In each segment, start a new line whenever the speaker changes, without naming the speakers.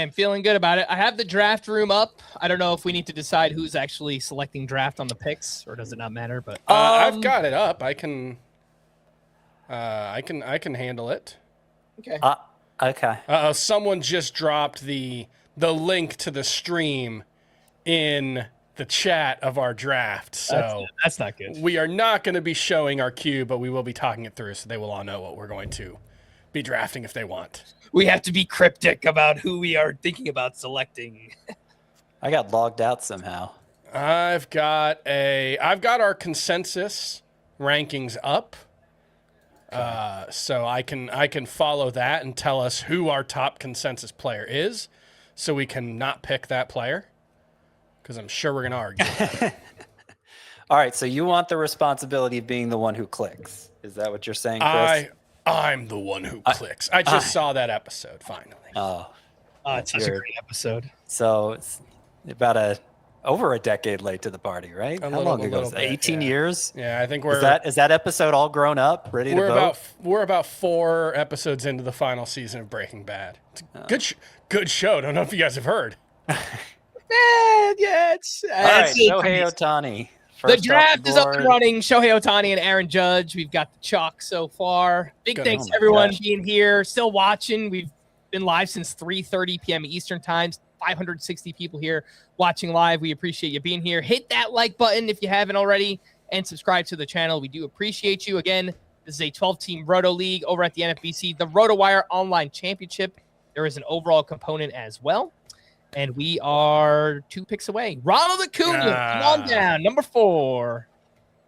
am feeling good about it. I have the draft room up. I don't know if we need to decide who's actually selecting draft on the picks, or does it not matter? But
I've got it up. I can handle it.
Okay.
Okay.
Someone just dropped the link to the stream in the chat of our draft. So
that's not good.
We are not going to be showing our queue, but we will be talking it through so they will all know what we're going to be drafting if they want.
We have to be cryptic about who we are thinking about selecting.
I got logged out somehow.
I've got our consensus rankings up. So I can follow that and tell us who our top consensus player is, so we can not pick that player, because I'm sure we're going to argue about it.
All right, so you want the responsibility of being the one who clicks. Is that what you're saying, Chris?
I'm the one who clicks. I just saw that episode, finally.
It's such a great episode.
So it's about over a decade late to the party, right? How long ago? 18 years?
Yeah, I think
is that episode all grown up, ready to vote?
We're about 4 episodes into the final season of Breaking Bad. It's a good show. Don't know if you guys have heard.
It's
all right, Shohei Ohtani.
The draft is up and running. Shohei Ohtani and Aaron Judge. We've got the chalk so far. Big thanks to everyone being here, still watching. We've been live since 3:30 p.m. Eastern time. 560 people here watching live. We appreciate you being here. Hit that like button if you haven't already, and subscribe to the channel. We do appreciate you. Again, this is a 12-team Roto League over at the NFBC, the Rotowire Online Championship. There is an overall component as well. And we are 2 picks away. Ronald Acuna, come on down, number 4.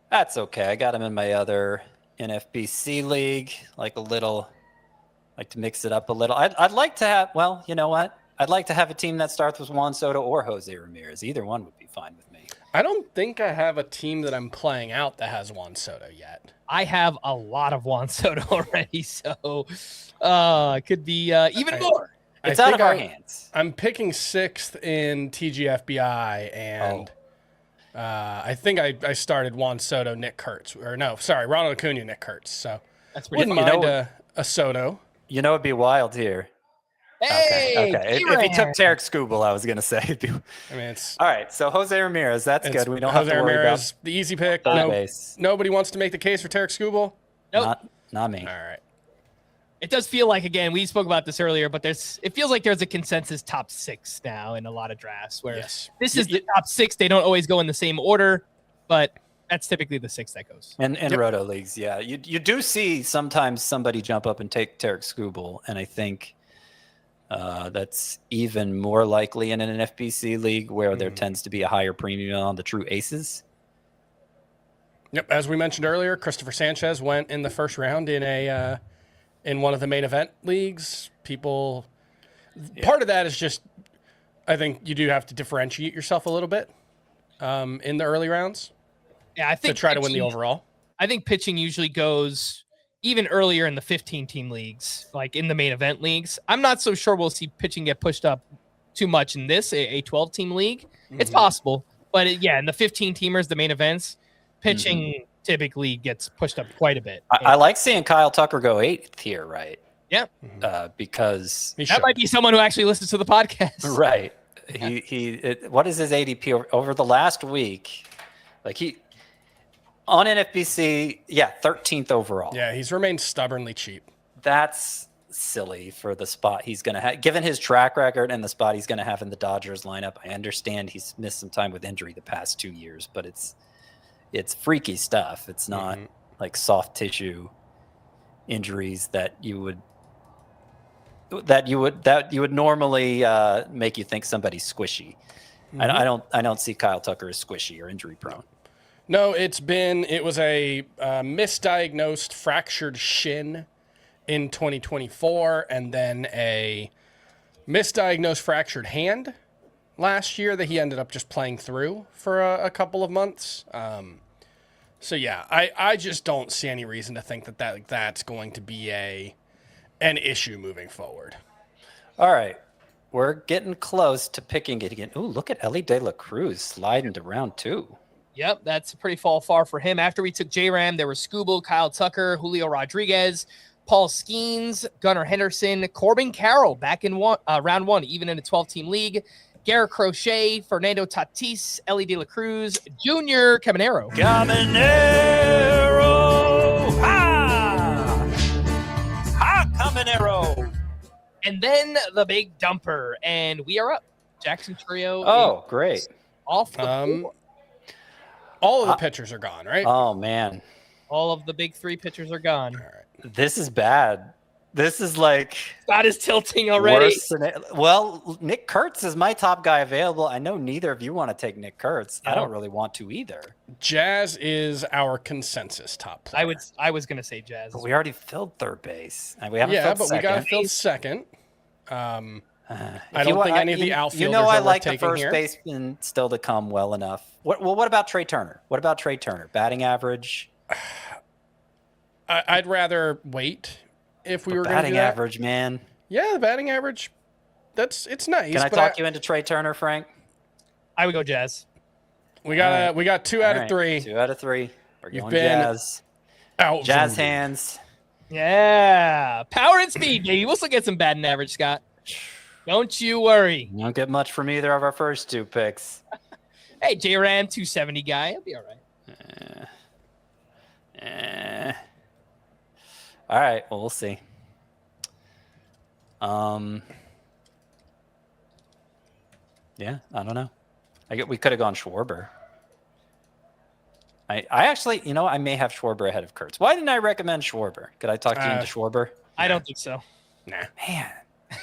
That's okay. I got him in my other NFBC league. Like to mix it up a little. I'd like to have, well, you know what? I'd like to have a team that starts with Juan Soto or Jose Ramirez. Either one would be fine with me.
I don't think I have a team that I'm playing out that has Juan Soto yet.
I have a lot of Juan Soto already, so it could be even more.
It's out of our hands.
I'm picking 6th in TGFBI, and I think I started Juan Soto, Nick Kurtz. Ronald Acuna, Nick Kurtz. So
that's pretty
wouldn't mind a Soto.
You know, it'd be wild here.
Hey,
okay. If he took Tarek Skubal, I was going to say.
It's
all right. So Jose Ramirez, that's good. We don't
Jose
have to worry
Ramirez,
about
the easy pick.
Base.
Nobody wants to make the case for Tarek Skubal.
Nope.
Not me.
All right.
It does feel like, again, we spoke about this earlier, but it feels like there's a consensus top 6 now in a lot of drafts where this is the top 6. They don't always go in the same order, but that's typically the 6 that goes.
And in Roto leagues, yeah. You do see sometimes somebody jump up and take Tarek Skubal, and I think that's even more likely in an NFBC league where there tends to be a higher premium on the true aces.
Yep, as we mentioned earlier, Christopher Sanchez went in the first round in one of the main event leagues. Part of that is just, I think you do have to differentiate yourself a little bit in the early rounds.
Yeah, I think
to try to win the overall.
I think pitching usually goes even earlier in the 15-team leagues, like in the main event leagues. I'm not so sure we'll see pitching get pushed up too much in this, a 12-team league. It's possible. But in the 15-teamers, the main events, pitching typically gets pushed up quite a bit.
I like seeing Kyle Tucker go 8th here, right?
Yeah.
Because
that might be someone who actually listens to the podcast.
Right. Yeah. What is his ADP over the last week? Like on NFBC, 13th overall.
Yeah, he's remained stubbornly cheap.
That's silly for the spot he's going to have. Given his track record and the spot he's going to have in the Dodgers lineup, I understand he's missed some time with injury the past 2 years, but it's freaky stuff. It's not like soft tissue injuries that you would normally make you think somebody's squishy. I don't see Kyle Tucker as squishy or injury prone.
No, it was a misdiagnosed fractured shin in 2024, and then a misdiagnosed fractured hand last year that he ended up just playing through for a couple of months. I just don't see any reason to think that's going to be an issue moving forward.
All right. We're getting close to picking it again. Ooh, look at Ellie De La Cruz sliding to round 2.
Yep, that's a pretty far for him. After we took J-Ram, there was Skubal, Kyle Tucker, Julio Rodriguez, Paul Skeens, Gunnar Henderson, Corbin Carroll back in round 1, even in a 12-team league. Garrett Crochet, Fernando Tatis, Ellie De La Cruz, Junior Caminero.
Caminero!
And then the big dumper, and we are up. Jackson Trio.
Oh, great.
Off the board.
All of the pitchers are gone, right?
Oh, man.
All of the big 3 pitchers are gone.
All right.
This is bad. This is like
Scott is tilting already.
Well, Nick Kurtz is my top guy available. I know neither of you want to take Nick Kurtz. No. I don't really want to either.
Jazz is our consensus top player.
I was going to say Jazz.
But we already filled third base. And we haven't filled second.
We got to fill second. I don't think any of the outfielders
I
are
like
the
first
here.
baseman still to come well enough. What about Trey Turner? Batting average?
I'd rather wait if we were going to do that.
Batting average, man.
Yeah, the batting average. It's nice.
Can I talk you into Trey Turner, Frank?
I would go Jazz.
We got 2 out of 3.
2 out of 3. We're
You've
going
been
Jazz.
Out
Jazz hands.
Yeah. Power and speed, baby. We'll still get some batting average, Scott. Don't you worry.
You don't get much from either of our first 2 picks.
Hey, J-Ram, 270 guy. He'll be all right.
All right. Well, we'll see. Yeah, I don't know. We could have gone Schwarber. I actually, I may have Schwarber ahead of Kurtz. Why didn't I recommend Schwarber? Could I talk you into Schwarber?
I don't think so.
Nah.
Man.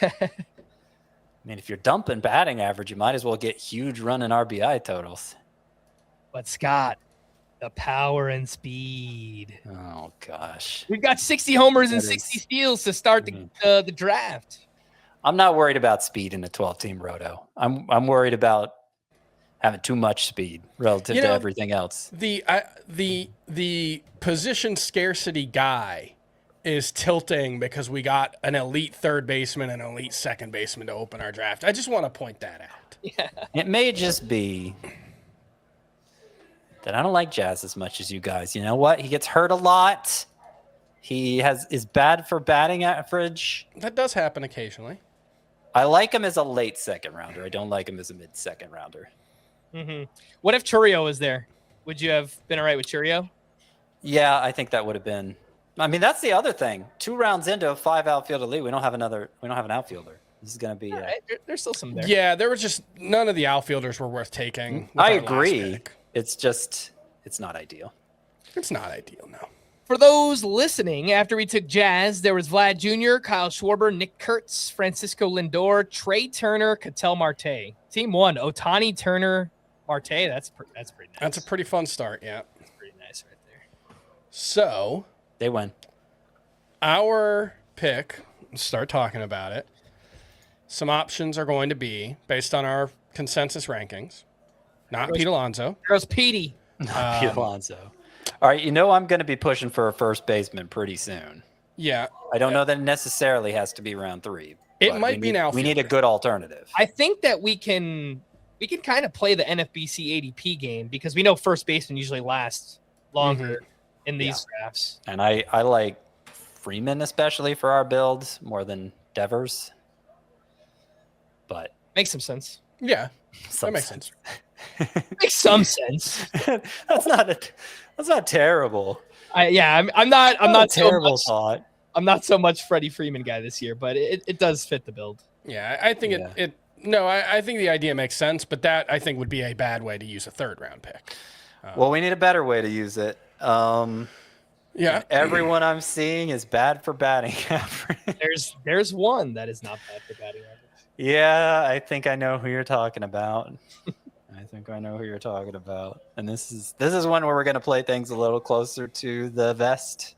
I mean, if you're dumping batting average, you might as well get huge run and RBI totals.
But Scott, the power and speed.
Oh gosh,
we've got 60 homers and 60 steals to start the draft.
I'm not worried about speed in a 12-team roto. I'm worried about having too much speed relative to everything else.
The position scarcity guy is tilting because we got an elite third baseman and an elite second baseman to open our draft. I just want to point that out.
Yeah.
It may just be that I don't like Jazz as much as you guys. You know what? He gets hurt a lot. He is bad for batting average.
That does happen occasionally.
I like him as a late second rounder. I don't like him as a mid second rounder.
Mm-hmm. What if Churio was there? Would you have been all right with Churio?
Yeah, I think that would have been. I mean, that's the other thing. 2 rounds into a 5 outfielder league, we don't have an outfielder. This is going to be.
Right. There's still some there.
Yeah, there was just none of the outfielders were worth taking.
I agree. It's not ideal.
It's not ideal, no.
For those listening, after we took Jazz, there was Vlad Jr., Kyle Schwarber, Nick Kurtz, Francisco Lindor, Trey Turner, Ketel Marte. Team 1, Ohtani, Turner, Marte. That's pretty nice.
That's a pretty fun start, yeah.
That's pretty nice right there.
So
they win.
Our pick, let's start talking about it. Some options are going to be based on our consensus rankings. Not Pete Alonso.
There's Petey.
Not Pete Alonso. All right, I'm going to be pushing for a first baseman pretty soon.
Yeah.
I don't know that it necessarily has to be round 3.
It might be an outfielder.
We need a good alternative.
I think that we can kind of play the NFBC ADP game because we know first baseman usually lasts longer in these drafts.
And I like Freeman especially for our build more than Devers. But
makes some sense.
Yeah, that makes sense.
Makes some sense.
That's not terrible.
I'm not
terrible thought.
I'm not so much Freddie Freeman guy this year, but it does fit the build.
Yeah, I think I think the idea makes sense, but that I think would be a bad way to use a 3rd round pick.
Well, we need a better way to use it. Everyone I'm seeing is bad for batting average.
There's one that is not bad for batting average.
Yeah, I think I know who you're talking about. And this is one where we're going to play things a little closer to the vest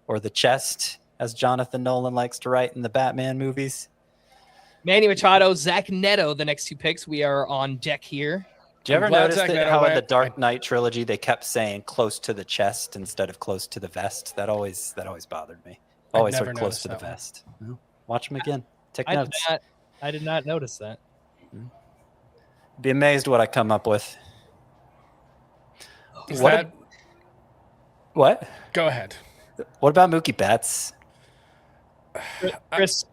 or the chest, as Jonathan Nolan likes to write in the Batman movies.
Manny Machado, Zach Neto, the next 2 picks. We are on deck here.
Did you ever notice how in the Dark Knight trilogy they kept saying close to the chest instead of close to the vest? That always bothered me. Always heard close to the vest. Well, watch them again. Take notes.
I did not notice that.
Be amazed what I come up with.
What?
What?
Go ahead.
What about Mookie Betts?
Chris,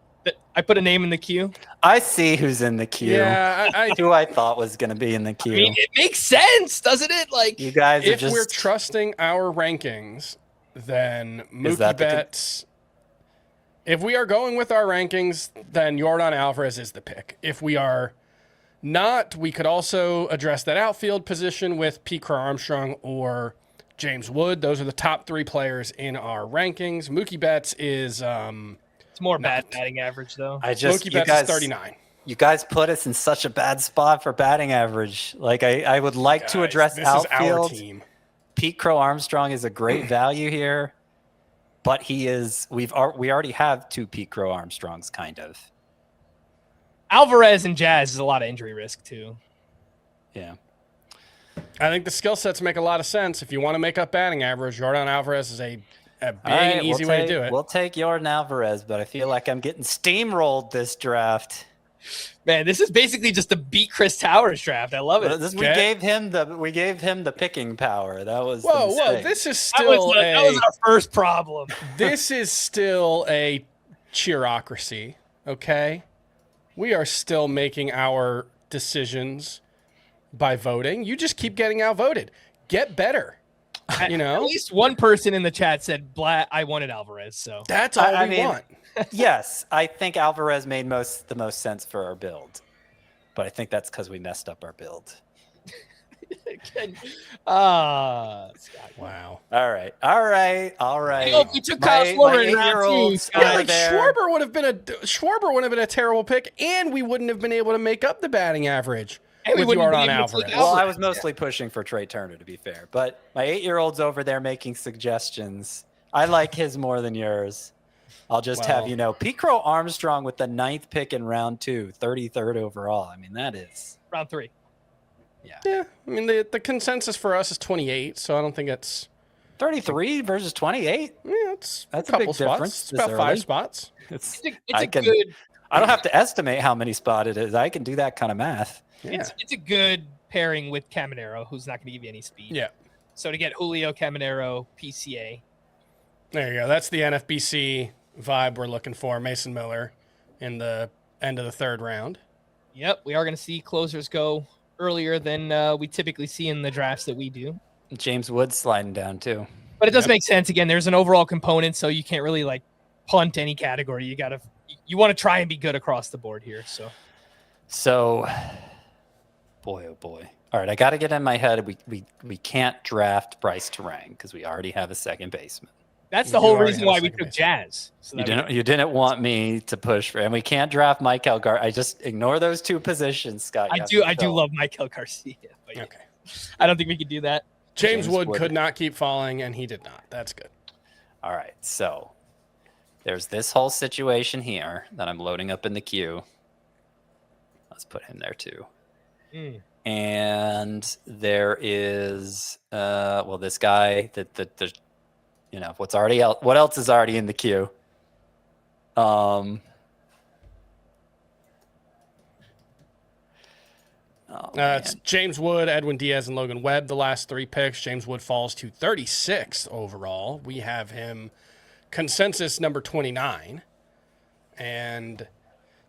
I put a name in the queue.
I see who's in the queue.
Yeah,
who I thought was going to be in the queue.
I mean, it makes sense, doesn't it? Like,
you guys
if we're trusting our rankings, then Mookie Betts. If we are going with our rankings, then Yordan Alvarez is the pick. If we are not, we could also address that outfield position with Pete Crow-Armstrong or James Wood. Those are the top 3 players in our rankings. Mookie Betts is
it's more batting average though.
Mookie Betts is 39.
You guys put us in such a bad spot for batting average. Like I would like to address
this
outfield.
Is our team.
Pete Crow-Armstrong is a great value here, but we already have 2 Pete Crow-Armstrongs kind of.
Alvarez and Jazz is a lot of injury risk too.
Yeah.
I think the skill sets make a lot of sense. If you want to make up batting average, Yordan Alvarez is a big and easy way to do it.
We'll take Yordan Alvarez, but I feel like I'm getting steamrolled this draft.
Man, this is basically just a beat Chris Towers draft. I love it.
We gave him the picking power. That was
whoa. This is still
that was our first problem.
This is still a cheerocracy. Okay, we are still making our decisions by voting. You just keep getting outvoted. Get better. You know,
at least one person in the chat said, I wanted Alvarez. So
that's all we want.
Yes, I think Alvarez made the most sense for our build, but I think that's because we messed up our build.
Wow.
All right.
You know, if we took Kyle Schwarber in round 2,
Schwarber would have been a terrible pick, and we wouldn't have been able to make up the batting average.
And
with Yordan Alvarez.
Well, I was mostly pushing for Trey Turner, to be fair, but my 8-year-old's over there making suggestions. I like his more than yours. I'll just have you know, Pete Crow-Armstrong with the 9th pick in round 2, 33rd overall. I mean, that is
round 3.
Yeah. I mean, the consensus for us is 28, so I don't think it's
33 versus 28.
Yeah, that's
a
couple
big
spots.
difference.
It's about 5 spots.
It's a good.
I don't have to estimate how many spots it is. I can do that kind of math.
Yeah.
It's a good pairing with Caminero, who's not going to give you any speed.
Yeah.
So to get Julio, Caminero, PCA.
There you go. That's the NFBC vibe we're looking for. Mason Miller in the end of the 3rd round.
Yep, we are going to see closers go earlier than we typically see in the drafts that we do.
James Wood sliding down too.
But it does make sense. Again, there's an overall component, so you can't really like punt any category. You want to try and be good across the board here.
So boy, oh boy. All right, I got to get in my head. We can't draft Bryce Terang because we already have a second baseman.
That's the whole reason why we took Jazz. So
you didn't want me to push for, and we can't draft Michael Garcia. I just ignore those 2 positions, Scott.
I do love Michael Garcia. But yeah.
Okay.
I don't think we could do that.
James Wood could not keep falling, and he did not. That's good.
All right, so there's this whole situation here that I'm loading up in the queue. Let's put him there too. And there is this guy that you know, what else is already in the queue?
It's James Wood, Edwin Diaz, and Logan Webb, the last 3 picks. James Wood falls to 36th overall. We have him consensus number 29. And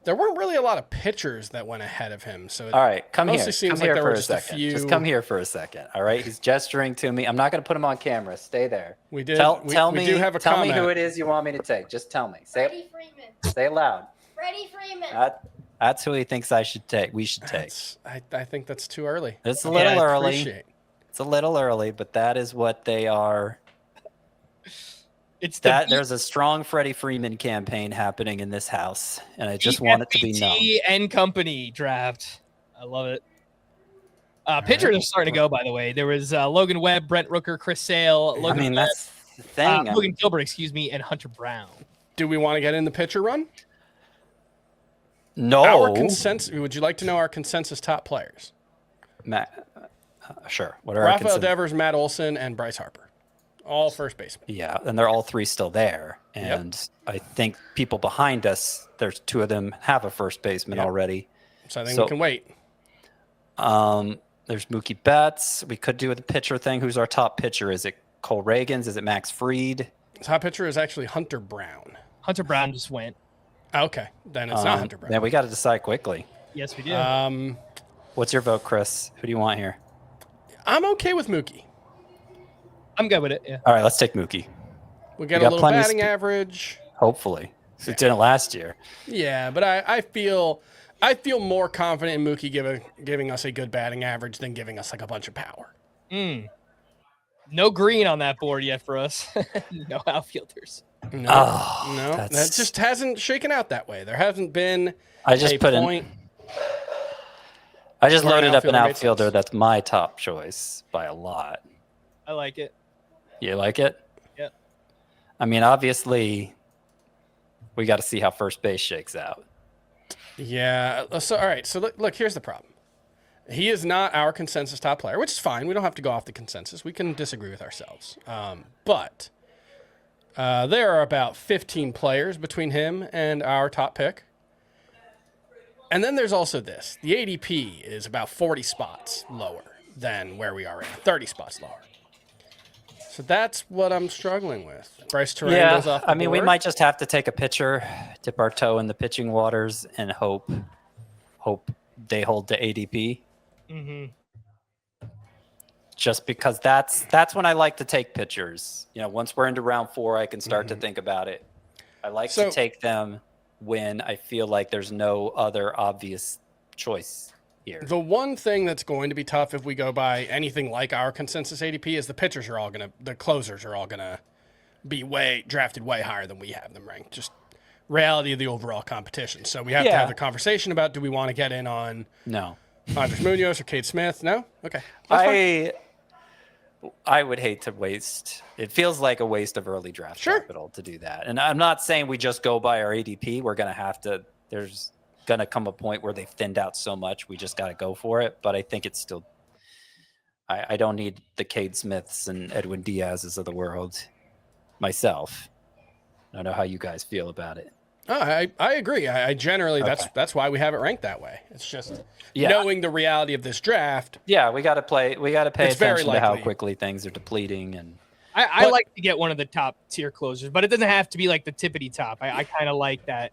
there weren't really a lot of pitchers that went ahead of him. So
all right, come here.
Seems
come
like
here
there
for
were
a
just
second.
a few.
Just come here for a second. All right, he's gesturing to me. I'm not going to put him on camera. Stay there.
We did.
Tell
we
me.
do have a
tell
comment.
me who it is you want me to take. Just tell me.
Freddie Freeman.
Say it loud.
Freddie Freeman.
That's who he thinks I should take. We should take.
I think that's too early.
It's a little early. It's a little early, but that is what they are. There's a strong Freddie Freeman campaign happening in this house, and I just want it to be known.
And company draft. I love it. Pitchers are starting to go, by the way. There was Logan Webb, Brent Rooker, Chris Sale,
that's the thing.
Logan Gilbert, and Hunter Brown.
Do we want to get in the pitcher run?
No.
Our consensus. Would you like to know our consensus top players?
Matt, sure. What are
Rafael Devers, Matt Olson, and Bryce Harper. All first basemen.
Yeah, and they're all 3 still there. And I think people behind us, there's 2 of them have a first baseman already.
So I think we can wait.
There's Mookie Betts. We could do the pitcher thing. Who's our top pitcher? Is it Cole Reagans? Is it Max Fried?
Top pitcher is actually Hunter Brown.
Hunter Brown just went.
Okay, then it's not Hunter Brown.
Then we got to decide quickly.
Yes, we do.
What's your vote, Chris? Who do you want here?
I'm okay with Mookie.
I'm good with it. Yeah.
All right, let's take Mookie.
We got a little batting average.
Hopefully, it didn't last year.
Yeah, but I feel more confident in Mookie giving us a good batting average than giving us like a bunch of power.
No green on that board yet for us. No outfielders.
No, that just hasn't shaken out that way. There hasn't been.
I just loaded up an outfielder that's my top choice by a lot.
I like it.
You like it?
Yeah.
I mean, obviously, we got to see how first base shakes out.
Yeah. So all right. So look, here's the problem. He is not our consensus top player, which is fine. We don't have to go off the consensus. We can disagree with ourselves. But there are about 15 players between him and our top pick. And then there's also this. The ADP is about 40 spots lower than where we are right now, 30 spots lower. So that's what I'm struggling with. Bryce Terang goes off the board.
We might just have to take a pitcher, dip our toe in the pitching waters, and hope they hold the ADP. Mm-hmm. Just because that's when I like to take pitchers. Once we're into round 4, I can start to think about it. I like to take them when I feel like there's no other obvious choice here.
The one thing that's going to be tough if we go by anything like our consensus ADP is the closers are all gonna be drafted way higher than we have them ranked. Just reality of the overall competition. So we have to have the conversation about, do we want to get in on Andres Munoz or Cade Smith? No? Okay.
I would hate to waste. It feels like a waste of early draft capital to do that. And I'm not saying we just go by our ADP. We're going to have to, there's going to come a point where they've thinned out so much. We just got to go for it. But I think it's still, I don't need the Cade Smiths and Edwin Diaz's of the world myself. I don't know how you guys feel about it.
Oh, I agree. I generally, that's why we have it ranked that way. It's just knowing the reality of this draft.
Yeah, we got to pay attention to how quickly things are depleting. And
I like to get one of the top tier closers, but it doesn't have to be like the tippity top. I kind of like that.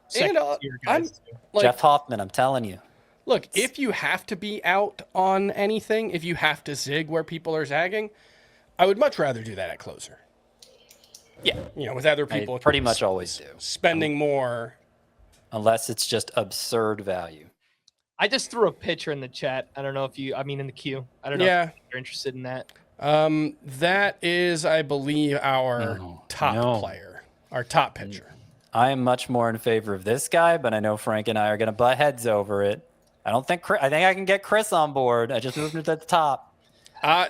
Second tier guys too.
Jeff Hoffman, I'm telling you.
Look, if you have to be out on anything, if you have to zig where people are zagging, I would much rather do that at closer.
Yeah.
With other people.
I pretty much always do.
Spending more.
Unless it's just absurd value.
I just threw a picture in the chat. I don't know if in the queue. I don't know if you're interested in that.
That is, I believe, our top player, our top pitcher.
I am much more in favor of this guy, but I know Frank and I are going to butt heads over it. I think I can get Chris on board. I just moved it at the top.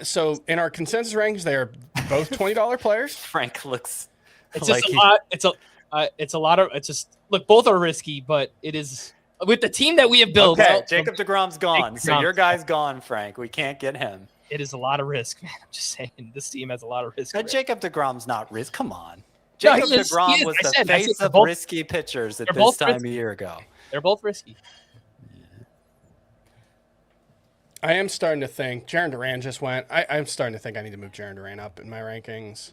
So in our consensus rankings, they are both $20 players.
Frank looks.
It's just a lot. It's a lot of. It's just look. Both are risky, but it is with the team that we have built.
Okay, Jacob deGrom's gone, so your guy's gone, Frank. We can't get him.
It is a lot of risk, man. I'm just saying this team has a lot of risk.
Jacob deGrom's not risk. Come on, Jacob deGrom was the face of risky pitchers at this time a year ago.
They're both risky.
I am starting to think Jarren Duran just went. I'm starting to think I need to move Jarren Duran up in my rankings.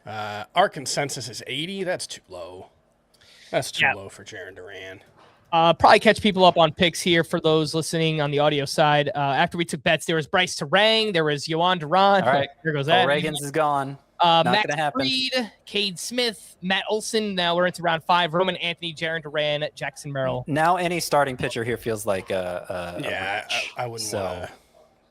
Our consensus is 80. That's too low. That's too low for Jarren Duran.
Probably catch people up on picks here for those listening on the audio side. After we took bets, there was Bryce Terang. There was Yohan Duran.
All right.
There goes that.
Reagan's is gone. Max
Fried, Cade Smith, Matt Olson. Now we're into round 5. Roman Anthony, Jarren Duran, Jackson Merrill.
Now any starting pitcher here feels like a
I wouldn't want to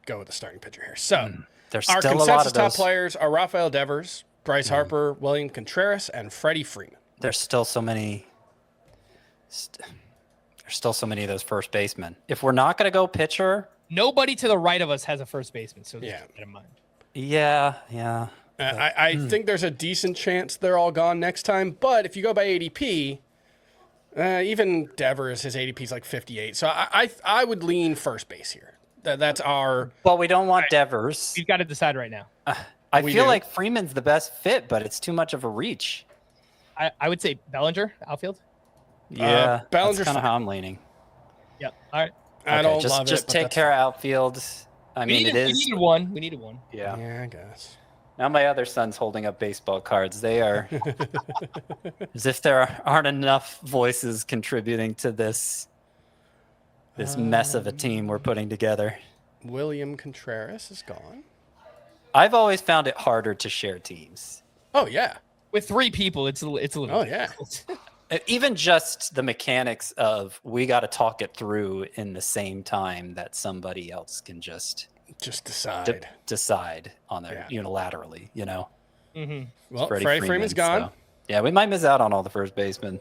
go with the starting pitcher here. So
there's
our
still
consensus
a lot of
top
those.
Players are Rafael Devers, Bryce Harper, William Contreras, and Freddie Freeman.
There's still so many. There's still so many of those first basemen. If we're not going to go pitcher,
nobody to the right of us has a first baseman. So just keep that in mind.
Yeah.
I think there's a decent chance they're all gone next time. But if you go by ADP, even Devers, his ADP is like 58. So I would lean first base here. That's our.
Well, we don't want Devers.
We've got to decide right now.
I feel like Freeman's the best fit, but it's too much of a reach.
I would say Bellinger, outfield.
Yeah,
Bellinger's
that's kind of how I'm leaning.
Yep. All right.
I don't love it.
Just take care of outfield. I mean, it is.
We needed one.
Yeah.
Yeah, I guess.
Now my other son's holding up baseball cards. They are as if there aren't enough voices contributing to this mess of a team we're putting together.
William Contreras is gone.
I've always found it harder to share teams.
Oh, yeah.
With 3 people, it's a little
Oh, yeah.
Even just the mechanics of we got to talk it through in the same time that somebody else can just decide on their unilaterally, you know.
Mm-hmm.
Well, Freddie Freeman's gone.
So, yeah, we might miss out on all the first basemen.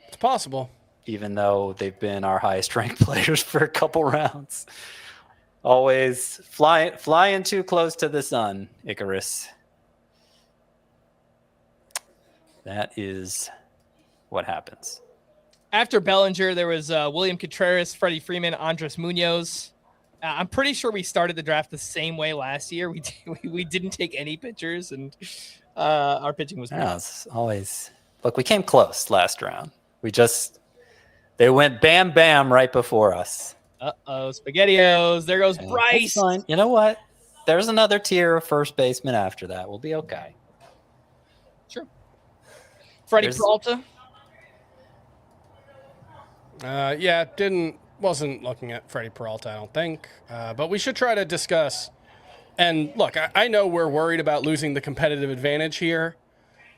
It's possible.
Even though they've been our highest ranked players for a couple rounds. Always flying too close to the sun, Icarus. That is what happens.
After Bellinger, there was William Contreras, Freddie Freeman, Andres Munoz. I'm pretty sure we started the draft the same way last year. We didn't take any pitchers, and our pitching was.
Yeah, it's always look. We came close last round. They went bam bam right before us.
SpaghettiOs. There goes Bryce.
You know what? There's another tier of first baseman after that. We'll be okay.
Sure. Freddie Peralta.
Wasn't looking at Freddie Peralta, I don't think. But we should try to discuss. And look, I know we're worried about losing the competitive advantage here,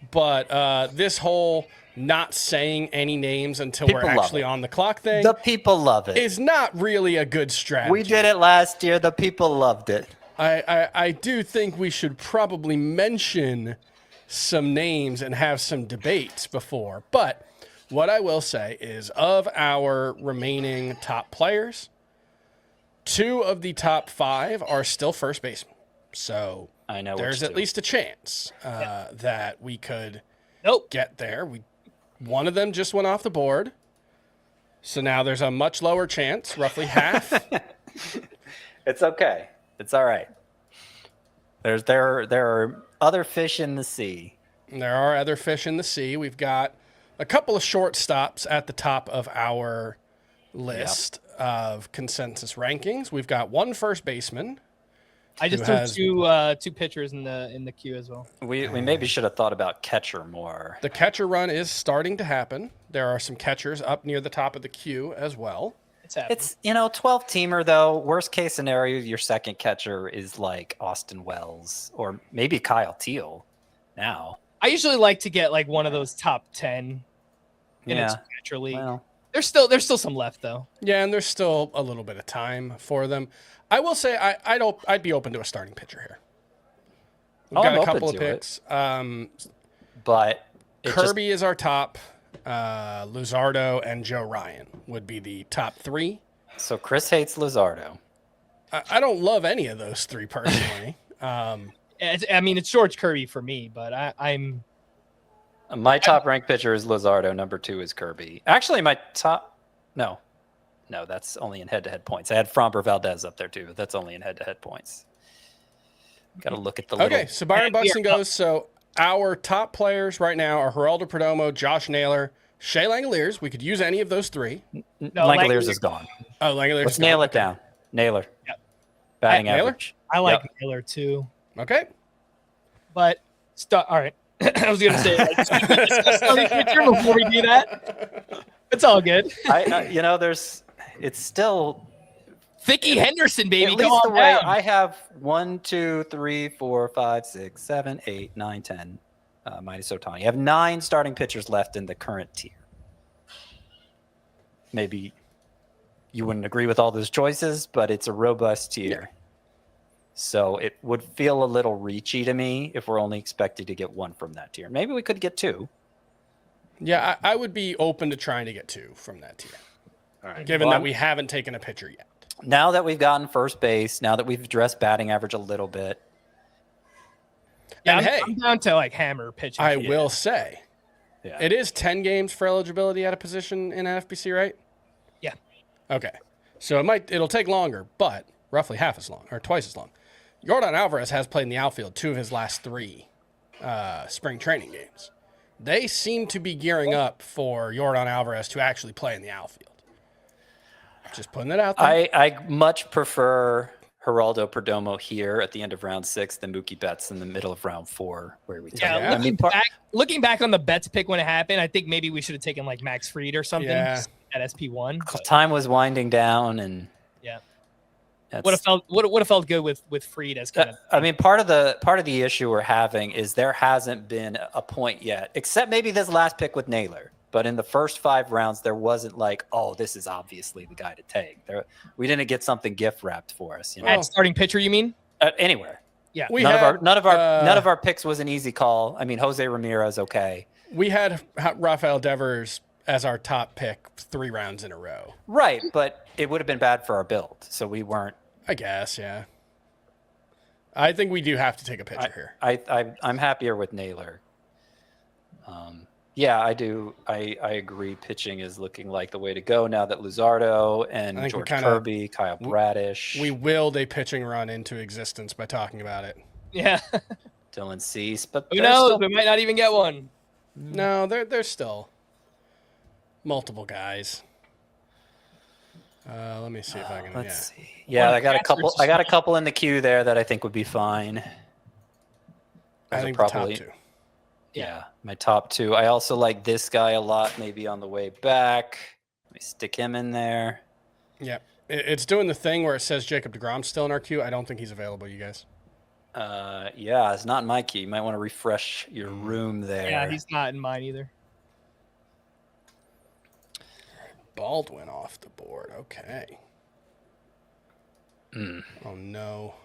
but this whole not saying any names until we're actually on the clock thing.
The people love it.
Is not really a good strategy.
We did it last year. The people loved it.
I do think we should probably mention some names and have some debates before. But what I will say is of our remaining top players, 2 of the top 5 are still first basemen. So
I know
there's at least a chance that we could get there. One of them just went off the board. So now there's a much lower chance, roughly half.
It's okay. It's all right. There are other fish in the sea.
There are other fish in the sea. We've got a couple of shortstops at the top of our list of consensus rankings. We've got 1 first baseman.
I just threw 2 pitchers in the queue as well.
We maybe should have thought about catcher more.
The catcher run is starting to happen. There are some catchers up near the top of the queue as well.
It's
12 teamer though. Worst case scenario, your second catcher is like Austin Wells or maybe Kyle Teal. Now
I usually like to get like one of those top 10 in a catcher league.
Well,
there's still some left though.
Yeah, and there's still a little bit of time for them. I will say I'd be open to a starting pitcher here. We've got a couple of picks.
But
Kirby is our top. Luzardo and Joe Ryan would be the top 3.
So Chris hates Luzardo.
I don't love any of those 3 personally.
It's George Kirby for me, but I'm.
My top ranked pitcher is Luzardo. Number 2 is Kirby. Actually, my top. No, that's only in head-to-head points. I had Framber Valdez up there too. But that's only in head-to-head points. Got to look at the.
Okay, so Byron Buxton goes. So our top players right now are Geraldo Perdomo, Josh Naylor, Shea Langoliers. We could use any of those 3.
No, Langoliers is gone.
Oh, Langoliers.
Let's nail it down. Naylor.
Yep.
Batting
Naylor?
average.
I like Naylor too.
Okay.
But all right. I was gonna say starting pitcher before we do that. It's all good.
It's still
Vicky Henderson, baby.
At least the way I have 1, 2, 3, 4, 5, 6, 7, 8, 9, 10. Minus Ohtani. You have 9 starting pitchers left in the current tier. Maybe you wouldn't agree with all those choices, but it's a robust tier. Yeah. So it would feel a little reachy to me if we're only expected to get 1 from that tier. Maybe we could get 2.
Yeah, I would be open to trying to get 2 from that tier.
All right.
Given that we haven't taken a pitcher yet.
Now that we've gotten first base, now that we've addressed batting average a little bit.
Yeah, I'm down to like hammer pitching.
I will say, it is 10 games for eligibility at a position in NFBC, right?
Yeah.
Okay. So it'll take longer, but roughly half as long or twice as long. Yordan Alvarez has played in the outfield 2 of his last 3 spring training games. They seem to be gearing up for Yordan Alvarez to actually play in the outfield. Just putting it out there.
I much prefer Geraldo Perdomo here at the end of round 6, then Mookie Betts in the middle of round 4, where we take.
Yeah, looking back on the Betts pick when it happened, I think maybe we should have taken like Max Fried or something at SP1.
Time was winding down, and
would have felt good with Fried as kind of.
I mean, part of the issue we're having is there hasn't been a point yet, except maybe this last pick with Naylor. But in the first 5 rounds, there wasn't like, oh, this is obviously the guy to take. We didn't get something gift wrapped for us.
At starting pitcher, you mean?
Anywhere.
Yeah.
None of our picks was an easy call. I mean, Jose Ramirez, okay.
We had Rafael Devers as our top pick 3 rounds in a row.
Right, but it would have been bad for our build, so we weren't.
I guess, yeah. I think we do have to take a pitcher here.
I'm happier with Naylor. Yeah, I do. I agree. Pitching is looking like the way to go now that Luzardo and George Kirby, Kyle Bradish.
We willed a pitching run into existence by talking about it.
Yeah.
Dylan Cease, but
who knows? We might not even get one.
No, there's still multiple guys. Let me see if I can.
Let's see. Yeah, I got a couple. I got a couple in the queue there that I think would be fine.
I think probably the top 2.
Yeah, my top 2. I also like this guy a lot, maybe on the way back. Let me stick him in there.
Yeah, it's doing the thing where it says Jacob deGrom's still in our queue. I don't think he's available, you guys.
Yeah, it's not in my queue. You might want to refresh your room there.
Yeah, he's not in mine either.
Baldwin off the board. Okay. Oh, no.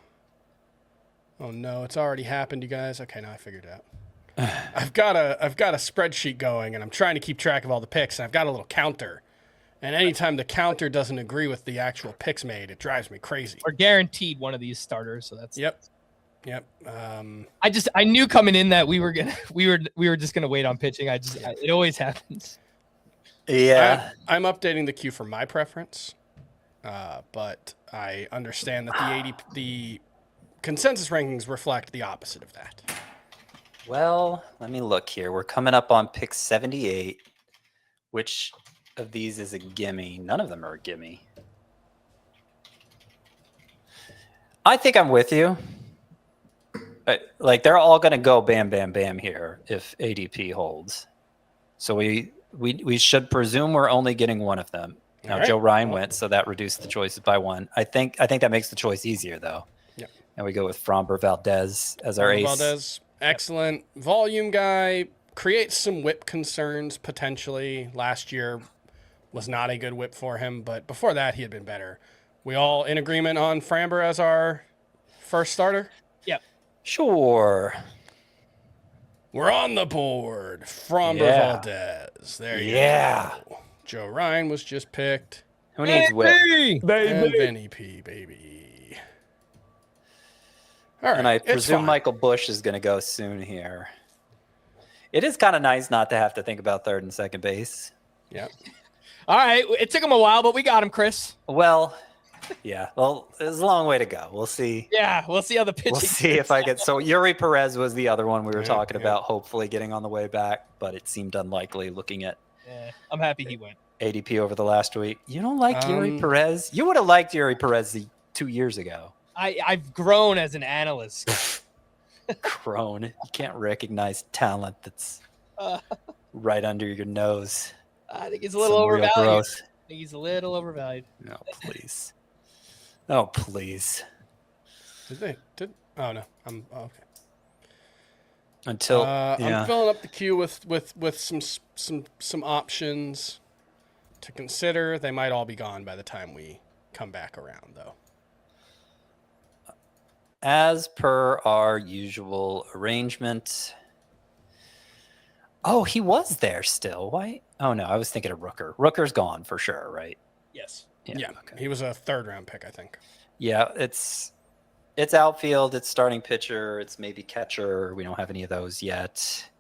Oh, no. It's already happened, you guys. Okay, now I figured it out. I've got a spreadsheet going, and I'm trying to keep track of all the picks, and I've got a little counter. And anytime the counter doesn't agree with the actual picks made, it drives me crazy.
We're guaranteed one of these starters, so that's
Yep.
I knew coming in that we were just gonna wait on pitching. It always happens.
Yeah.
I'm updating the queue for my preference, but I understand that the consensus rankings reflect the opposite of that.
Well, let me look here. We're coming up on pick 78. Which of these is a gimme? None of them are a gimme. I think I'm with you. Like, they're all going to go bam, bam, bam here if ADP holds. So we should presume we're only getting one of them. Now, right. Joe Ryan went, so that reduced the choices by 1. I think that makes the choice easier, though.
Yeah.
And we go with Framber Valdez as our ace.
Valdez, excellent volume guy. Creates some whip concerns potentially. Last year was not a good whip for him, but before that he had been better. We all in agreement on Framber as our first starter?
Yep.
Sure.
We're on the board. Framber Valdez. There you go. Joe Ryan was just picked.
Who needs whip?
And Vinny P, baby. All right.
And I presume Michael Bush is going to go soon here. It is kind of nice not to have to think about third and second base.
Yeah.
All right. It took him a while, but we got him, Chris.
Well, yeah. Well, there's a long way to go. We'll see.
Yeah, we'll see how the pitching.
We'll see if I get. So Yuri Perez was the other one we were talking about, hopefully getting on the way back, but it seemed unlikely looking at.
Yeah, I'm happy he went.
ADP over the last week. You don't like Yuri Perez? You would have liked Yuri Perez 2 years ago.
I've grown as an analyst.
Grown. You can't recognize talent that's right under your nose.
I think he's a little overvalued. I think he's a little overvalued.
No, please. Oh, please.
Oh no. I'm okay.
Until
I'm filling up the queue with some options to consider. They might all be gone by the time we come back around, though.
As per our usual arrangement. Oh, he was there still. Why? Oh no, I was thinking of Rooker. Rooker's gone for sure, right?
Yes.
Yeah. Okay. He was a 3rd round pick, I think.
Yeah, it's outfield, it's starting pitcher, it's maybe catcher. We don't have any of those yet.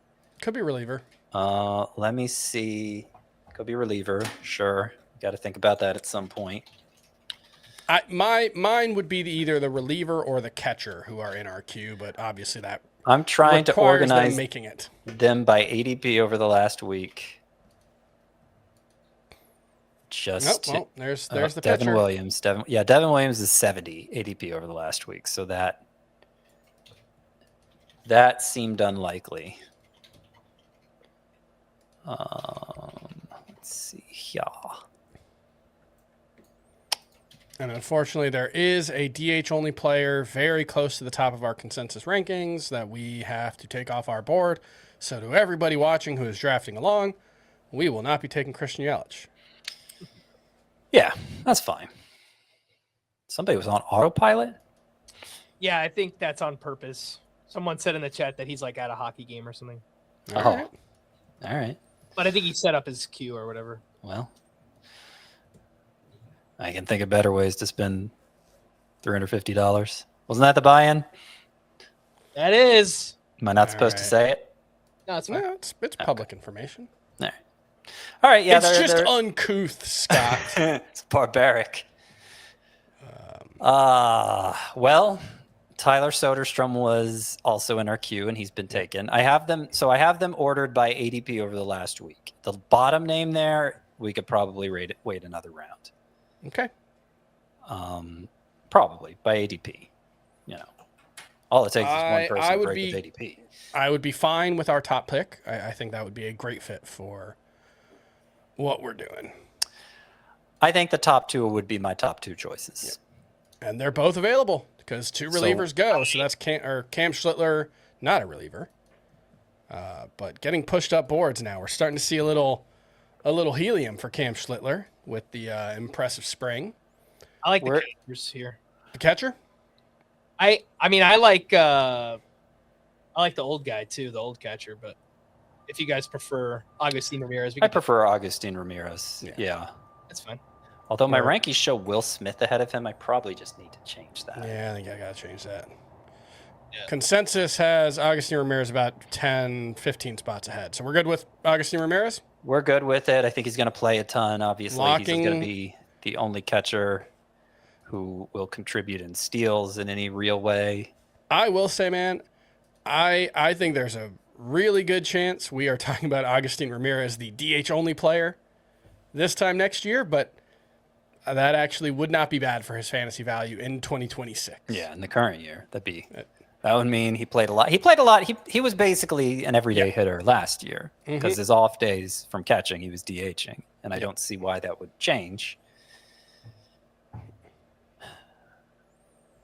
Could be reliever.
Let me see. Could be reliever. Sure. Got to think about that at some point.
Mine would be either the reliever or the catcher who are in our queue, but obviously that
I'm trying to organize them by ADP over the last week. just
well, there's the
Devin
pitcher.
Williams. Devin Williams is 70 ADP over the last week, so that seemed unlikely. Let's see. Yeah.
And unfortunately, there is a DH-only player very close to the top of our consensus rankings that we have to take off our board. So to everybody watching who is drafting along, we will not be taking Christian Yelich.
Yeah, that's fine. Somebody was on autopilot?
Yeah, I think that's on purpose. Someone said in the chat that he's like at a hockey game or something.
All right.
But I think he set up his queue or whatever.
Well, I can think of better ways to spend $350. Wasn't that the buy-in?
That is.
Am I not supposed to say it?
No, it's fine.
No, it's public information.
All right, yeah.
It's just uncouth, Scott.
It's barbaric. Well, Tyler Soderstrom was also in our queue, and he's been taken. I have them ordered by ADP over the last week. The bottom name there, we could probably wait another round.
Okay.
Probably by ADP. All it takes is one person to break with ADP.
I would be fine with our top pick. I think that would be a great fit for what we're doing.
I think the top two would be my top two choices.
Yeah. And they're both available because two relievers go. So that's Cam Schlittler, not a reliever. But getting pushed up boards now. We're starting to see a little helium for Cam Schlittler with the impressive spring.
I like the catchers here.
The catcher?
I mean I like the old guy too, the old catcher, but if you guys prefer Agustin Ramirez,
I prefer Agustin Ramirez. Yeah.
That's fine.
Although my rankings show Will Smith ahead of him, I probably just need to change that.
Yeah, I think I got to change that. Yeah. Consensus has Agustin Ramirez about 10, 15 spots ahead. So we're good with Agustin Ramirez? We're
good with it. I think he's going to play a ton. Obviously, he's going to be the only catcher who will contribute in steals in any real way.
I will say, man, I think there's a really good chance we are talking about Agustin Ramirez, the DH-only player, this time next year, but that actually would not be bad for his fantasy value in 2026.
Yeah, in the current year. That would mean he played a lot. He was basically an everyday hitter last year because his off days from catching, he was DHing, and I don't see why that would change.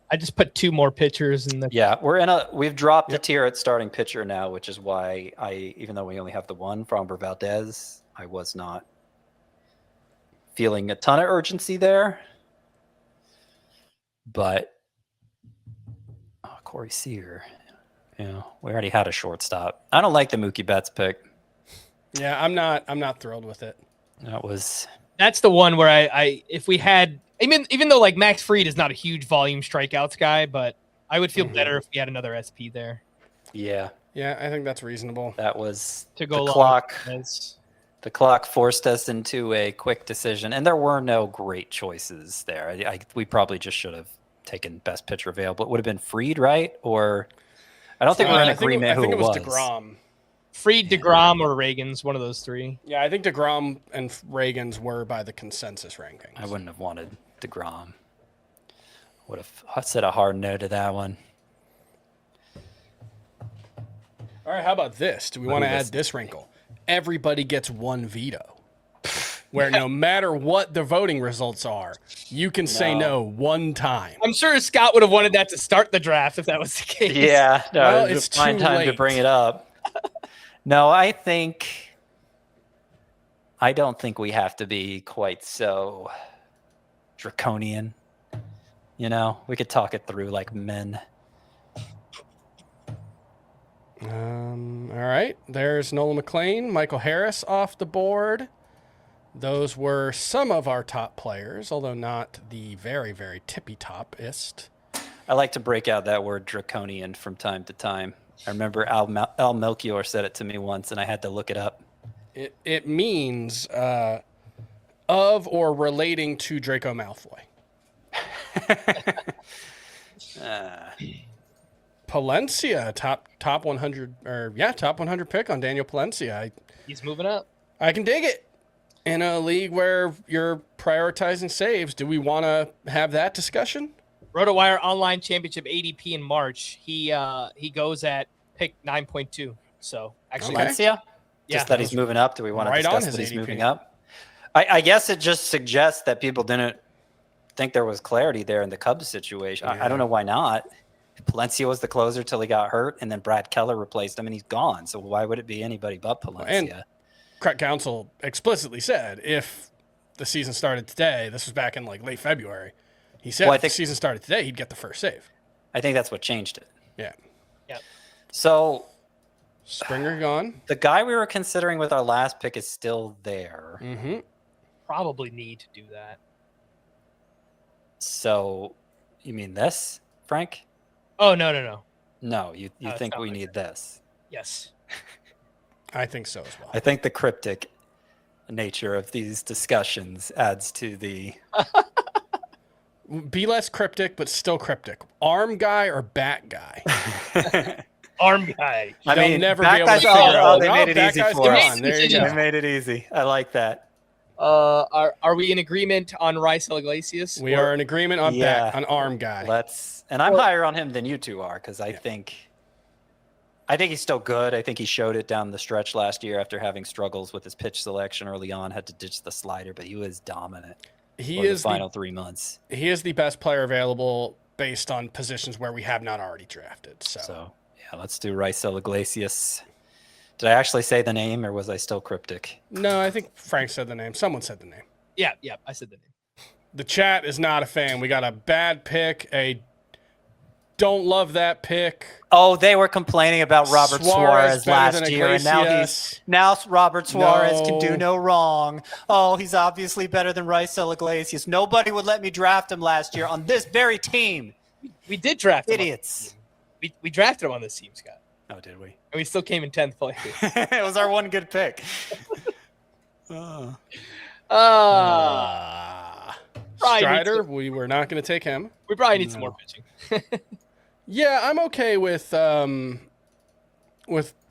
I just put two more pitchers in the.
Yeah, we've dropped a tier at starting pitcher now, which is why even though we only have the one, Framber Valdez, I was not feeling a ton of urgency there. But Corey Seager, we already had a shortstop. I don't like the Mookie Betts pick.
Yeah, I'm not thrilled with it.
That's the one where I if we had. Even though like Max Fried is not a huge volume strikeouts guy, but I would feel better if we had another SP there.
Yeah.
Yeah, I think that's reasonable.
That was
to go
the clock. The clock forced us into a quick decision, and there were no great choices there. We probably just should have taken best pitcher available. It would have been Fried, right? Or I don't think we're in agreement who it was.
DeGrom.
Fried, DeGrom, or Reagans, one of those three.
Yeah, I think DeGrom and Reagans were by the consensus rankings.
I wouldn't have wanted DeGrom. Would have said a hard no to that one.
All right, how about this? Do we want to add this wrinkle? Everybody gets one veto, where no matter what the voting results are, you can say no one time.
I'm sure Scott would have wanted that to start the draft if that was the case.
Yeah, no, it's a fine time to bring it up. No, I don't think we have to be quite so draconian. We could talk it through like men.
All right. There's Nolan McLean, Michael Harris off the board. Those were some of our top players, although not the very, very tippy-topist.
I like to break out that word draconian from time to time. I remember Al Melchior said it to me once, and I had to look it up.
It means of or relating to Draco Malfoy. Palencia, top 100 top 100 pick on Daniel Palencia.
He's moving up.
I can dig it. in a league where you're prioritizing saves, do we want to have that discussion?
Rotowire Online Championship ADP in March. He goes at pick 9.2. So actually,
Valencia?
Yeah.
Just that he's moving up. Do we want to discuss that he's
ADP.
moving up? I guess it just suggests that people didn't think there was clarity there in the Cubs situation. I don't know why not. Palencia was the closer till he got hurt, and then Brad Keller replaced him, and he's gone. So why would it be anybody but Palencia?
And Craig Counsell explicitly said if the season started today, this was back in like late February, he said if the season started today, he'd get the first save.
I think that's what changed it.
Yeah.
Yep.
So
Springer gone.
The guy we were considering with our last pick is still there.
Mm-hmm.
Probably need to do that.
So you mean this, Frank?
Oh, no.
No, you think we need this.
Yes.
I think so as well.
I think the cryptic nature of these discussions adds to the...
Be less cryptic, but still cryptic. Arm guy or bat guy?
Arm guy.
They'll never be able to figure out.
They made it easy for us.
There you go.
They made it easy. I like that.
Are we in agreement on Raisel Iglesias?
We are in agreement on on arm guy.
And I'm higher on him than you two are because I think he's still good. I think he showed it down the stretch last year after having struggles with his pitch selection early on. Had to ditch the slider, but he was dominant.
He is
the final 3 months.
He is the best player available based on positions where we have not already drafted. So
yeah, let's do Raisel Iglesias. Did I actually say the name, or was I still cryptic?
No, I think Frank said the name. Someone said the name.
Yeah, I said the name.
The chat is not a fan. We got a bad pick, a don't love that pick.
Oh, they were complaining about Robert Suarez last year, and now Robert Suarez can do no wrong. Oh, he's obviously better than Raisel Iglesias. Nobody would let me draft him last year on this very team.
We did draft him.
Idiots.
We drafted him on this team, Scott.
Oh, did we?
And we still came in 10th place.
It was our one good pick.
Strider, we were not going to take him.
We probably need some more pitching.
Yeah, I'm okay with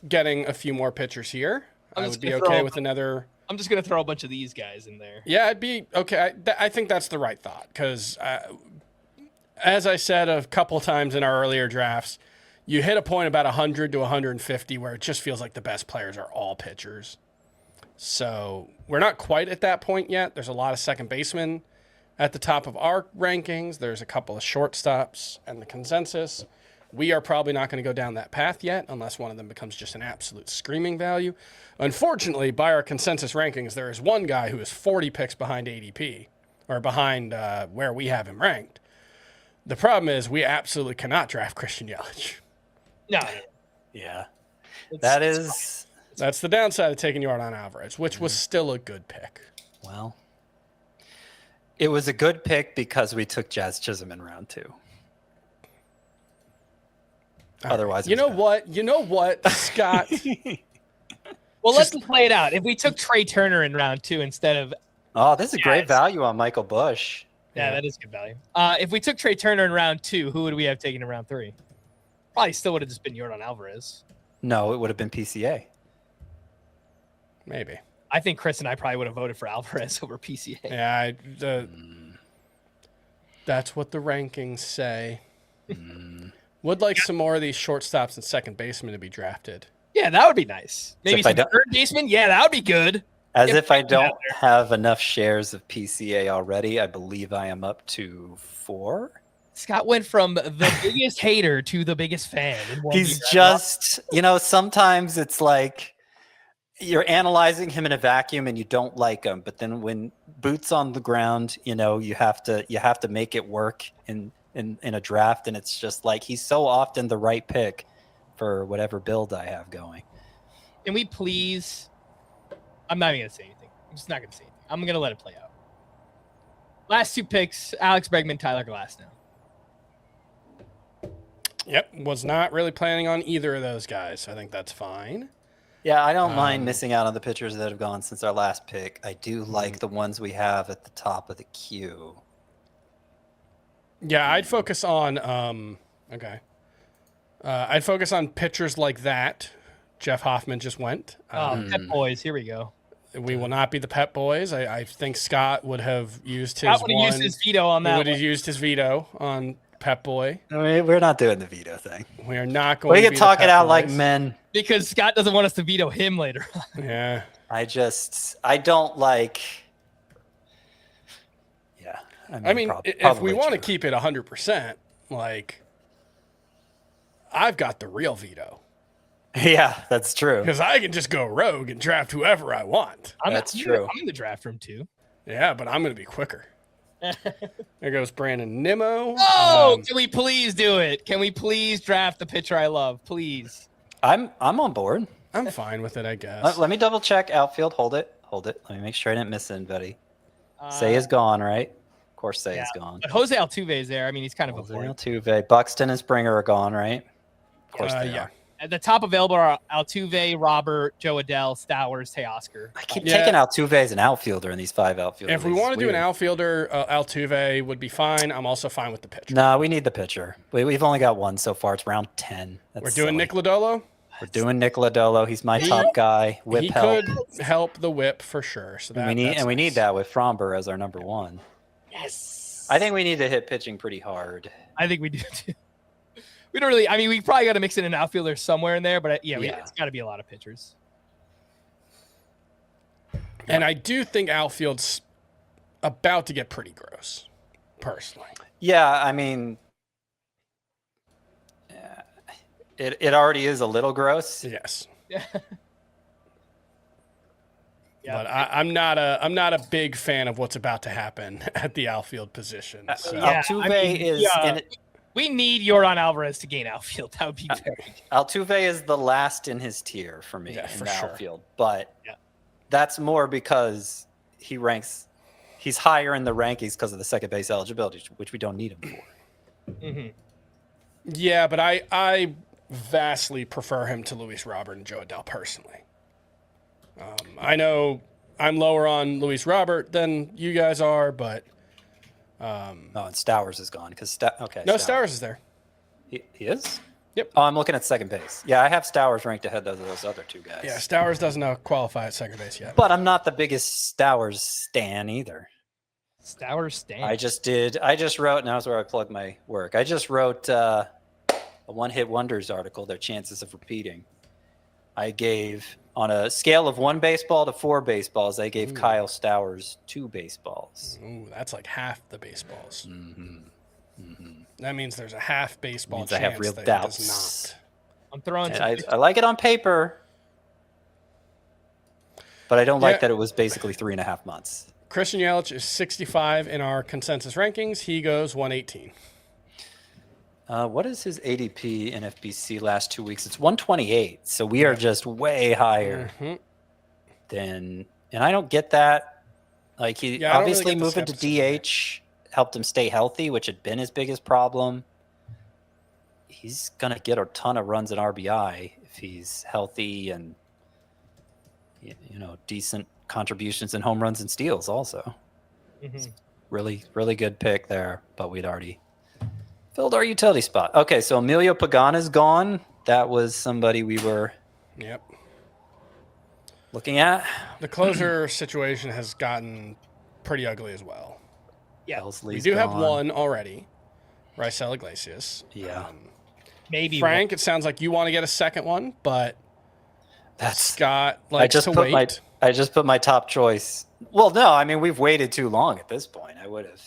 getting a few more pitchers here. I would be okay with another.
I'm just going to throw a bunch of these guys in there.
Yeah, I'd be okay. I think that's the right thought because, as I said a couple times in our earlier drafts, you hit a point about 100 to 150 where it just feels like the best players are all pitchers. So we're not quite at that point yet. There's a lot of second basemen at the top of our rankings. There's a couple of shortstops and the consensus. We are probably not going to go down that path yet unless one of them becomes just an absolute screaming value. Unfortunately, by our consensus rankings, there is one guy who is 40 picks behind ADP or behind where we have him ranked. The problem is we absolutely cannot draft Christian Yelich.
No.
Yeah.
That's the downside of taking Yordan Alvarez, which was still a good pick.
Well, it was a good pick because we took Jazz Chisholm in round 2. Otherwise,
you know what, Scott?
Well, let's play it out. If we took Trey Turner in round 2 instead of...
Oh, this is great value on Michael Busch.
Yeah, that is good value. If we took Trey Turner in round 2, who would we have taken in round 3? Probably still would have just been Yordan Alvarez.
No, it would have been PCA.
Maybe.
I think Chris and I probably would have voted for Alvarez over PCA.
Yeah, that's what the rankings say. Would like some more of these shortstops and second basemen to be drafted.
Yeah, that would be nice. Maybe some third baseman. Yeah, that would be good.
If I don't have enough shares of PCA already, I believe I am up to 4.
Scott went from the biggest hater to the biggest fan.
He's just, sometimes it's like you're analyzing him in a vacuum and you don't like him, but then when boots on the ground, you have to make it work in a draft, and it's just like he's so often the right pick for whatever build I have going.
Can we please? I'm not even gonna say anything. I'm just not gonna say anything. I'm gonna let it play out. Last 2 picks: Alex Bregman, Tyler Glasnow.
Yep, was not really planning on either of those guys. So I think that's fine.
Yeah, I don't mind missing out on the pitchers that have gone since our last pick. I do like the ones we have at the top of the queue.
Yeah, I'd focus on I'd focus on pitchers like that. Jeff Hoffman just went.
Pet boys, here we go.
We will not be the Pep Boys. I think Scott would have used his
used his veto on that.
He would have used his veto on Pep Boy.
I mean, we're not doing the veto thing.
We are not going.
We
to
can
be
talk
the
it
Pep
out
Boys.
like men.
Because Scott doesn't want us to veto him later.
Yeah.
I don't like. Yeah.
I mean, if we want to keep it 100%, like, I've got the real veto.
Yeah, that's true.
Because I can just go rogue and draft whoever I want.
That's true.
I'm in the draft room too.
Yeah, but I'm going to be quicker. There goes Brandon Nimmo.
Oh, can we please do it? Can we please draft the pitcher I love, please?
I'm on board.
I'm fine with it, I guess.
Let me double check outfield. Hold it. Let me make sure I didn't miss anybody. Say is gone, right? Of course, Say is gone.
But Jose Altuve is there. I mean, he's kind of
Jose
important.
Altuve, Buxton, and Springer are gone, right? Of course they are.
At the top available are Altuve, Robert, Joe Adele, Stowers, Teoscar.
I keep taking Altuve as an outfielder in these 5 outfielders.
If we want to do an outfielder, Altuve would be fine. I'm also fine with the pitcher.
No, we need the pitcher. We've only got one so far. It's round 10.
We're doing Nick Lodolo?
We're doing Nick Lodolo. He's my top guy. Whip
he
help.
could help the whip for sure. So
we need that with Fromber as our number 1.
Yes.
I think we need to hit pitching pretty hard.
I think we do too. We don't really. I mean, we probably got to mix in an outfielder somewhere in there, but it's got to be a lot of pitchers.
And I do think outfield's about to get pretty gross, personally.
Yeah, I mean, it already is a little gross.
Yes.
Yeah.
But I'm not a big fan of what's about to happen at the outfield position. So.
Altuve is.
We need Yordan Alvarez to gain outfield. That would be very good.
Altuve is the last in his tier for me in the outfield. But that's more because he's higher in the rankings because of the second base eligibility, which we don't need him for.
Mm-hmm.
Yeah, but I vastly prefer him to Luis Robert and Joe Adele personally. I know I'm lower on Luis Robert than you guys are, but...
and Stowers is gone because
Stowers is there.
He is.
Yep.
Oh, I'm looking at second base. Yeah, I have Stowers ranked ahead of those other 2 guys.
Yeah, Stowers doesn't qualify at second base yet.
But I'm not the biggest Stowers stan either.
Stowers stan.
I just wrote, and that was where I plugged my work. I just wrote a one-hit wonders article, their chances of repeating. I gave, on a scale of 1 baseball to 4 baseballs, I gave Kyle Stowers 2 baseballs.
Ooh, that's like half the baseballs.
Mm-hmm. Mm-hmm.
That means there's a half baseball chance
I have real
that
doubts.
It does not.
I'm throwing.
I like it on paper, but I don't like that it was basically 3.5 months.
Christian Yelich is 65 in our consensus rankings. He goes 118.
What is his ADP in NFBC last 2 weeks? It's 128. So we are just way higher than, and I don't get that. Like he obviously moving to DH helped him stay healthy, which had been his biggest problem. He's going to get a ton of runs in RBI if he's healthy and, decent contributions in home runs and steals also. Mm-hmm. Really, really good pick there, but we'd already filled our utility spot. Okay, so Emilio Pagana's gone. That was somebody we were looking at.
The closer situation has gotten pretty ugly as well.
Yeah,
we do have one already, Raisel Iglesias.
Yeah,
maybe
Frank. It sounds like you want to get a second one, but Scott
I just put my top choice. Well, no, I mean we've waited too long at this point. I would have.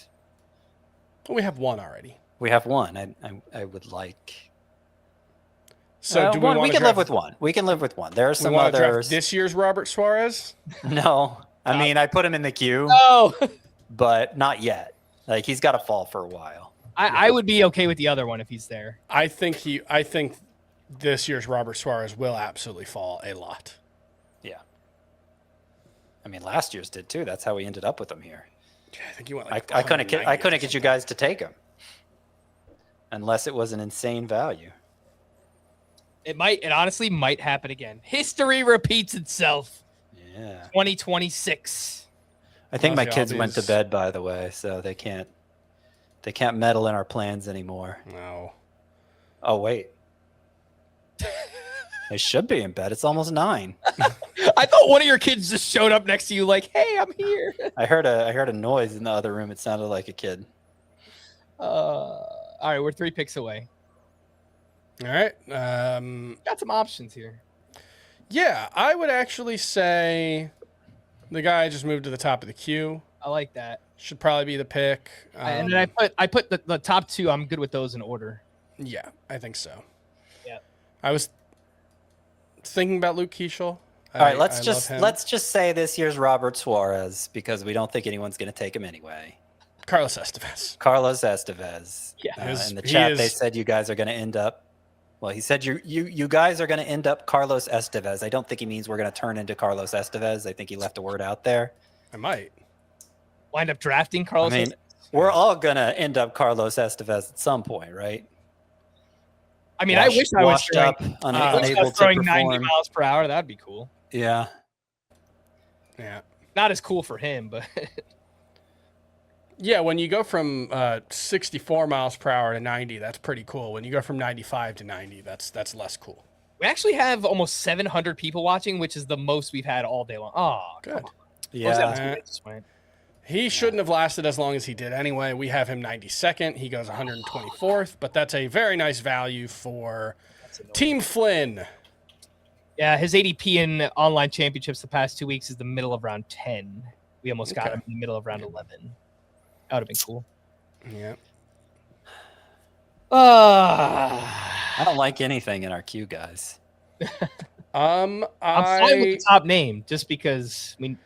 Well, we have one already.
We have one. I would like.
So do we want
we can live with one. We can live with one. There are some others.
This year's Robert Suarez?
No, I mean I put him in the queue.
No,
but not yet. Like he's got to fall for a while.
I would be okay with the other one if he's there.
I think this year's Robert Suarez will absolutely fall a lot.
Yeah. I mean, last year's did too. That's how we ended up with him here.
Yeah, I think you went
I couldn't get you guys to take him unless it was an insane value.
It honestly might happen again. History repeats itself.
Yeah.
2026.
I think my kids went to bed, by the way, so they can't meddle in our plans anymore.
No.
Oh wait. They should be in bed. It's almost 9.
I thought one of your kids just showed up next to you like, hey, I'm here.
I heard a noise in the other room. It sounded like a kid.
All right, we're 3 picks away.
All right.
Got some options here.
Yeah, I would actually say the guy just moved to the top of the queue.
I like that.
Should probably be the pick.
And then I put the top 2. I'm good with those in order.
Yeah, I think so.
Yeah.
I was thinking about Luke Keeschel.
All right, let's just say this year's Robert Suarez because we don't think anyone's going to take him anyway.
Carlos Estevez.
Carlos Estevez.
Yeah.
In the chat, they said you guys are going to end up. Well, he said you guys are going to end up Carlos Estevez. I don't think he means we're going to turn into Carlos Estevez. I think he left a word out there.
I might
wind up drafting Carlos.
I mean, we're all going to end up Carlos Estevez at some point, right?
I mean, I wish I was
unable
throwing
to
90 miles per hour. That'd be cool.
Yeah.
Yeah.
Not as cool for him, but
yeah, when you go from 64 miles per hour to 90, that's pretty cool. When you go from 95 to 90, that's less cool.
We actually have almost 700 people watching, which is the most we've had all day long. Oh,
good.
Yeah.
He shouldn't have lasted as long as he did anyway. We have him 92nd. He goes 124th, but that's a very nice value for Team Flynn.
Yeah, his ADP in online championships the past 2 weeks is the middle of round 10. We almost got him in the middle of round 11. That would have been cool.
Yeah.
I
don't like anything in our queue, guys.
I'm fine with the top name just because we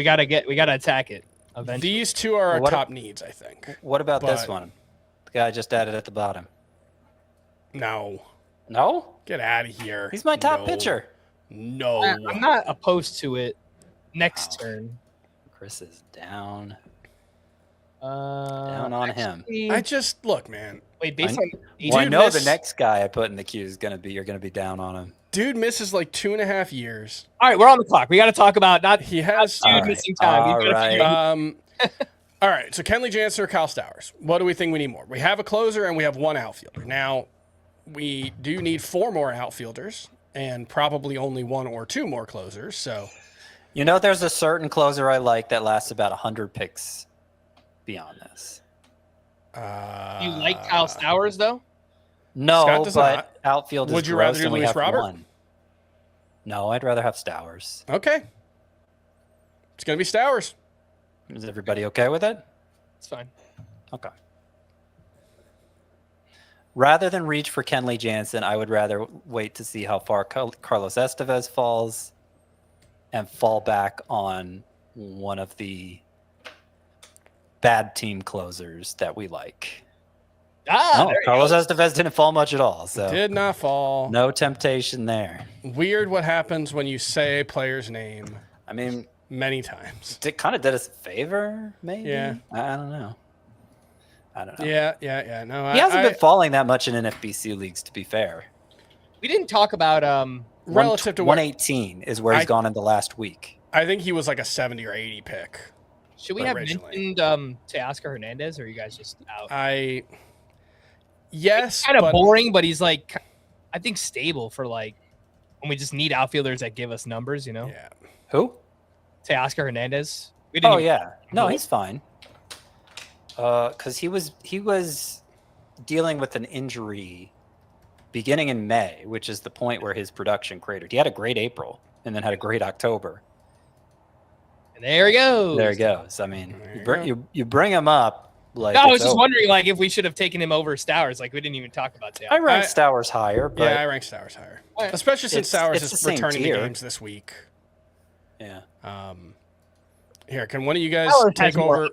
gotta attack it eventually.
These 2 are our top needs, I think.
What about this one? The guy I just added at the bottom.
No.
No?
Get out of here.
He's my top pitcher.
No.
I'm not opposed to it. Next turn.
Chris is down.
Down
on him.
I just look, man.
Wait, based on
I know the next guy I put in the queue is you're gonna be down on him.
Dude misses like 2.5 years.
All right, we're on the clock. We got to talk about missing time.
All right, so Kenley Jansen or Kyle Stowers. What do we think we need more? We have a closer and we have 1 outfielder. Now, we do need 4 more outfielders and probably only 1 or 2 more closers. So,
there's a certain closer I like that lasts about 100 picks beyond this.
You like Kyle Stowers though?
No, but outfield is
Would you rather do Luis Robert?
1. No, I'd rather have Stowers.
Okay. It's going to be Stowers.
Is everybody okay with it?
It's fine.
Okay. Rather than reach for Kenley Jansen, I would rather wait to see how far Carlos Estevez falls and fall back on one of the bad team closers that we like. Carlos Estevez didn't fall much at all. So
did not fall.
No temptation there.
Weird what happens when you say a player's name.
I mean,
many times.
It kind of did us a favor, maybe.
Yeah.
I don't know.
Yeah. No,
he hasn't been falling that much in NFBC leagues, to be fair.
We didn't talk about
relative to
118 is where he's gone in the last week.
I think he was like a 70 or 80 pick.
Should we have mentioned Teoscar Hernandez, or are you guys just out?
Yes,
it's kind of boring, but he's like, I think stable for like when we just need outfielders that give us numbers,
Yeah.
Who?
Teoscar Hernandez.
No, he's fine. Because he was dealing with an injury beginning in May, which is the point where his production cratered. He had a great April and then had a great October.
And there he goes.
There he goes. I mean, you bring him up. Like,
I was just wondering, like, if we should have taken him over Stowers. Like, we didn't even talk about Stowers.
I ranked Stowers higher. But
I ranked Stowers higher, especially since Stowers is returning to games this week.
Yeah.
Here, can one of you guys take over?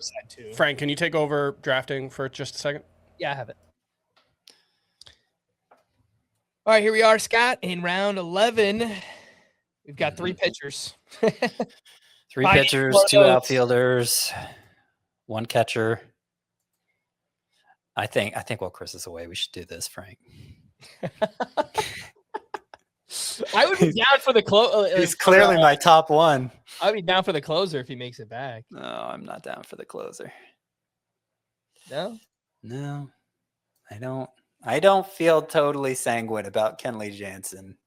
Frank, can you take over drafting for just a second?
Yeah, I have it. All right, here we are, Scott, in round 11. We've got 3 pitchers.
3 pitchers, 2 outfielders, 1 catcher. I think while Chris is away, we should do this, Frank.
I would be down for the closer.
He's clearly my top 1.
I'd be down for the closer if he makes it back.
No, I'm not down for the closer.
No,
I don't feel totally sanguine about Kenley Jansen.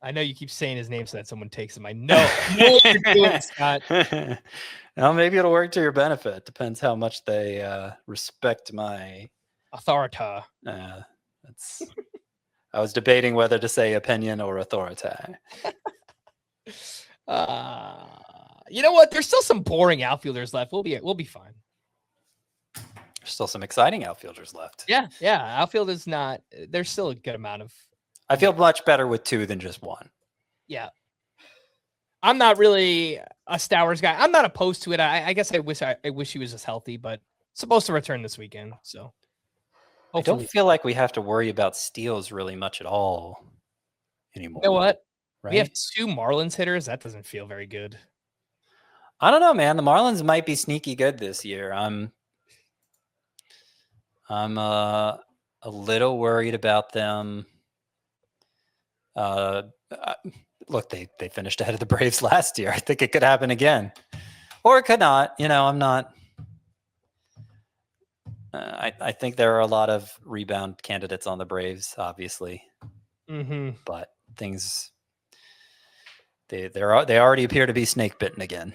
I know you keep saying his name so that someone takes him. I know what you're doing, Scott.
Well, maybe it'll work to your benefit. Depends how much they respect my
authority.
I was debating whether to say opinion or authority.
You know what? There's still some boring outfielders left. We'll be fine.
There's still some exciting outfielders left.
Yeah. Outfield is not. There's still a good amount of.
I feel much better with 2 than just 1.
Yeah. I'm not really a Stowers guy. I'm not opposed to it. I guess I wish he was just healthy, but supposed to return this weekend. So
hopefully. I don't feel like we have to worry about steals really much at all anymore.
You know what?
Right?
We have 2 Marlins hitters. That doesn't feel very good.
I don't know, man. The Marlins might be sneaky good this year. I'm a little worried about them. Look, they finished ahead of the Braves last year. I think it could happen again, or it could not. I'm not. I think there are a lot of rebound candidates on the Braves, obviously, but things they already appear to be snake bitten again.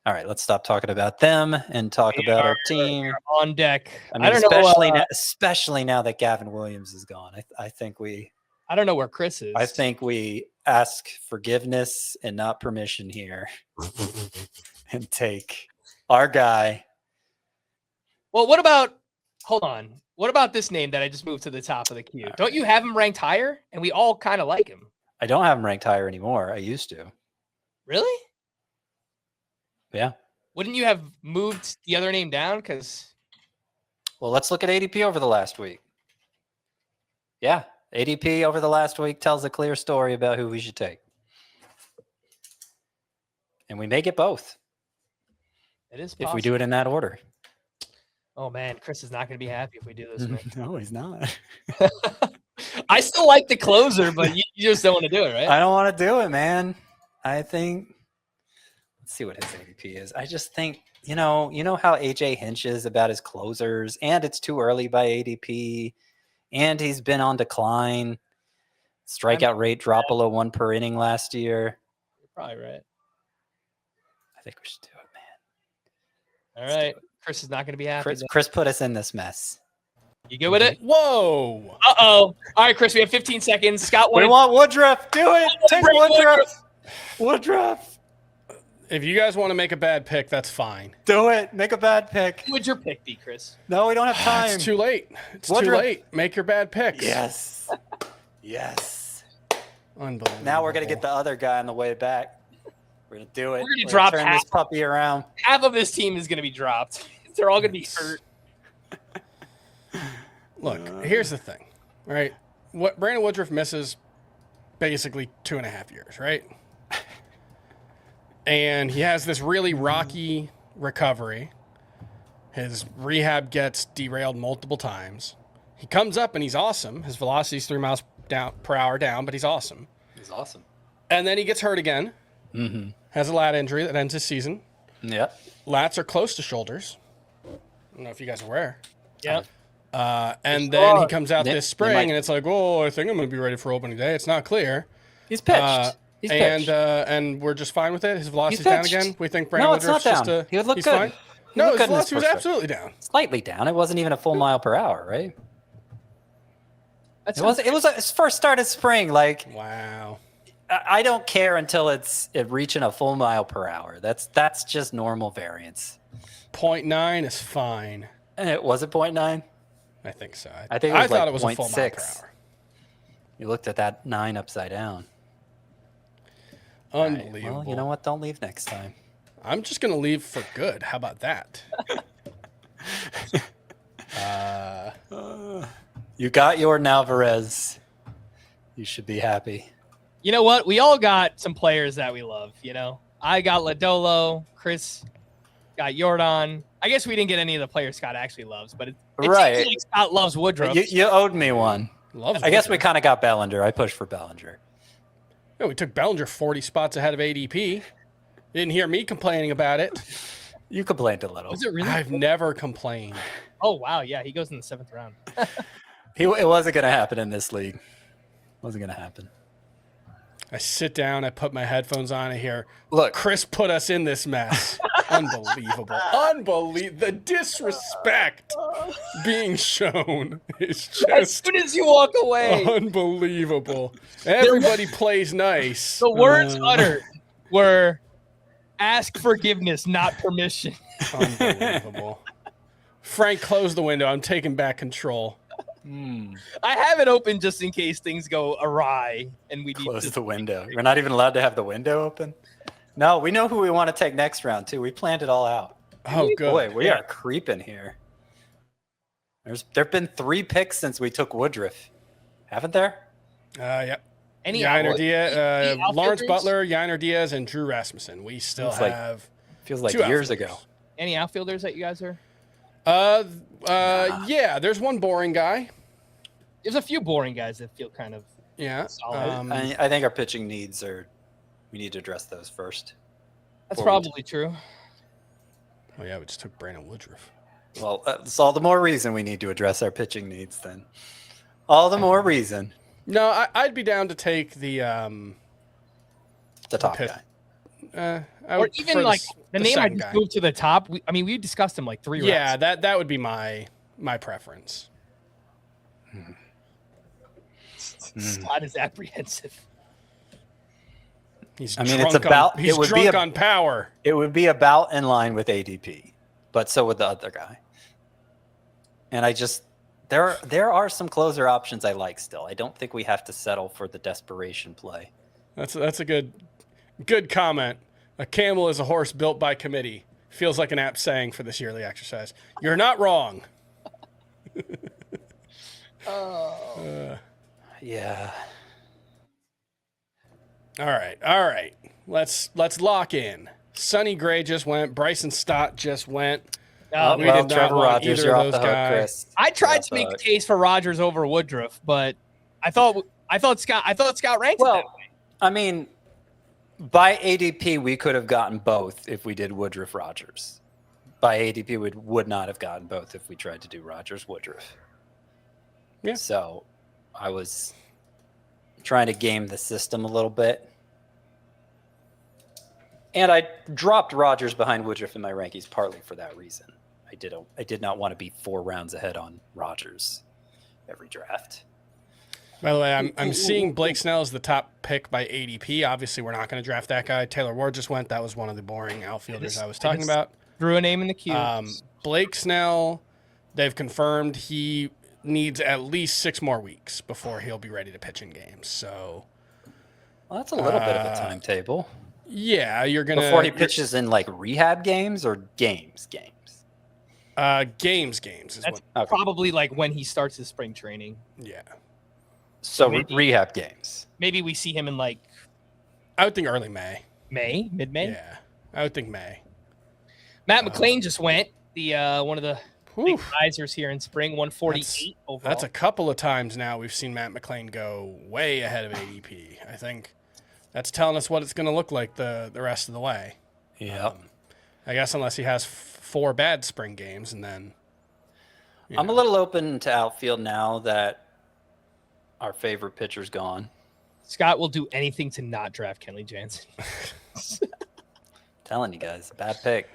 All right, let's stop talking about them and talk about our team
on deck.
I mean, especially now that Gavin Williams is gone. I think we.
I don't know where Chris is.
I think we ask forgiveness and not permission here and take our guy.
Well, hold on. What about this name that I just moved to the top of the queue? Don't you have him ranked higher? And we all kind of like him.
I don't have him ranked higher anymore. I used to.
Really?
Yeah.
Wouldn't you have moved the other name down?
Well, let's look at ADP over the last week. Yeah. ADP over the last week tells a clear story about who we should take. And we may get both.
It is possible.
If we do it in that order.
Oh, man. Chris is not going to be happy if we do this, man.
No, he's not.
I still like the closer, but you just don't want to do it, right?
I don't want to do it, man. I think... Let's see what his ADP is. I just think, you know how AJ hinches about his closers, and it's too early by ADP. And he's been on decline. Strikeout rate dropped below 1 per inning last year.
You're probably right.
I think we should do it, man.
All right. Chris is not going to be happy.
Chris put us in this mess.
You good with it?
Whoa.
Uh-oh. All right, Chris, we have 15 seconds. Scott,
we want Woodruff. Do it. Take Woodruff. Woodruff.
If you guys want to make a bad pick, that's fine.
Do it. Make a bad pick.
Who would your pick be, Chris?
No, we don't have time.
It's too late. It's too late. Make your bad picks.
Yes. Yes.
Unbelievable.
Now we're going to get the other guy on the way back. We're going to do it.
We're going to drop
turn this puppy around.
Half of this team is going to be dropped. They're all going to be hurt.
Look, here's the thing, right? What Brandon Woodruff misses basically 2.5 years, right? And he has this really rocky recovery. His rehab gets derailed multiple times. He comes up and he's awesome. His velocity's 3 miles per hour down, but he's awesome.
He's awesome.
And then he gets hurt again.
Mm-hmm.
Has a lat injury that ends his season.
Yeah.
Lats are close to shoulders. I don't know if you guys are aware.
Yeah.
And then he comes out this spring, and it's like, oh, I think I'm going to be ready for opening day. It's not clear.
He's pitched. He's pitched.
And we're just fine with it. His velocity's down again. We think Brandon
Woodruff's
just
he would look
he's
good.
Fine. No, his velocity was absolutely down.
Slightly down. It wasn't even a full mile per hour, right? It was his first start of spring. Like,
wow.
I don't care until it's reaching a full mile per hour. That's just normal variance.
0.9 is fine.
And it was a 0.9.
I think so.
I thought it was a full mile per hour. You looked at that 9 upside down.
Unbelievable.
Right, well, you know what? Don't leave next time.
I'm just going to leave for good. How about that?
You got your Alvarez. You should be happy.
You know what? We all got some players that we love, I got Lodolo. Chris got Jordan. I guess we didn't get any of the players Scott actually loves, but it seems like Scott loves Woodruff.
You owed me one.
I
guess we kind of got Bellinger. I pushed for Bellinger.
Yeah, we took Bellinger 40 spots ahead of ADP. You didn't hear me complaining about it.
You complained a little.
Was it really?
I've never complained.
Oh, wow. Yeah, he goes in the 7th round.
It wasn't going to happen in this league. Wasn't going to happen.
I sit down, I put my headphones on, I hear,
Look,
Chris put us in this mess. Unbelievable. The disrespect being shown is just
as soon as you walk away,
unbelievable. Everybody plays nice.
The words uttered were ask forgiveness, not permission.
Unbelievable. Frank, close the window. I'm taking back control.
I have it open just in case things go awry and we
close the window. We're not even allowed to have the window open. No, we know who we want to take next round too. We planned it all out.
Oh, good.
Boy, we are creeping here. There've been 3 picks since we took Woodruff, haven't there?
Yep.
Any
Yainer Diaz, Lawrence Butler, Yainer Diaz, and Drew Rasmussen. We still have.
Feels like
2
years
outfielders.
ago.
Any outfielders that you guys are?
Yeah. There's one boring guy.
There's a few boring guys that feel kind of solid.
I think our pitching needs we need to address those first.
That's probably true.
Oh yeah, we just took Brandon Woodruff.
Well, that's all the more reason we need to address our pitching needs then. All the more reason.
No, I'd be down to take the
top guy.
Or even like the name I just moved to the top. We discussed him like 3 rounds.
Yeah, that would be my preference.
Scott is apprehensive.
He's
drunk
on power.
It would be about in line with ADP, but so would the other guy. And there are some closer options I like still. I don't think we have to settle for the desperation play.
That's a good comment. A camel is a horse built by committee. Feels like an apt saying for this yearly exercise. You're not wrong.
Yeah.
All right. Let's lock in. Sonny Gray just went. Bryson Stott just went.
Trevor Rogers, you're off the hook, Chris.
I tried to make the case for Rogers over Woodruff, but I thought Scott ranked it that way.
I mean, by ADP, we could have gotten both if we did Woodruff Rogers. By ADP, we would not have gotten both if we tried to do Rogers Woodruff.
Yeah.
So I was trying to game the system a little bit. And I dropped Rogers behind Woodruff in my rankings partly for that reason. I did not want to be 4 rounds ahead on Rogers every draft.
By the way, I'm seeing Blake Snell as the top pick by ADP. Obviously, we're not going to draft that guy. Taylor Ward just went. That was one of the boring outfielders I was talking about.
Threw a name in the queue.
Blake Snell, they've confirmed he needs at least 6 more weeks before he'll be ready to pitch in games. So,
well, that's a little bit of a timetable.
Yeah, you're gonna
before he pitches in like rehab games or games.
Games is
that's probably like when he starts his spring training.
Yeah.
So rehab games.
Maybe we see him in like.
I would think early May.
Mid-May.
Yeah, I would think May.
Matt McClain just went. The one of the big risers here in spring, 148 overall.
That's a couple of times now we've seen Matt McClain go way ahead of ADP. I think that's telling us what it's going to look like the rest of the way.
Yeah.
I guess unless he has 4 bad spring games, and then.
I'm a little open to outfield now that our favorite pitcher's gone.
Scott will do anything to not draft Kenley Jansen.
Telling you guys, bad pick.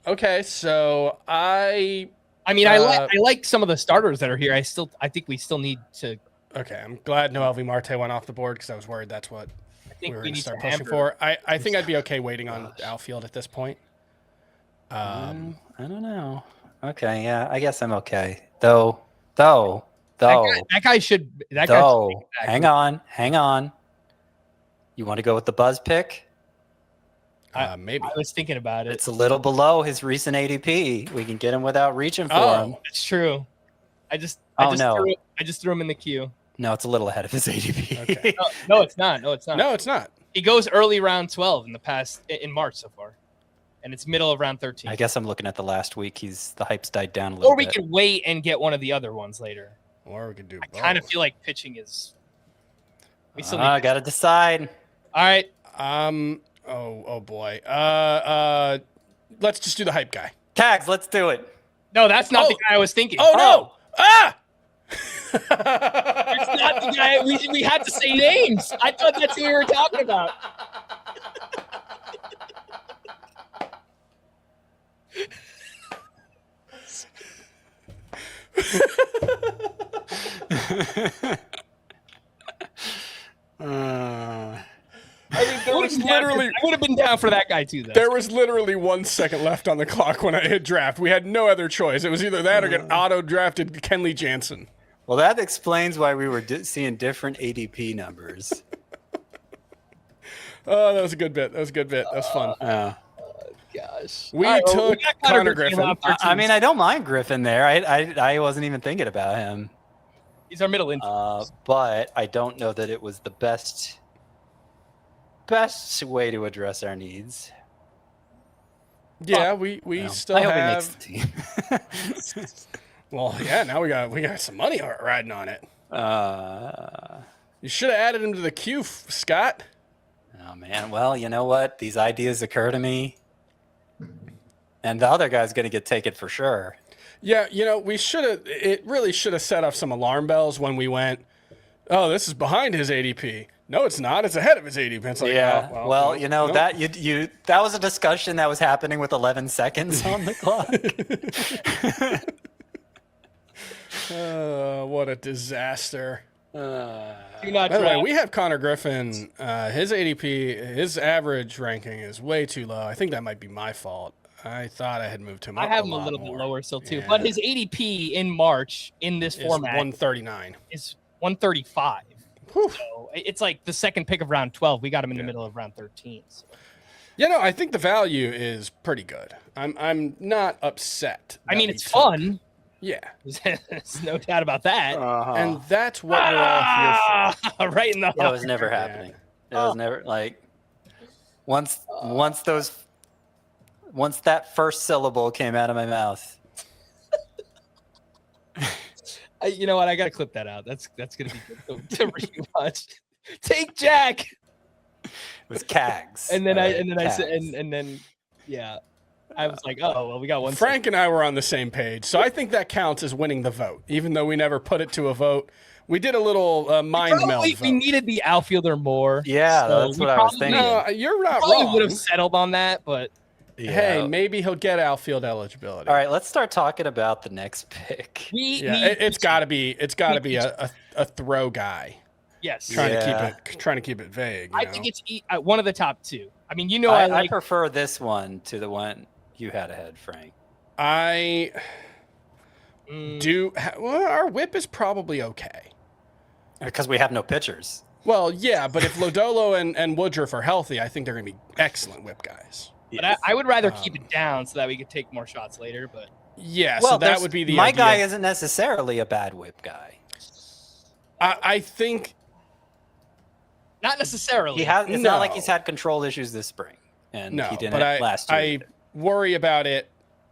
Okay, so I
like some of the starters that are here. I think we still need to.
Okay, I'm glad Noel V. Marte went off the board because I was worried that's what we were going to start pushing for. I think I'd be okay waiting on outfield at this point.
I don't know. Okay, yeah, I guess I'm okay. Though.
That guy should.
Hang on. You want to go with the buzz pick?
Maybe.
I was thinking about it.
It's a little below his recent ADP. We can get him without reaching for him.
It's true. I just threw him in the queue.
No, it's a little ahead of his ADP.
Okay.
No, it's not.
No, it's not.
He goes early round 12 in March so far, and it's middle of round 13.
I guess I'm looking at the last week. The hype's died down a little bit.
Or we could wait and get one of the other ones later.
Or we could do.
I kind of feel like pitching is. We still
I gotta decide.
All right.
Oh boy. Let's just do the hype guy.
Tags. Let's do it.
No, that's not the guy I was thinking.
Oh no!
It's not the guy. We had to say names. I thought that's who we were talking about.
I mean, there was literally.
I would have been down for that guy too, though.
There was literally 1 second left on the clock when I hit draft. We had no other choice. It was either that or get auto drafted Kenley Jansen.
Well, that explains why we were seeing different ADP numbers.
Oh, that was a good bit. That was fun.
Gosh.
We took Connor Griffin.
I mean, I don't mind Griffin there. I wasn't even thinking about him.
He's our middle infielder.
But I don't know that it was the best way to address our needs.
Yeah, we still
I hope
have.
he makes the team.
Well, yeah. Now we got some money riding on it. You should have added him to the queue, Scott.
Oh man. Well, you know what? These ideas occur to me, and the other guy's going to get taken for sure.
Yeah, we should have. It really should have set off some alarm bells when we went. Oh, this is behind his ADP. No, it's not. It's ahead of his ADP. It's like,
yeah.
Oh,
well, that that was a discussion that was happening with 11 seconds on the clock.
What a disaster.
Do not
By the way,
draft.
we have Connor Griffin. His ADP, his average ranking is way too low. I think that might be my fault. I thought I had moved him up.
I have him a
lot
little
more.
bit lower still too,
Yeah.
but his ADP in March in this
Is
format
139.
is 135.
Whew.
So it's like the second pick of round 12. We got him in the middle of round 13. So.
I think the value is pretty good. I'm not upset.
I mean,
that
it's
we took-
fun.
Yeah.
There's no doubt about that.
And that's what we're all here for.
Right in the
That was never happening. It was never like once that first syllable came out of my mouth.
You know what? I got to clip that out. That's going to be good to rewatch. Take Jack.
It was Cags.
And then I
Cags.
said, and then, yeah, I was like, oh, well, we got one.
Frank and I were on the same page, so I think that counts as winning the vote, even though we never put it to a vote. We did a little mind meld vote.
We needed the outfielder more.
Yeah,
so
that's what I was thinking.
No, you're not
Probably
wrong.
would have settled on that, but
Yeah.
Hey, maybe he'll get outfield eligibility.
All right, let's start talking about the next pick.
It's got to be a throw guy.
Yes.
Trying to keep it vague.
I think it's one of the top two. I mean,
I prefer this one to the one you had ahead, Frank.
I do. Well, our whip is probably okay.
Because we have no pitchers.
Well, yeah, but if Lodolo and Woodruff are healthy, I think they're going to be excellent whip guys.
But I would rather keep it down so that we could take more shots later. But
yeah,
well,
so that would be the
my
idea.
guy isn't necessarily a bad whip guy.
I think
not necessarily.
It's not like he's had control issues this spring, and he didn't last year.
I worry about it.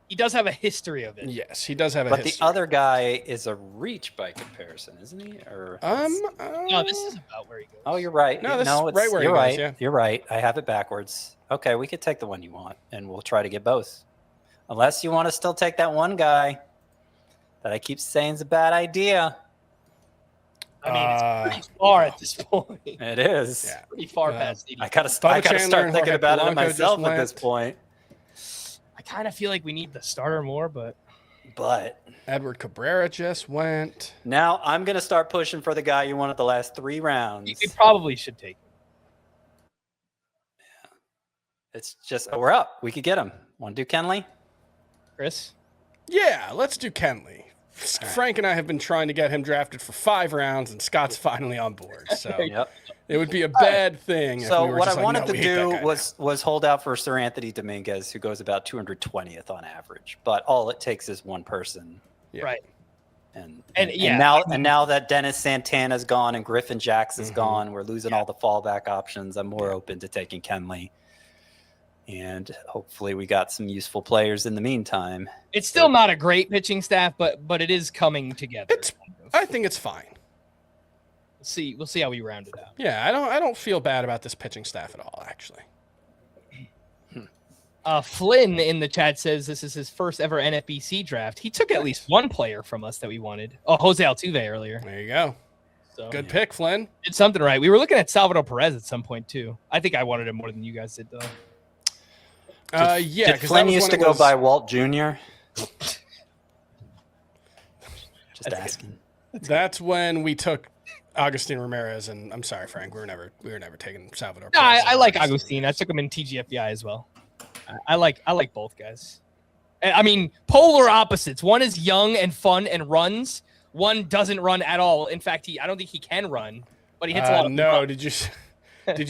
He does have a history of it.
Yes, he does have a
But
history.
the other guy is a reach by comparison, isn't he? Or
No, this is about where he goes.
Oh, you're right.
No, this is
it's,
right where
you're
he
right.
goes, yeah.
You're right. I have it backwards. Okay, we could take the one you want, and we'll try to get both. Unless you want to still take that one guy that I keep saying is a bad idea.
I mean, it's pretty far at this point.
It is.
Yeah. Pretty far past.
I gotta
Chandler
start
and
thinking
Jorge
about it
Polanco
myself
just
at this
went.
point.
I kind of feel like we need the starter more, but
Edward Cabrera just went.
Now I'm gonna start pushing for the guy you wanted the last 3 rounds.
we probably should take him.
It's just we're up. We could get him. Want to do Kenley?
Chris?
Yeah, let's do Kenley. Frank and I have been trying to get him drafted for 5 rounds, and Scott's finally on board. So
Yep.
it would be a bad thing.
So
if we were
what
just
I
like,
wanted
no,
to
we hate that
do
guy
was hold out for Sir Anthony Dominguez, who goes about 220th on average. But all it takes is one person.
Yeah.
Right.
And
yeah,
now that Dennis Santana's gone and Griffin Jacks is gone, we're losing all the fallback options. I'm more open to taking Kenley. And hopefully we got some useful players in the meantime.
It's still not a great pitching staff, but it is coming together.
I think it's fine.
We'll see how we round it out.
Yeah, I don't feel bad about this pitching staff at all, actually.
Flynn in the chat says this is his first ever NFBC draft. He took at least one player from us that we wanted. Oh, Jose Altuve earlier.
There you go. So, good pick, Flynn.
Did something right. We were looking at Salvador Perez at some point too. I think I wanted him more than you guys did though.
Did Flynn used to go by Walt Jr.? Just asking.
That's when we took Agustin Ramirez, and I'm sorry, Frank, we were never taking Salvador.
No, I like Agustin. I took him in TGFBI as well. I like both guys. I mean, polar opposites. One is young and fun and runs. One doesn't run at all. In fact, I don't think he can run, but he hits a lot of
no, did you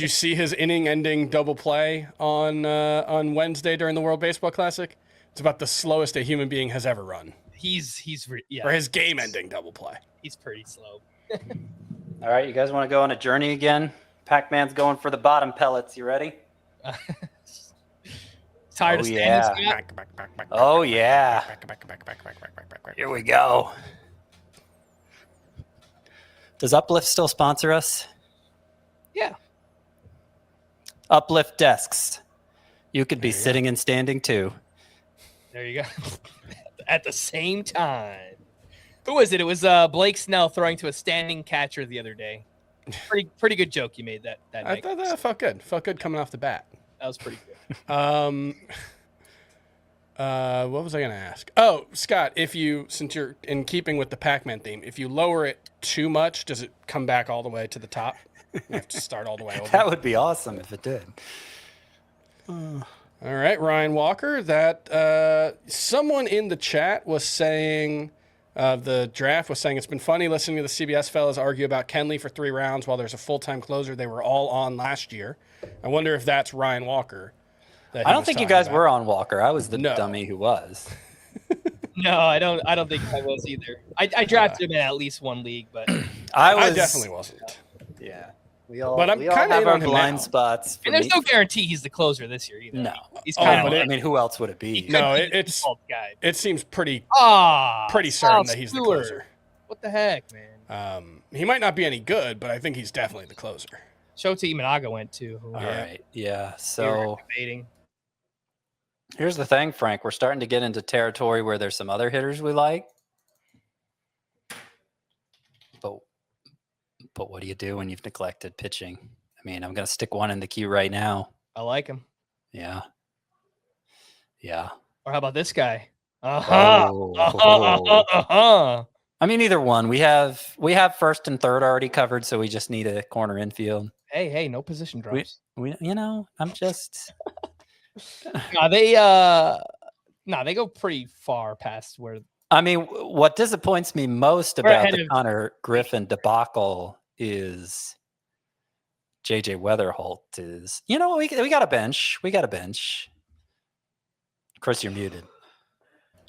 see his inning-ending double play on Wednesday during the World Baseball Classic? It's about the slowest a human being has ever run.
Yeah.
Or his game-ending double play.
He's pretty slow.
All right, you guys want to go on a journey again? Pac-Man's going for the bottom pellets. You ready?
Tired of standing, Scott?
Oh, yeah. Here we go. Does Uplift still sponsor us?
Yeah.
Uplift desks. You could be sitting and standing too.
There you go. At the same time. Who was it? It was Blake Snell throwing to a standing catcher the other day. Pretty good joke you made that night.
I thought that felt good. Felt good coming off the bat.
That was pretty good.
What was I going to ask? Oh, Scott, since you're in keeping with the Pac-Man theme, if you lower it too much, does it come back all the way to the top? You have to start all the way over.
That would be awesome if it did.
All right, Ryan Walker. That someone in the chat was saying the draft was saying it's been funny listening to the CBS fellas argue about Kenley for 3 rounds while there's a full-time closer they were all on last year. I wonder if that's Ryan Walker.
I don't think you guys were on Walker. I was the dummy who was.
No, I don't think I was either. I drafted him in at least one league, but
I definitely wasn't.
Yeah. We all
but I'm kind of
have our blind spots.
And there's no guarantee he's the closer this year either.
No.
He's kind of.
I mean, who else would it be?
No, it seems pretty certain that he's the closer.
What the heck, man?
He might not be any good, but I think he's definitely the closer.
Shota Imanaga went too.
All right. Yeah. So
debating.
Here's the thing, Frank. We're starting to get into territory where there's some other hitters we like. But what do you do when you've neglected pitching? I mean, I'm going to stick one in the queue right now.
I like him.
Yeah. Yeah.
Or how about this guy?
I mean, either one. We have first and third already covered, so we just need a corner infield.
Hey, no position drops.
I'm just.
They go pretty far past where. I
mean, what disappoints me most about the Connor Griffin debacle is JJ Weatherholt is, we got a bench. We got a bench. Chris, you're muted.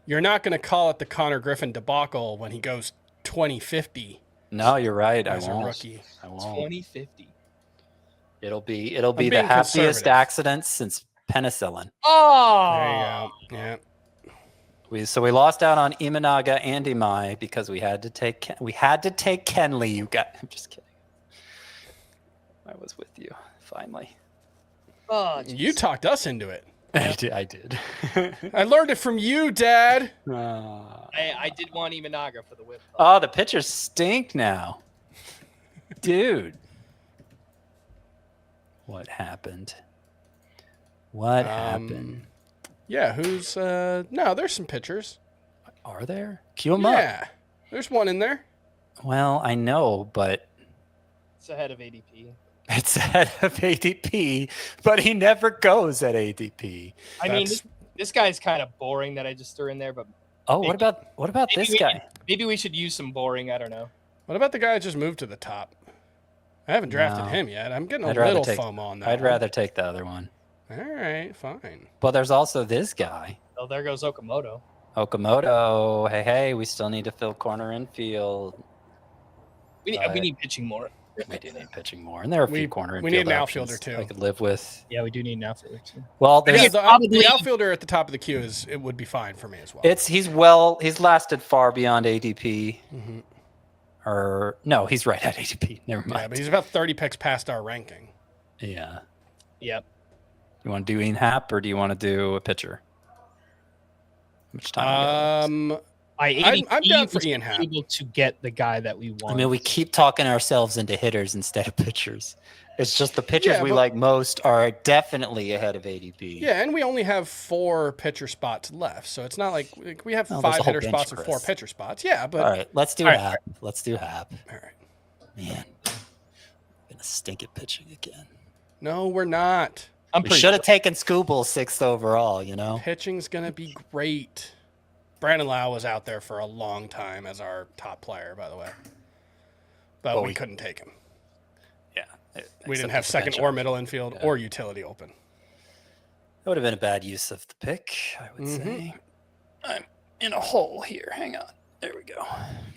You're not going to call it the Connor Griffin debacle when he goes 2050.
No, you're right. I won't.
A rookie.
I won't.
2050.
It'll be the happiest accident since penicillin.
Oh,
there you go. Yeah.
We lost out on Imanaga and Imai because we had to take Kenley. I'm just kidding. I was with you finally.
Oh,
you talked us into it.
I did.
I learned it from you, Dad.
I did want Imanaga for the whip.
Oh, the pitchers stink now, dude. What happened? What happened?
Yeah, who's no, there's some pitchers.
Are there? Cue them up.
Yeah. There's one in there.
Well, I know, but
it's ahead of ADP.
It's ahead of ADP, but he never goes at ADP.
I mean, this guy's kind of boring that I just threw in there, but
what about this guy?
Maybe we should use some boring. I don't know.
What about the guy that just moved to the top? I haven't drafted him yet. I'm getting a little FOMO on that.
I'd rather take the other one.
All right, fine.
But there's also this guy.
Oh, there goes Okamoto.
Hey, we still need to fill corner infield.
We need pitching more.
We do need pitching more, and there are a few corner infield.
We need an outfielder too.
I could live with.
Yeah, we do need an outfielder too.
Well,
the outfielder at the top of the queue would be fine for me as
well. He's lasted far beyond ADP. Mm-hmm. Or no, he's right at ADP. Never mind.
Yeah, but he's about 30 picks past our ranking.
Yeah.
Yep.
You want to do Ian Happ or do you want to do a pitcher? How much time?
I'm down for Ian Happ.
Able to get the guy that we want.
I mean, we keep talking ourselves into hitters instead of pitchers. It's just the pitchers we like most are definitely ahead of ADP.
Yeah, and we only have 4 pitcher spots left, so it's not like we have 5 hitter spots and 4 pitcher spots. Yeah, but
all right, let's do Happ. Let's do Happ.
All right,
man, I'm gonna stink at pitching again.
No, we're not.
We should have taken Skubal 6th overall. You know,
pitching's gonna be great. Brandon Lau was out there for a long time as our top player, by the way, but we couldn't take him.
Yeah,
we didn't have second or middle infield or utility open.
That would have been a bad use of the pick, I would say. I'm in a hole here. Hang on. There we go.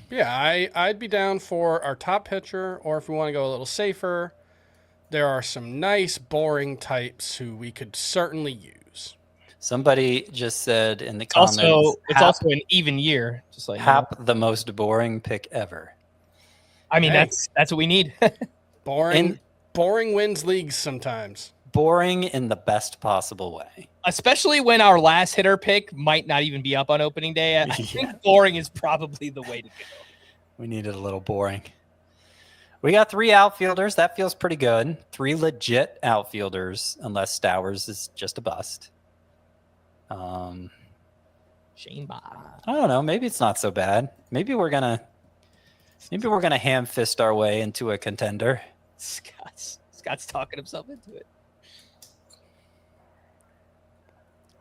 Yeah, I'd be down for our top pitcher, or if we want to go a little safer, there are some nice, boring types who we could certainly use.
Somebody just said in the comments,
it's also an even year. Just like
Happ, the most boring pick ever.
I mean, that's what we need.
Boring wins leagues sometimes.
Boring in the best possible way.
Especially when our last hitter pick might not even be up on opening day. I think boring is probably the way to go.
We needed a little boring. We got 3 outfielders. That feels pretty good. 3 legit outfielders, unless Stowers is just a bust.
Shane Bach.
I don't know. Maybe it's not so bad. Maybe we're gonna ham fist our way into a contender.
Scott's talking himself into it.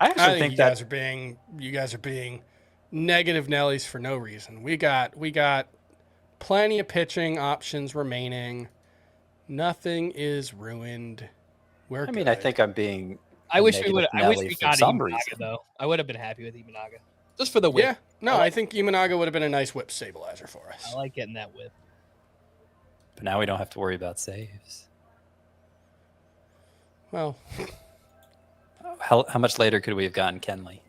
I actually think
you guys are being negative Nellies for no reason. We got plenty of pitching options remaining. Nothing is ruined.
I think I'm being.
I wish we got Imanaga though. I would have been happy with Imanaga just for the whip.
Yeah, no, I think Imanaga would have been a nice whip stabilizer for us.
I like getting that whip.
But now we don't have to worry about saves.
Well,
how much later could we have gotten Kenley?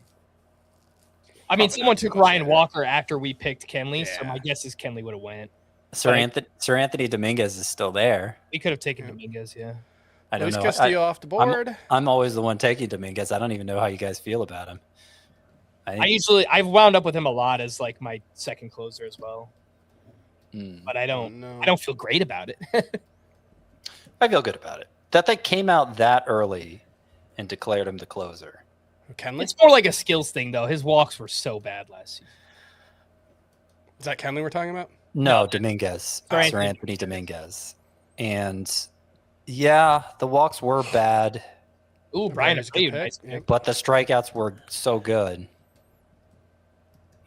I mean, someone took Ryan Walker after we picked Kenley, so my guess is Kenley would have went.
Sir Anthony Dominguez is still there.
We could have taken Dominguez, yeah.
I don't know.
Castillo off the board.
I'm always the one taking Dominguez. I don't even know how you guys feel about him.
I've wound up with him a lot as like my second closer as well. But I don't feel great about it.
I feel good about it. That they came out that early and declared him the closer.
Kenley?
It's more like a skills thing though. His walks were so bad last season.
Is that Kenley we're talking about?
No, Dominguez. Sir Anthony Dominguez. And yeah, the walks were bad.
Ooh, Brian is good nice pick.
But the strikeouts were so good.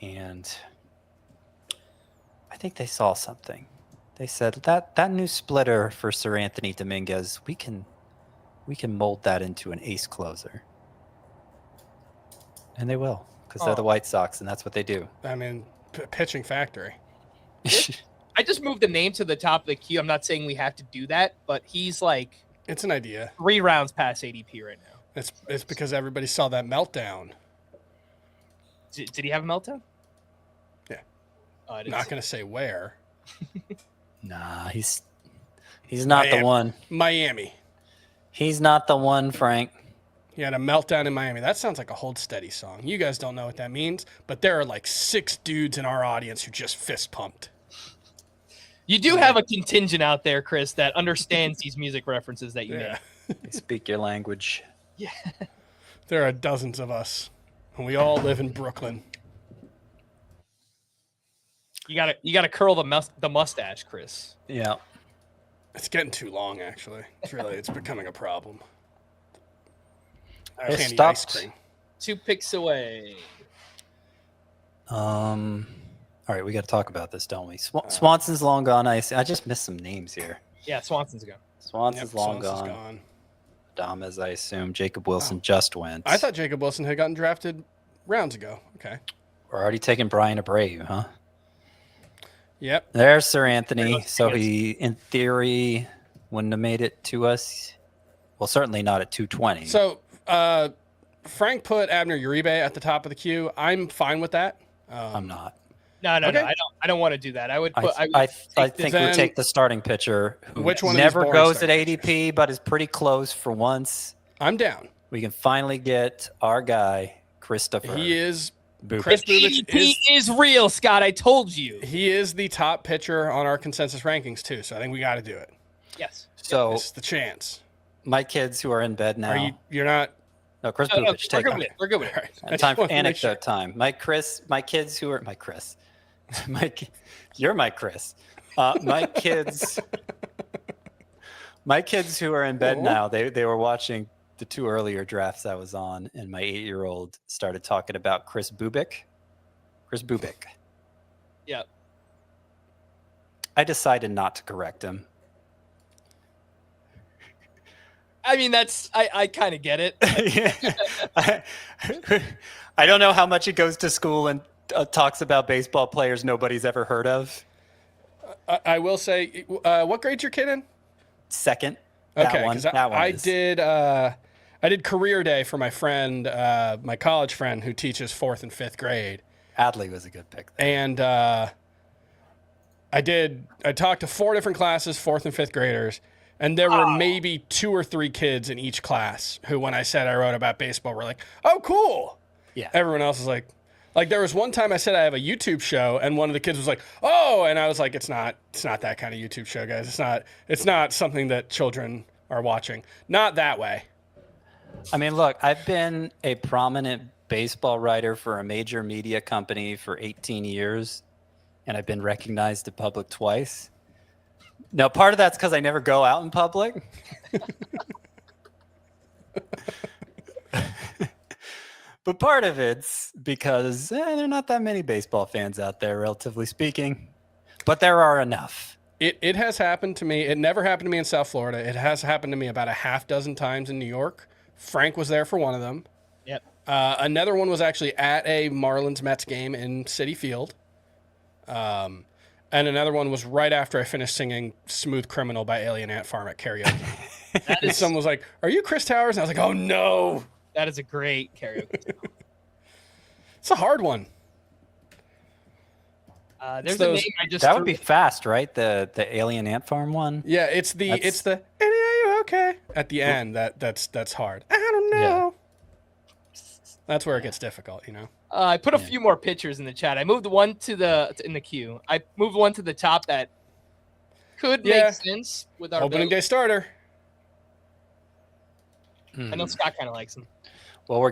And I think they saw something. They said that new splitter for Sir Anthony Dominguez, we can mold that into an ace closer. And they will, because they're the White Sox, and that's what they do.
I mean, pitching factory.
I just moved the name to the top of the queue. I'm not saying we have to do that, but he's like...
It's an idea.
3 rounds past ADP right now.
It's because everybody saw that meltdown.
Did he have a meltdown?
Yeah. Not going to say where.
Nah, he's not the one.
Miami.
He's not the one, Frank.
He had a meltdown in Miami. That sounds like a Hold Steady song. You guys don't know what that means, but there are like 6 dudes in our audience who just fist pumped.
You do have a contingent out there, Chris, that understands these music references that you make.
They speak your language.
Yeah.
There are dozens of us, and we all live in Brooklyn.
You gotta curl the mustache, Chris.
Yeah.
It's getting too long, actually. It's becoming a problem.
It
candy
stopped.
ice cream.
2 picks away.
All right, we got to talk about this, don't we? Swanson's long gone. I just missed some names here.
Yeah, Swanson's gone.
Swanson's gone. Damas, I assume. Jacob Wilson just went.
I thought Jacob Wilson had gotten drafted rounds ago. Okay.
We're already taking Brian Abreu, huh?
Yep.
There's Sir Anthony. So he, in theory, wouldn't have made it to us. Well, certainly not at 220.
So Frank put Abner Uribe at the top of the queue. I'm fine with that.
I'm not.
No. I don't want to do that. I would put.
I think we take the starting pitcher, who
which one
never
of these
goes at ADP, but is pretty close for once.
I'm down.
we can finally get our guy, Christopher.
He is.
Bubich.
Chris
Bubich is real, Scott. I told you.
He is the top pitcher on our consensus rankings, too. So I think we got to do it.
Yes.
So
this is the chance.
My kids who are in bed now.
You're not.
No, Chris Bubich.
We're good with it. We're good with it.
Right.
Time for anecdote time. My kids who are my Chris. You're my Chris. My kids who are in bed now, they were watching the 2 earlier drafts I was on, and my 8-year-old started talking about Chris Bubich.
Yep.
I decided not to correct him.
I mean, I kind of get it.
I don't know how much he goes to school and talks about baseball players nobody's ever heard of.
I will say, what grade's your kid in?
Second.
Okay, because I did career day for my friend, my college friend who teaches 4th and 5th grade.
Adley was a good pick there.
And I talked to 4 different classes, 4th and 5th graders, and there were maybe 2 or 3 kids in each class who, when I said I wrote about baseball, were like, "Oh, cool." Yeah. Everyone else was like there was one time I said I have a YouTube show, and one of the kids was like, "Oh," and I was like, "It's not that kind of YouTube show, guys. It's not something that children are watching. Not that way."
I mean, look, I've been a prominent baseball writer for a major media company for 18 years, and I've been recognized in public twice. Now, part of that's because I never go out in public. But part of it's because there are not that many baseball fans out there, relatively speaking. But there are enough.
It has happened to me. It never happened to me in South Florida. It has happened to me about a half dozen times in New York. Frank was there for one of them.
Yep.
Another one was actually at a Marlins-Mets game in Citi Field. And another one was right after I finished singing Smooth Criminal by Alien Ant Farm at karaoke. And someone was like, "Are you Chris Towers?" And I was like, "Oh, no."
That is a great karaoke song.
It's a hard one.
There's a name I just
that would be fast, right? The Alien Ant Farm one.
Yeah, it's the "And are you okay?" at the end. That's hard. I don't know. Yeah. That's where it gets difficult, you know.
I put a few more pictures in the chat. I moved one in the queue. I moved one to the top that could make sense with our
opening day starter.
I know Scott kind of likes him.
Well,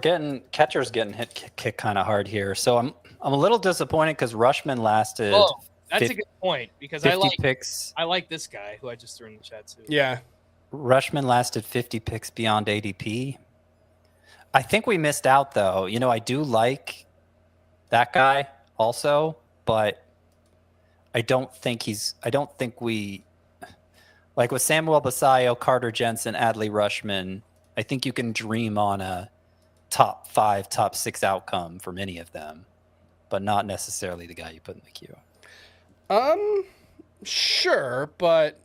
catcher's getting kicked kind of hard here. So I'm a little disappointed because Rushman lasted.
Oh, that's a good point because
50 picks.
I like this guy who I just threw in the chat too.
Yeah.
Rushman lasted 50 picks beyond ADP. I think we missed out though. You know, I do like that guy also, but I don't think we like with Samuel Basayo, Carter Jensen, Adley Rushman. I think you can dream on a top 5, top 6 outcome for many of them, but not necessarily the guy you put in the queue.
Sure, but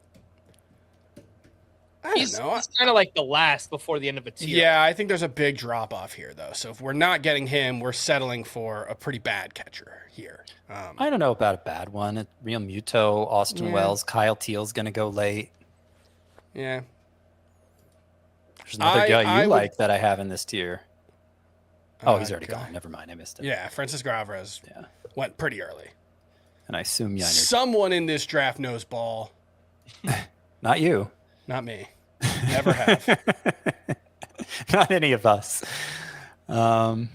I don't know.
He's kind of like the last before the end of a tier.
Yeah, I think there's a big drop off here, though. So if we're not getting him, we're settling for a pretty bad catcher here.
I don't know about a bad one. Real Muto, Austin Wells, Kyle Teal's going to go late.
Yeah.
There's another guy like that I have in this tier. Oh, he's already gone. Never mind. I missed it.
Yeah, Francisco Alvarez went pretty early.
And I assume Yiner.
Someone in this draft knows ball.
Not you.
Not me. Never have.
Not any of us. Yeah,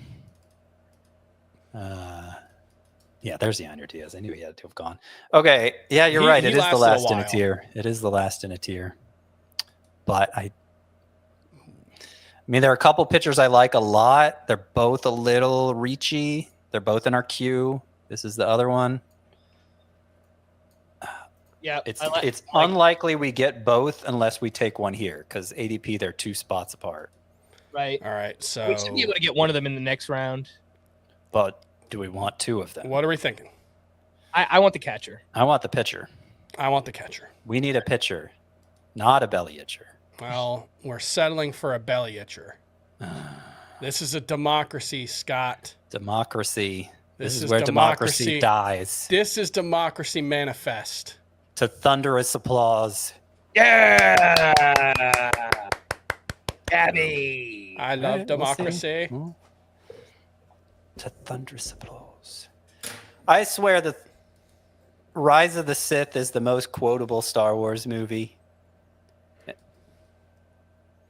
there's Yiner Diaz. I knew he had to have gone. Okay. Yeah, you're right. It is the last in a tier. It is the last in a tier. But I mean, there are a couple pitchers I like a lot. They're both a little reachy. They're both in our queue. This is the other one.
Yeah,
it's unlikely we get both unless we take one here because ADP they're 2 spots apart.
Right.
All right. So
we should be able to get one of them in the next round.
But do we want 2 of them?
What are we thinking?
I want the catcher.
I want the pitcher.
I want the catcher.
We need a pitcher, not a belly itcher.
Well, we're settling for a belly itcher. This is a democracy, Scott.
Democracy. This is where democracy dies.
This is democracy manifest.
To thunderous applause.
Yeah! Gabby!
I love democracy.
To thunderous applause. I swear that Rise of the Sith is the most quotable Star Wars movie.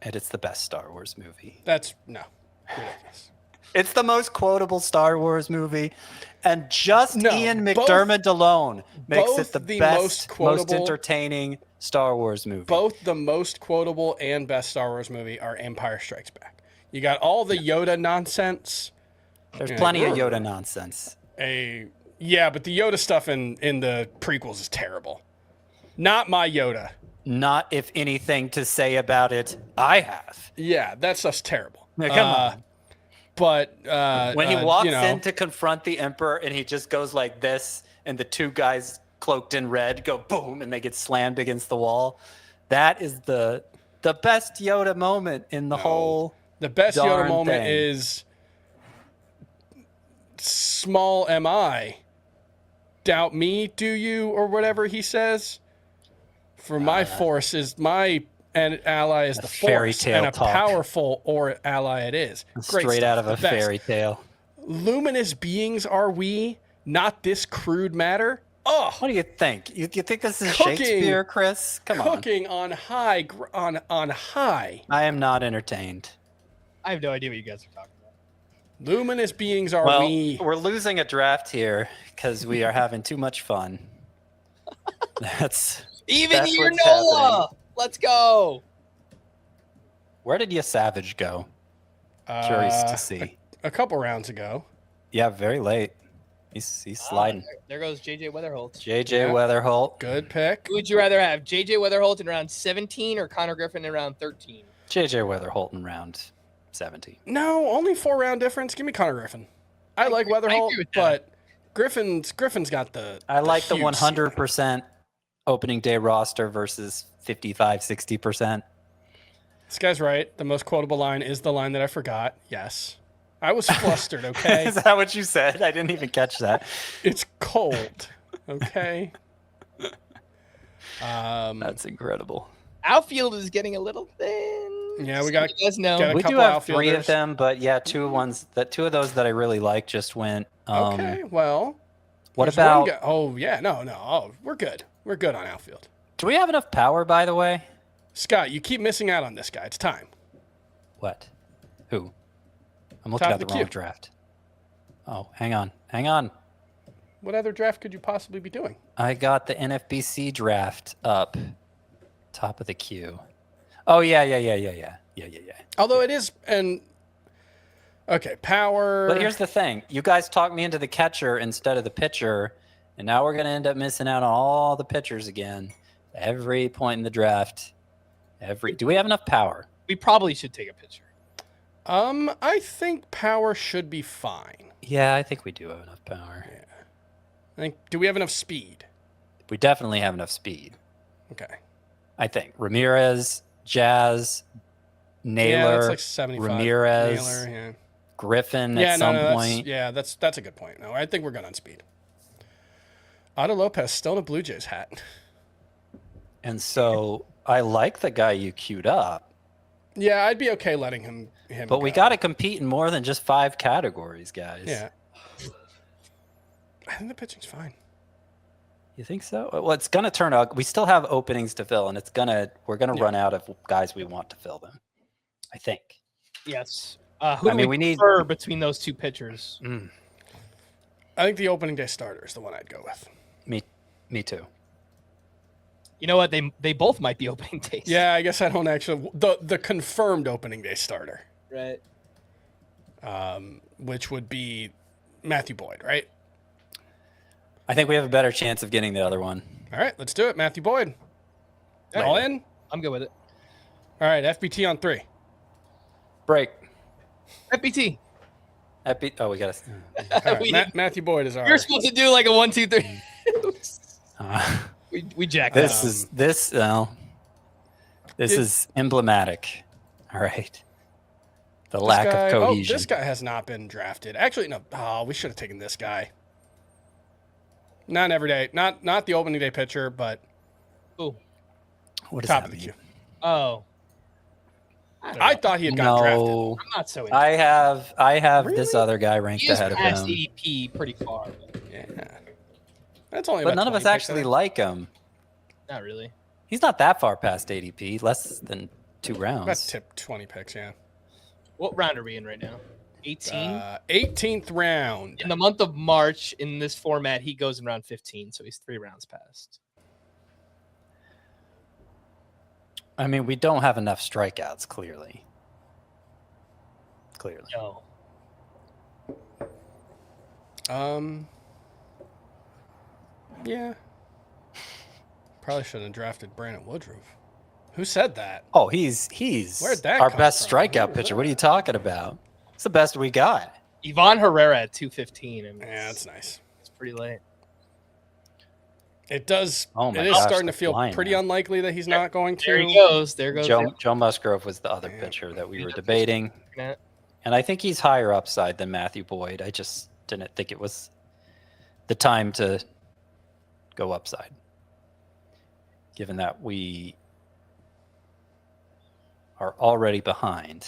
And it's the best Star Wars movie.
That's ridiculous.
It's the most quotable Star Wars movie. And just Ian McDiarmid alone makes it the best, most entertaining Star Wars movie.
Both the most quotable and best Star Wars movie are Empire Strikes Back. You got all the Yoda nonsense.
There's plenty of Yoda nonsense.
Yeah, but the Yoda stuff in the prequels is terrible. Not my Yoda.
Not if anything to say about it, I have.
Yeah, that stuff's terrible.
Yeah, come on.
But
when he walks in to confront the Emperor and he just goes like this, and the two guys cloaked in red go boom, and they get slammed against the wall. That is the best Yoda moment in the whole.
The best Yoda moment
thing.
is small am I. Doubt me, do you, or whatever he says. For my force is my ally is the
fairy
force,
tale
and a
talk.
Powerful or ally it is. Great
Straight
stuff,
out of a fairy tale.
Luminous beings are we, not this crude matter. Oh,
what do you think? You think this is Shakespeare, Chris? Come on.
Cooking on high, on high.
I am not entertained.
I have no idea what you guys are talking about.
Luminous beings are we.
We're losing a draft here because we are having too much fun. That's
year Nola. Let's go.
Where did Savage go? Curious to see.
A couple rounds ago.
Yeah, very late. He's sliding.
There goes JJ Weatherholt.
JJ Weatherholt.
Good pick.
Who would you rather have, JJ Weatherholt in round 17 or Connor Griffin in round 13?
JJ Weatherholt in round 17.
No, only 4-round difference. Give me Connor Griffin. I like Weatherholt, but Griffin's got the.
I like the 100% opening day roster versus 55-60%.
This guy's right. The most quotable line is the line that I forgot. Yes. I was flustered, okay?
Is that what you said? I didn't even catch that.
It's cold, okay?
That's incredible.
Outfield is getting a little thin.
Yeah, we got.
You guys know.
Got a
we
couple
do have
outfielders.
3 of them, but yeah, two of those that I really like just went.
Okay, well.
What about?
Oh yeah, no. Oh, we're good. We're good on outfield.
Do we have enough power, by the way?
Scott, you keep missing out on this guy. It's time.
What? Who? I'm looking at the wrong draft. Oh, hang on.
What other draft could you possibly be doing?
I got the NFBC draft up, top of the queue. Oh yeah.
Although it is okay, power.
But here's the thing: you guys talked me into the catcher instead of the pitcher, and now we're gonna end up missing out on all the pitchers again. Every point in the draft. Do we have enough power?
We probably should take a pitcher.
I think power should be fine.
Yeah, I think we do have enough power.
Yeah. Do we have enough speed?
We definitely have enough speed.
Okay.
I think Ramirez, Jazz, Naylor,
yeah, that's like 75.
Ramirez,
Naylor, yeah.
Griffin at some point.
That's a good point. No, I think we're good on speed. Otto Lopez still in a Blue Jays hat.
And so I like the guy you queued up.
Yeah, I'd be okay letting him
But
go.
we got to compete in more than just 5 categories, guys.
Yeah. I think the pitching's fine.
You think so? Well, it's going to turn out. We still have openings to fill, and we're going to run out of guys we want to fill them. I think.
Yes. Who do we need between those two pitchers?
I think the opening day starter is the one I'd go with.
Me too.
You know what? They both might be opening days.
Yeah, I guess I don't actually the confirmed opening day starter.
Right.
Which would be Matthew Boyd, right?
I think we have a better chance of getting the other one.
All right, let's do it. Matthew Boyd. All in?
I'm good with it.
All right, FBT on 3.
Break.
FBT.
Oh, we got
to. Right, Matthew Boyd is our.
You're supposed to do like a 1, 2, 3. We jacked
this. This is emblematic. All right. The lack of cohesion.
Oh, this guy has not been drafted. Actually, no. Oh, we should have taken this guy. Not every day. Not the opening day pitcher, but
Ooh.
What does
top
that
of the
mean?
queue.
Oh.
I thought he had gotten drafted.
No,
I'm not so.
I have this
Really?
other guy ranked
He is
ahead of
past
him,
ADP pretty far.
Yeah. That's only
but
about
none of
20
us
picks,
actually
I think.
like him.
Not really.
He's not that far past ADP, less than 2
About
rounds.
tip 20 picks, yeah.
What round are we in right now? 18.
18th round.
In the month of March, in this format, he goes in round 15, so he's 3 rounds past.
I mean, we don't have enough strikeouts, clearly.
No.
Yeah. Probably shouldn't have drafted Brandon Woodruff. Who said that?
Oh, he's
Where'd that
our
come
best
from?
strikeout pitcher. What are you talking about? It's the best we got.
Ivan Herrera at 215. I mean,
Yeah, that's nice.
It's pretty late.
It does.
Oh my
it is
gosh,
starting to
the
feel
flying
pretty
now.
unlikely that he's not going to.
There he goes. There goes.
Joe Musgrove was the other
Yeah.
pitcher that we were
Yeah.
debating.
Yeah.
And I think he's higher upside than Matthew Boyd. I just didn't think it was the time to go upside, given that we are already behind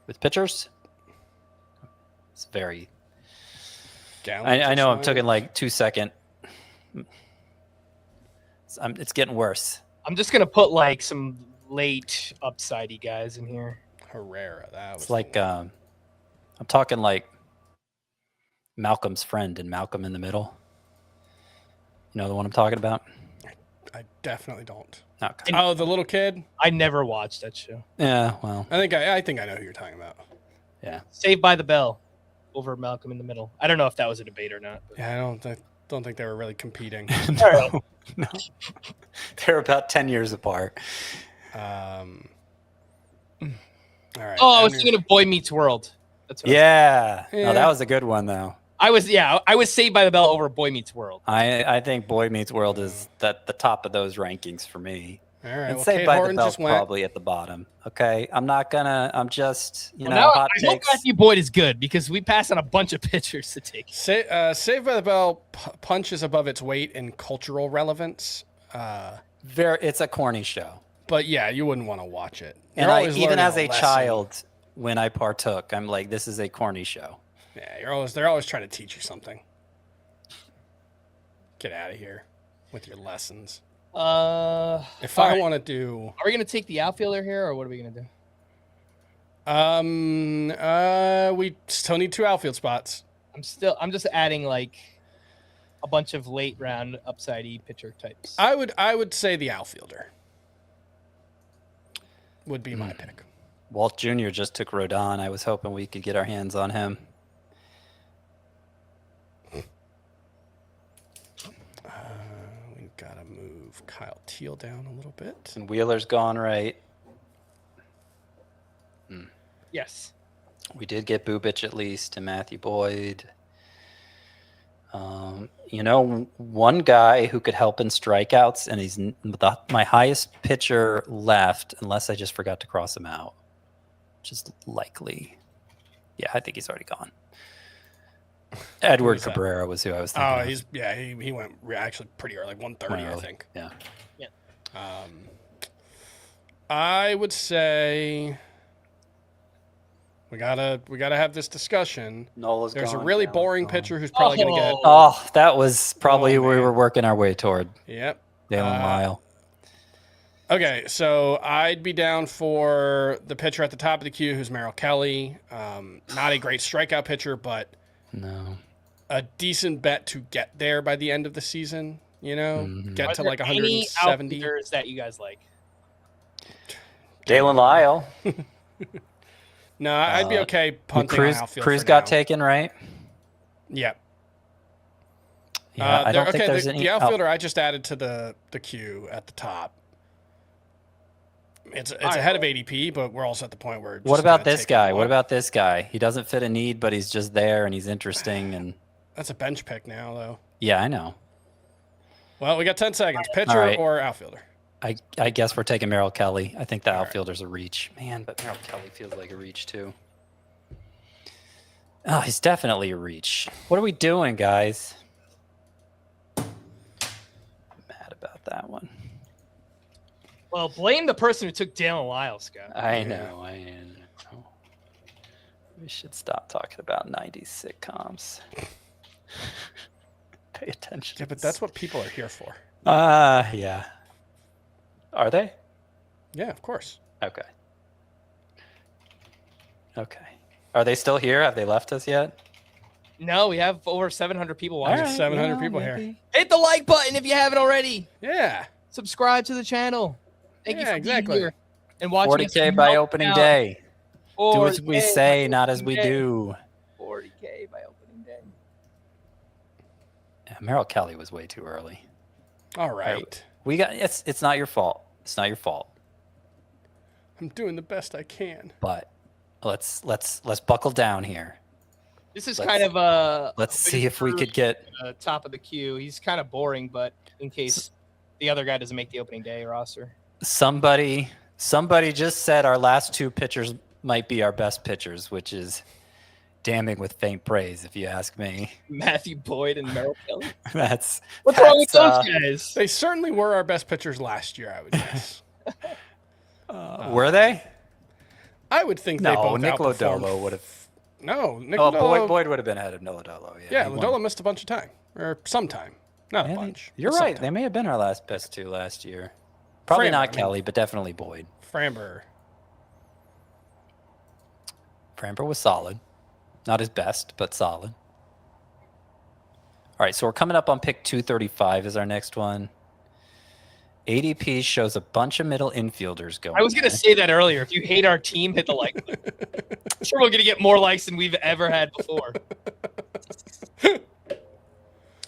with pitchers. It's very. I know I'm taking like 2 second. It's getting worse.
I'm just gonna put like some late upsidey guys in here.
Herrera. That was
It's like I'm talking like Malcolm's friend and Malcolm in the Middle. You know the one I'm talking about?
I definitely don't.
Okay.
Oh, the little kid.
I never watched that show.
Yeah, well,
I think I know who you're talking about.
yeah.
Saved by the Bell over Malcolm in the Middle. I don't know if that was a debate or not. But...
Yeah, I don't think they were really competing.
All right.
No. They're about 10 years apart.
All right.
Oh, I was thinking of Boy Meets World. That's what
Yeah.
Yeah.
No, that was a good one though.
I was Saved by the Bell over Boy Meets World.
I think Boy Meets World is at the top of those rankings for me.
All right.
And
Well,
Saved
Kate
by
Horton
the Bell's
just went.
probably at the bottom. Okay. I'm just,
Well, now
hot
I hope
takes.
Matthew Boyd is good because we passed on a bunch of pitchers to take.
Saved by the Bell punches above its weight in cultural relevance.
It's a corny show.
But yeah, you wouldn't want to watch it.
And
You're always
even
learning
as a
lesson.
child, when I partook, I'm like, this is a corny show.
Yeah, they're always trying to teach you something. Get out of here with your lessons. If I want to do,
Are we gonna take the outfielder here, or what are we gonna do?
we still need 2 outfield spots.
I'm just adding like a bunch of late round upsidey pitcher types.
I would say the outfielder would be my pick.
Walt Jr. just took Rodon. I was hoping we could get our hands on him.
We gotta move Kyle Teal down a little bit.
And Wheeler's gone, right?
Yes.
We did get Bubic at least and Matthew Boyd. One guy who could help in strikeouts, and he's my highest pitcher left, unless I just forgot to cross him out, which is likely. Yeah, I think he's already gone. Edward Cabrera was who I was thinking.
Oh, he went actually pretty early, like 130, I think.
Yeah.
I would say we gotta have this discussion.
Nola's
There's a
gone,
really
Gallen's
boring
gone.
pitcher who's probably gonna get.
Oh, that was probably who we
man.
were working our way toward.
Yep.
Dalen Lyle.
Okay, so I'd be down for the pitcher at the top of the queue, who's Merrill Kelly. Not a great strikeout pitcher, but
No.
a decent bet to get there by the end of the season. Get
Are
to
there
like
any
170.
outfielders that you guys like?
Dalen Lyle.
No, I'd be okay punting on outfield.
Cruz
for
got
now.
taken, right?
Yep.
Yeah, I don't think there's
the
any
outfielder I just added to the queue at the top. It's ahead of ADP, but we're also at the point where.
What about this guy? What about this guy? He doesn't fit a need, but he's just there and he's interesting. And
That's a bench pick now, though.
yeah, I know.
Well, we got 10 seconds. Pitcher
All right.
or outfielder?
I guess we're taking Merrill Kelly. I think the outfielder's a reach. Man, but Merrill Kelly feels like a reach too. Oh, he's definitely a reach. What are we doing, guys? Mad about that one.
Well, blame the person who took Dalen Lyle, Scott.
I know. We should stop talking about 90s sitcoms. Pay attention.
Yeah, but that's what people are here for.
Yeah. Are they?
Yeah, of course.
Okay. Are they still here? Have they left us yet?
No, we have over 700 people watching.
Right, 700 people here.
Hit the like button if you haven't already.
Yeah.
Subscribe to the channel. Thank you for being here and watching
40K by opening day. Do as we say, not as we do.
40K by opening day.
Yeah, Merrill Kelly was way too early.
All right.
It's not your fault. It's not your fault.
I'm doing the best I can.
But let's buckle down here.
This is kind of a.
Let's see if we could get
top of the queue. He's kind of boring, but in case the other guy doesn't make the opening day roster.
Somebody just said our last two pitchers might be our best pitchers, which is damning with faint praise, if you ask me.
Matthew Boyd and Merrill Kelly.
What's
wrong with those guys?
They certainly were our best pitchers last year, I would guess.
Were they?
I would think they both
Nick
outperformed.
Lodolo would have.
No, Nick Lodolo.
Boyd would have been ahead of Lodolo.
Yeah, Lodolo missed a bunch of time. Or some time. Not a bunch.
You're right. They may have been our best two last year. Probably not Kelly, but definitely Boyd.
Framber
was solid. Not his best, but solid. All right, so we're coming up on pick 235 is our next one. ADP shows a bunch of middle infielders going.
I was going to say that earlier. If you hate our team, hit the like button. I'm sure we're going to get more likes than we've ever had before.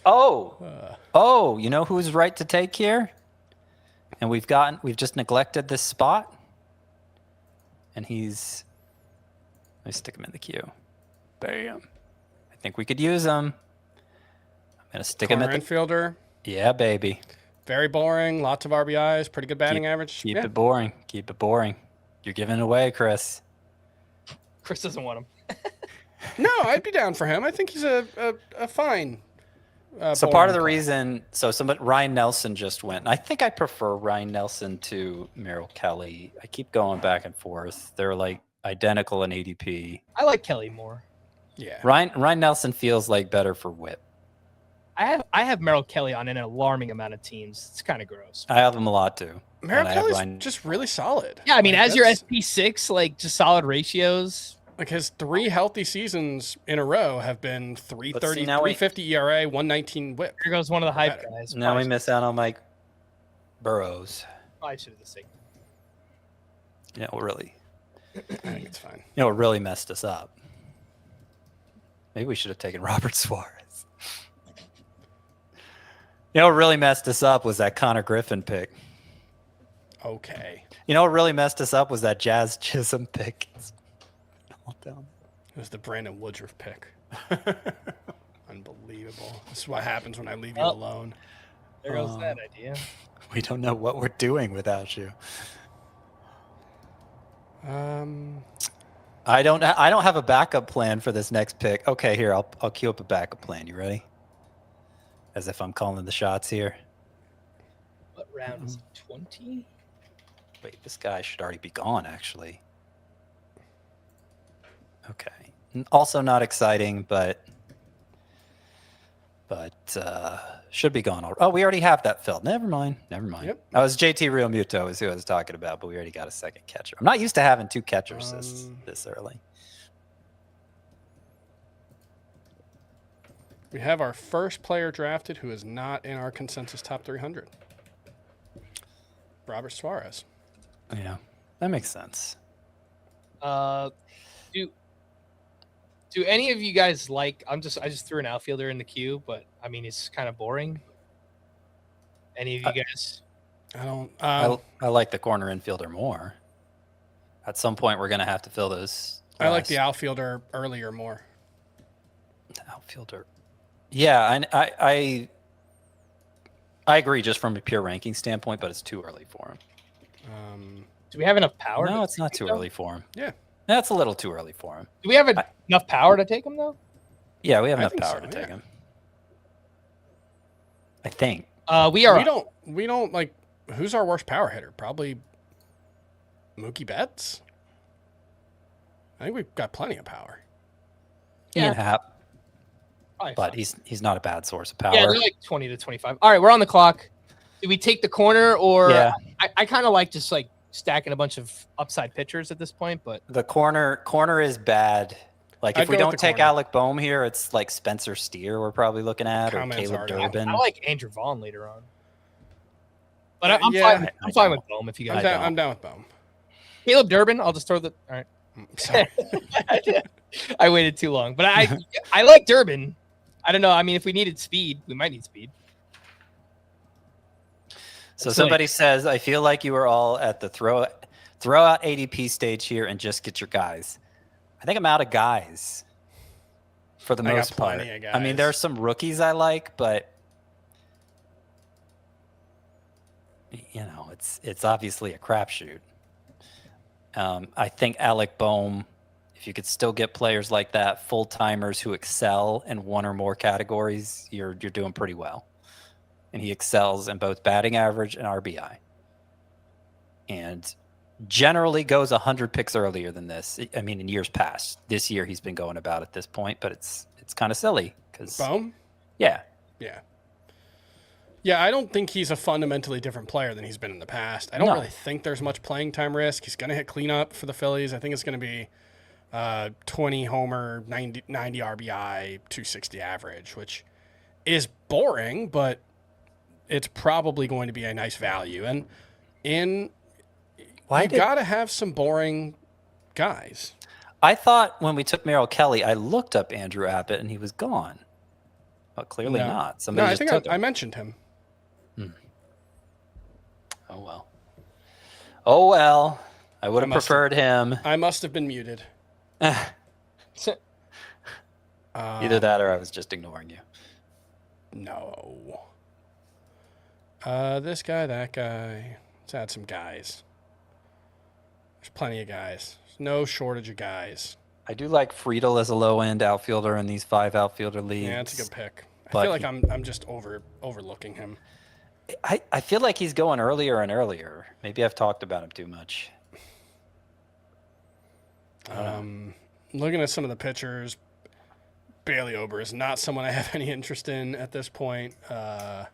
You know who's right to take here? And we've just neglected this spot. And let me stick him in the queue. Bam. I think we could use him. I'm going to stick him at the
infielder.
Yeah, baby.
Very boring. Lots of RBIs. Pretty good batting average.
Keep it boring. Keep it boring. You're giving it away, Chris.
Chris doesn't want him.
No, I'd be down for him. I think he's a fine.
So part of the reason, Ryan Nelson just went. I think I prefer Ryan Nelson to Merrill Kelly. I keep going back and forth. They're like identical in ADP.
I like Kelly more.
Yeah.
Ryan Nelson feels like better for whip.
I have Merrill Kelly on an alarming amount of teams. It's kind of gross.
I have him a lot too.
Merrill Kelly's just really solid.
Yeah, I mean, as your SP6, like just solid ratios.
Like his 3 healthy seasons in a row have been 330, 350 ERA, 119 whip.
Here goes one of the hype guys.
Now we miss out on Mike Burrows.
I should have just taken.
Really.
I think it's fine.
It really messed us up. Maybe we should have taken Robert Suarez. What really messed us up was that Connor Griffin pick.
Okay.
What really messed us up was that Jazz Chisholm pick.
It was the Brandon Woodruff pick. Unbelievable. This is what happens when I leave you alone.
There goes that idea.
We don't know what we're doing without you. I don't have a backup plan for this next pick. Okay, here I'll queue up a backup plan. You ready? As if I'm calling the shots here.
What round is it? 20?
Wait, this guy should already be gone, actually. Okay. Also not exciting, but should be gone. Oh, we already have that filled. Never mind.
Yep.
That was JT Real Muto is who I was talking about, but we already got a second catcher. I'm not used to having 2 catchers this early.
We have our first player drafted who is not in our consensus top 300. Robert Suarez.
Yeah, that makes sense.
Do any of you guys like? I just threw an outfielder in the queue, but I mean it's kind of boring. Any of you guys?
I don't.
I like the corner infielder more. At some point, we're gonna have to fill those.
I like the outfielder earlier more.
The outfielder. Yeah, I agree just from a pure ranking standpoint, but it's too early for him.
Do we have enough power?
No, it's not too early for him.
Yeah.
That's a little too early for him.
Do we have enough power to take him, though?
Yeah, we have enough power to take him. I think.
We are.
We don't like who's our worst power hitter? Probably Mookie Betts. I think we've got plenty of power.
Ian Happ.
Probably
But
fine.
he's not a bad source of power.
Yeah, they're like 20 to 25. All right, we're on the clock. Do we take the corner or
Yeah.
I kind of like just like stacking a bunch of upside pitchers at this point, but
The corner is bad. Like
I'd
if we
go with
don't
the
take
corner.
Alec Boehm here, it's like Spencer Steer we're probably looking at, or
Comments
Caleb
already.
Durbin.
I like Andrew Vaughn later on. But I'm
Yeah.
fine. I'm fine with Boehm if you guys.
I'm down with Boehm.
Caleb Durbin, I'll just throw the. All right.
Sorry.
I waited too long, but I like Durbin. I don't know. I mean, if we needed speed, we might need speed.
So somebody says, I feel like you were all at the throw out ADP stage here and just get your guys. I think I'm out of guys for the most part.
plenty of
I mean, there are some rookies I like, but you know, it's obviously a crapshoot. I think Alec Boehm, if you could still get players like that, full timers who excel in one or more categories, you're doing pretty well. And he excels in both batting average and RBI. And generally goes 100 picks earlier than this. I mean, in years past. This year he's been going about at this point, but it's kind of silly because
Boehm?
Yeah.
Yeah, I don't think he's a fundamentally different player than he's been in the past. I don't really think there's much playing time risk. He's going to hit cleanup for the Phillies. I think it's going to be 20 homer, 90 RBI, 260 average, which is boring, but it's probably going to be a nice value. And you got to have some boring guys.
I thought when we took Merrill Kelly, I looked up Andrew Abbott and he was gone. But clearly not. Somebody just took him.
I mentioned him.
Oh well. I would have preferred him.
I must have been muted.
Either that or I was just ignoring you.
No. This guy, that guy. Let's add some guys. There's plenty of guys. There's no shortage of guys.
I do like Friedel as a low-end outfielder in these 5 outfielder leagues.
Yeah, that's a good pick. I
But
feel like I'm just overlooking him.
I feel like he's going earlier and earlier. Maybe I've talked about him too much.
Looking at some of the pitchers, Bailey Ober is not someone I have any interest in at this point.
Yeah,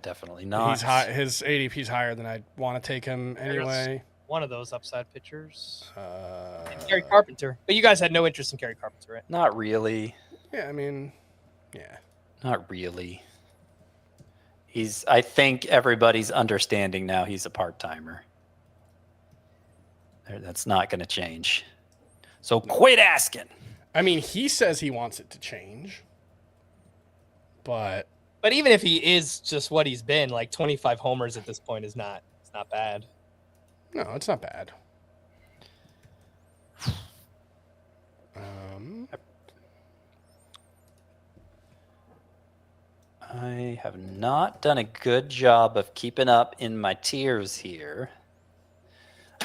definitely not.
He's high, his ADP's higher than I'd want to take him anyway.
One of those upside pitchers. And Gary Carpenter. But you guys had no interest in Gary Carpenter, right?
Not really.
Yeah, I mean, yeah.
Not really. I think everybody's understanding now he's a part-timer. That's not going to change. So quit asking.
I
mean, he says he wants it to change. But
even if he is just what he's been, like 25 homers at this point it's not bad.
No, it's not bad.
I have not done a good job of keeping up in my tiers here.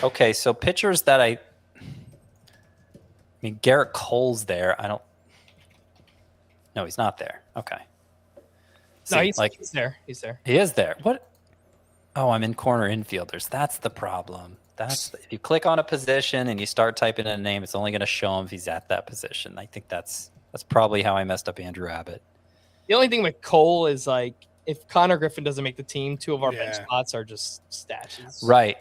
Okay, so pitchers that I mean, Garrett Cole's there. No, he's not there. Okay.
No, he's there. He's there.
He is there. What? Oh, I'm in corner infielders. That's the problem. If you click on a position and you start typing in a name, it's only going to show him if he's at that position. I think that's probably how I messed up Andrew Abbott.
The only thing with Cole is like if Connor Griffin doesn't make the team, 2 of our bench spots are just stashes.
Right.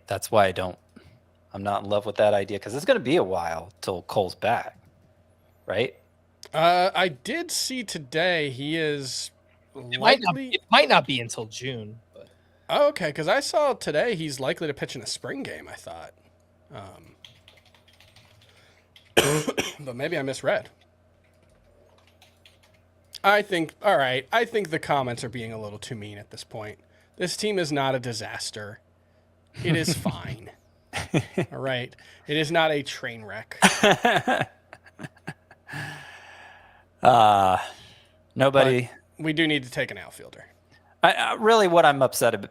That's why I'm not in love with that idea because it's going to be a while till Cole's back. Right?
I did see today he is likely.
It might not be until June. But.
Oh, okay, because I saw today he's likely to pitch in a spring game, I thought. But maybe I misread. I think the comments are being a little too mean at this point. This team is not a disaster. It is fine. All right. It is not a train wreck.
Nobody.
But we do need to take an outfielder.
Really, what I'm upset about,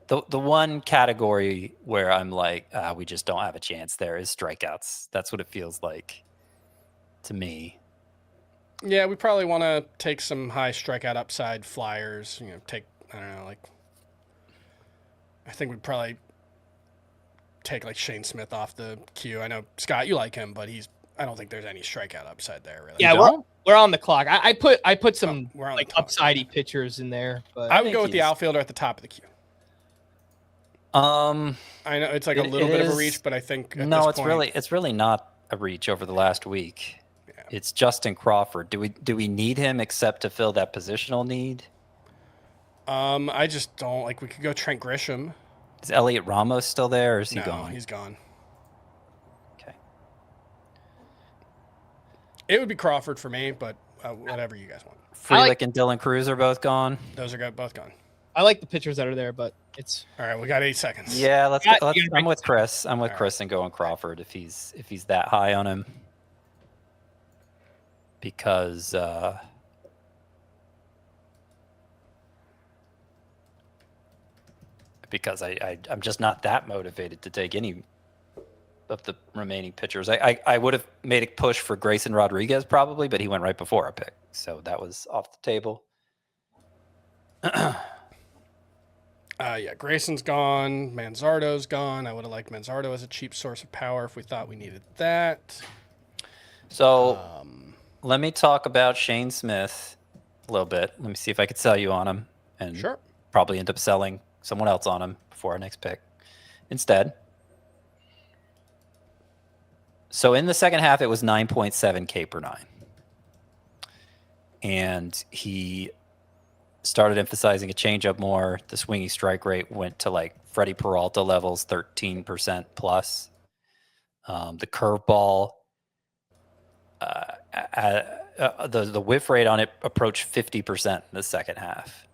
the one category where I'm like, we just don't have a chance there is strikeouts. That's what it feels like to me.
Yeah, we probably want to take some high strikeout upside flyers. Take, I don't know, like I think we'd probably take like Shane Smith off the queue. I know, Scott, you like him, but I don't think there's any strikeout upside there, really.
Yeah, we're on the clock. I put some like upsidey pitchers in there, but
I would go with the outfielder at the top of the queue. I know it's like a little bit of a reach, but I think
it's really not a reach over the last week. Yeah. It's Justin Crawford. Do we need him except to fill that positional need?
I just don't like. We could go Trent Grisham.
Is Elliot Ramos still there, or is he gone?
No, he's gone.
Okay.
It would be Crawford for me, but whatever you guys want.
Frelick and Dylan Cruz are both gone.
Those are both gone.
I like the pitchers that are there, but it's
all right. We got 8 seconds.
Yeah, I'm with Chris. I'm with Chris and going Crawford if he's that high on him, because I'm just not that motivated to take any of the remaining pitchers. I would have made a push for Grayson Rodriguez probably, but he went right before our pick, so that was off the table.
Yeah, Grayson's gone. Manzardo's gone. I would have liked Manzardo as a cheap source of power if we thought we needed that.
So let me talk about Shane Smith a little bit. Let me see if I could sell you on him, and
sure,
probably end up selling someone else on him before our next pick instead. So in the second half, it was 9.7 K per 9. And he started emphasizing a changeup more. The swinging strike rate went to like Freddie Peralta levels, 13% plus. The curveball, the whiff rate on it approached 50% in the second half.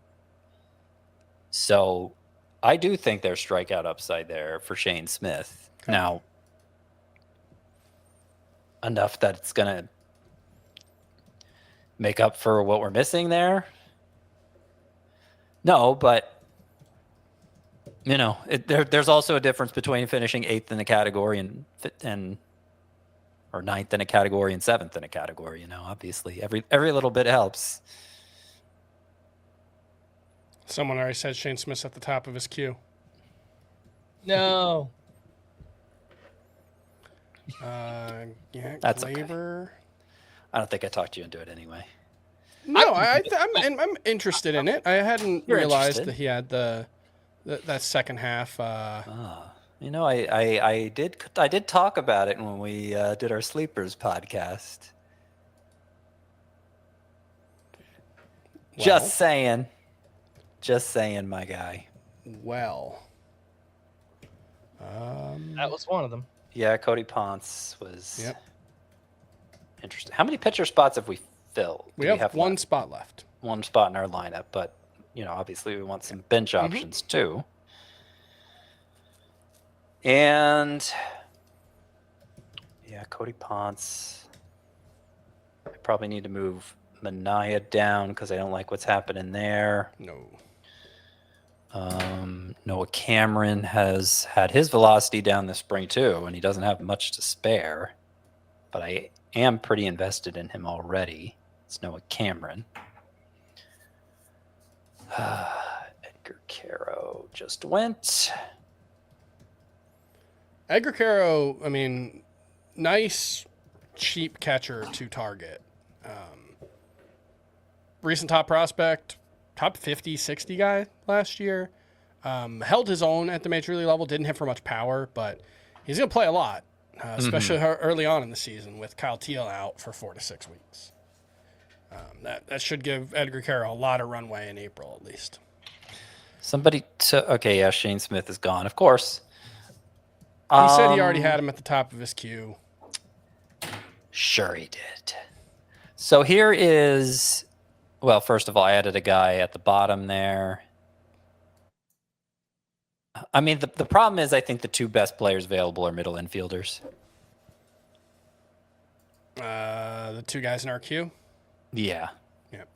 So I do think there's strikeout upside there for Shane Smith. Okay. Now, enough that it's going to make up for what we're missing there? No, but, you know, there's also a difference between finishing 8th in a category or 9th in a category and 7th in a category. You know, obviously, every little bit helps.
Someone already said Shane Smith's at the top of his queue.
No.
Yeah,
that's
Glaber.
Okay. I don't think I talked you into it anyway.
No, I'm interested in it. I hadn't realized that he had that second half.
You know, I did talk about it when we did our Sleepers podcast. Well, just saying, my guy.
Well,
that was one of them.
Yeah, Cody Ponce was interesting. How many pitcher spots have we filled?
We have one spot left.
One spot in our lineup, but you know, obviously we want some bench options too. And yeah, Cody Ponce. I probably need to move Mania down because I don't like what's happening there.
No.
Noah Cameron has had his velocity down this spring too, and he doesn't have much to spare. But I am pretty invested in him already. It's Noah Cameron. Edgar Caro just went.
Edgar Caro, I mean, nice, cheap catcher to target. Recent top prospect, top 50, 60 guy last year. Held his own at the major league level, didn't hit for much power, but he's going to play a lot, especially early on in the season with Kyle Teal out for 4 to 6 weeks. That should give Edgar Caro a lot of runway in April, at least.
Shane Smith is gone, of course.
He said he already had him at the top of his queue.
Sure he did. So here is, well, first of all, I added a guy at the bottom there. I mean, the problem is I think the two best players available are middle infielders.
The two guys in our queue?
Yeah.
Yep.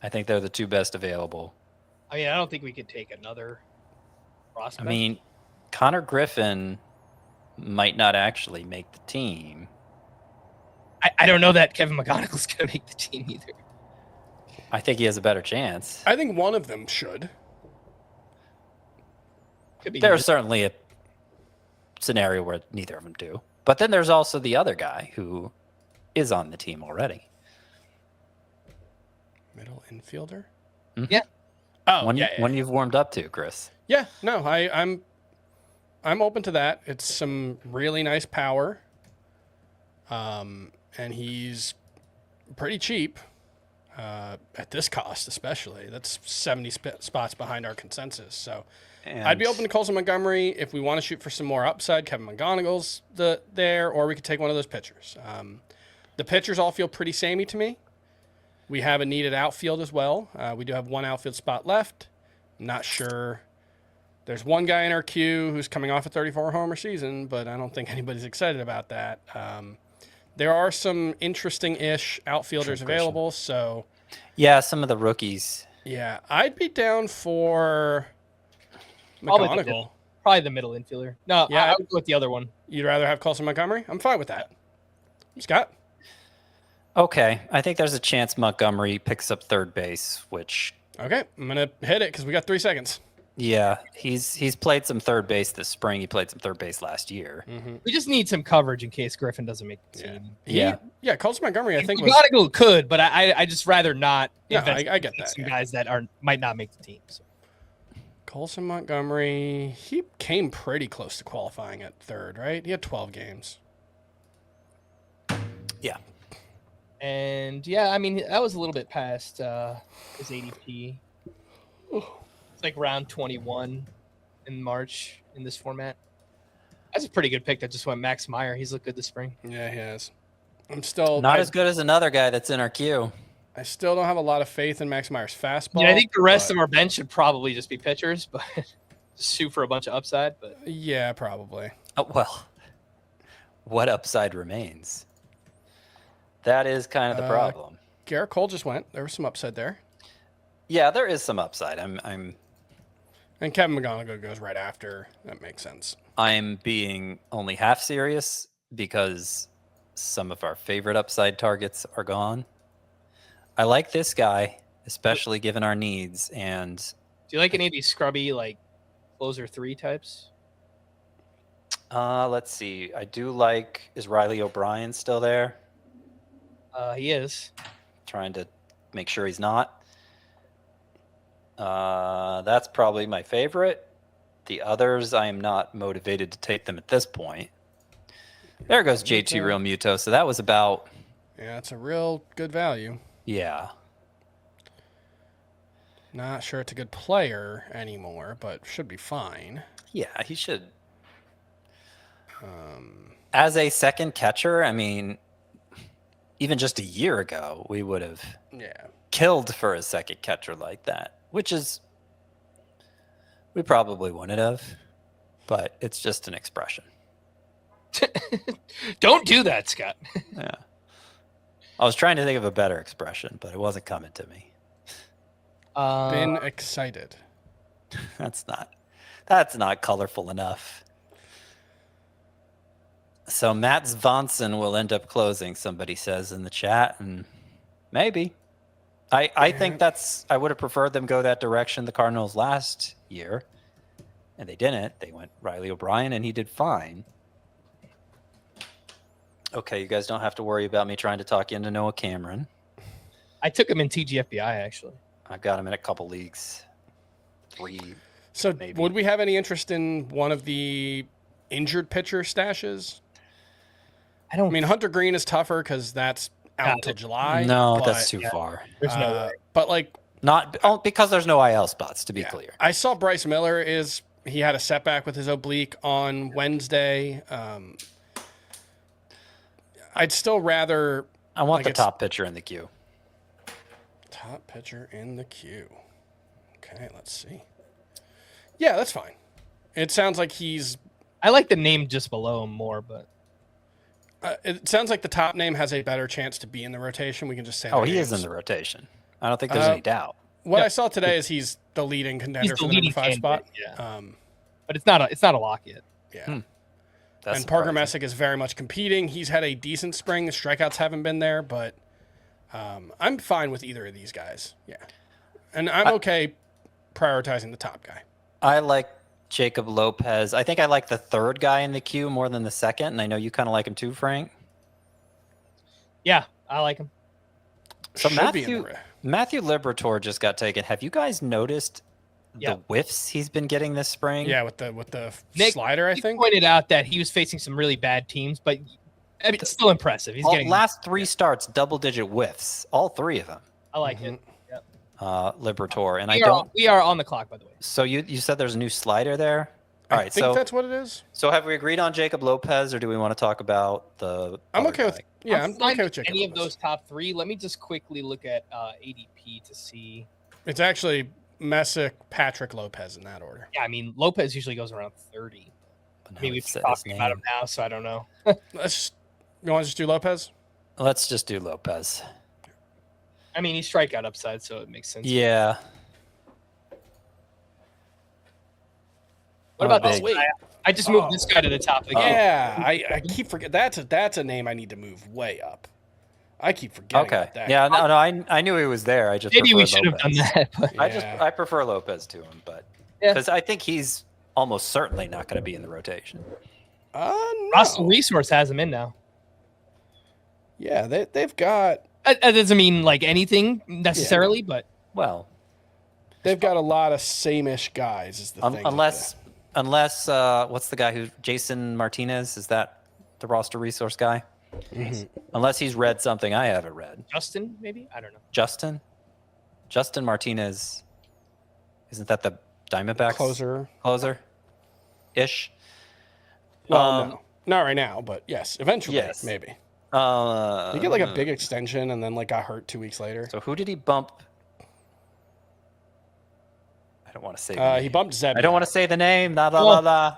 I think they're the two best available.
I mean, I don't think we could take another prospect.
I mean, Connor Griffin might not actually make the team.
I don't know that Kevin McGonigal's going to make the team either.
I think he has a better chance.
I think one of them should.
There's certainly a scenario where neither of them do. But then there's also the other guy who is on the team already.
Middle infielder?
Mm-hmm.
Yeah.
Oh,
one you've warmed up to, Chris.
Yeah, no, I'm open to that. It's some really nice power. And he's pretty cheap at this cost, especially. That's 70 spots behind our consensus. So I'd be open to Colson Montgomery if we want to shoot for some more upside. Kevin McGonigal's there, or we could take one of those pitchers. The pitchers all feel pretty samey to me. We have a needed outfield as well. We do have one outfield spot left. I'm not sure. There's one guy in our queue who's coming off a 34-homer season, but I don't think anybody's excited about that. There are some interesting-ish outfielders available, so...
Yeah, some of the rookies.
Yeah, I'd be down for McGonigal.
Probably the middle infielder. No, yeah, I would go with the other one.
You'd rather have Colson Montgomery? I'm fine with that. Scott?
Okay, I think there's a chance Montgomery picks up third base, which...
Okay, I'm going to hit it because we got 3 seconds.
Yeah, he's played some third base this spring. He played some third base last year.
Mm-hmm.
We just need some coverage in case Griffin doesn't make the team.
Yeah, Colson Montgomery, I think
McGonigal could, but I just rather not.
Yeah, I get that.
Some guys that might not make the team. So.
Colson Montgomery, he came pretty close to qualifying at third, right? He had 12 games.
Yeah.
And I mean, that was a little bit past his ADP. It's like round 21 in March in this format. That's a pretty good pick. That just went Max Meyer. He's looked good this spring.
Yeah, he has. I'm still
not as good as another guy that's in our queue.
I still don't have a lot of faith in Max Meyer's fastball.
Yeah, I think the rest of our bench should probably just be pitchers, but just shoot for a bunch of upside. But
yeah, probably.
Oh, well, what upside remains? That is kind of the problem.
Garrett Cole just went. There was some upside there.
Yeah, there is some upside.
And Kevin McGonigal goes right after. That makes sense.
I'm being only half serious because some of our favorite upside targets are gone. I like this guy, especially given our needs. And
do you like any of these scrubby like closer 3 types?
Let's see. I do like. Is Riley O'Brien still there?
He is.
Trying to make sure he's not. That's probably my favorite. The others, I am not motivated to take them at this point. There goes JT Real Muto. So that was about...
Yeah, it's a real good value.
Yeah.
Not sure it's a good player anymore, but should be fine.
Yeah, he should. As a second catcher, I mean, even just a year ago, we would have killed for a second catcher like that, which is, we probably wouldn't have, but it's just an expression.
Don't do that, Scott.
Yeah. I was trying to think of a better expression, but it wasn't coming to me.
Been excited.
That's not colorful enough. So Matt Svanson will end up closing, somebody says in the chat, and maybe. I think I would have preferred them go that direction the Cardinals last year, and they didn't. They went Riley O'Brien, and he did fine. Okay, you guys don't have to worry about me trying to talk you into Noah Cameron.
I took him in TGFBI, actually.
I've got him in a couple leagues. 3,
so
maybe.
Would we have any interest in one of the injured pitcher stashes? I mean, Hunter Green is tougher because that's out until July.
No, that's too far.
There's no way.
But like,
not because there's no IL spots, to be clear.
I saw Bryce Miller he had a setback with his oblique on Wednesday. I'd still rather.
I want the top pitcher in the queue.
Top pitcher in the queue. Okay, let's see. Yeah, that's fine. It sounds like
I like the name just below him more, but.
It sounds like the top name has a better chance to be in the rotation. We can just say.
Oh, he is in the rotation. I don't think there's any doubt.
What I saw today is he's the leading contender for the number 5 spot.
Yeah. But it's not a lock yet.
Yeah. And Parker Messick is very much competing. He's had a decent spring. The strikeouts haven't been there, but I'm fine with either of these guys. Yeah. And I'm okay prioritizing the top guy.
I like Jacob Lopez. I think I like the third guy in the queue more than the second, and I know you kind of like him too, Frank.
Yeah, I like him.
So Matthew Liberatore just got taken. Have you guys noticed the whiffs he's been getting this spring?
Yeah, with the slider, I think.
Pointed out that he was facing some really bad teams, but I mean, it's still impressive. He's getting
last 3 starts, double-digit whiffs, all 3 of them.
I like it.
Liberatore, and
we are on the clock, by the way.
So you said there's a new slider there. All right,
I think that's what it is.
So have we agreed on Jacob Lopez, or do we want to talk about the?
I'm okay with. Yeah, I'm okay with Jacob
any
Lopez.
of those top 3. Let me just quickly look at ADP to see.
It's actually Messick, Patrick, Lopez in that order.
Yeah, I mean Lopez usually goes around 30. Maybe we've been talking about him now, so I don't know.
You want to just do Lopez?
Let's just do Lopez.
I mean, he's strikeout upside, so it makes sense.
Yeah.
What about this guy? I just moved this guy to the top of the game.
Yeah, I keep forgetting. That's a name I need to move way up. I keep forgetting about that.
Yeah, no, I knew he was there. I just
maybe we should have done that. But.
I prefer Lopez to him, but because I think he's almost certainly not going to be in the rotation.
No.
Russell Resource has him in now.
Yeah, they've got.
That doesn't mean like anything necessarily, but
they've got a lot of same-ish guys. Is the thing?
Unless what's the guy who Jason Martinez, is that the roster resource guy? Mm-hmm. Unless he's read something I haven't read.
Justin, maybe? I don't know.
Justin Martinez. Isn't that the Diamondbacks closer ish?
Well, no, not right now, but yes, eventually, maybe. He get like a big extension and then like got hurt 2 weeks later.
So who did he bump? I don't want to say.
He bumped Zeb.
I don't want to say the name. La la la la.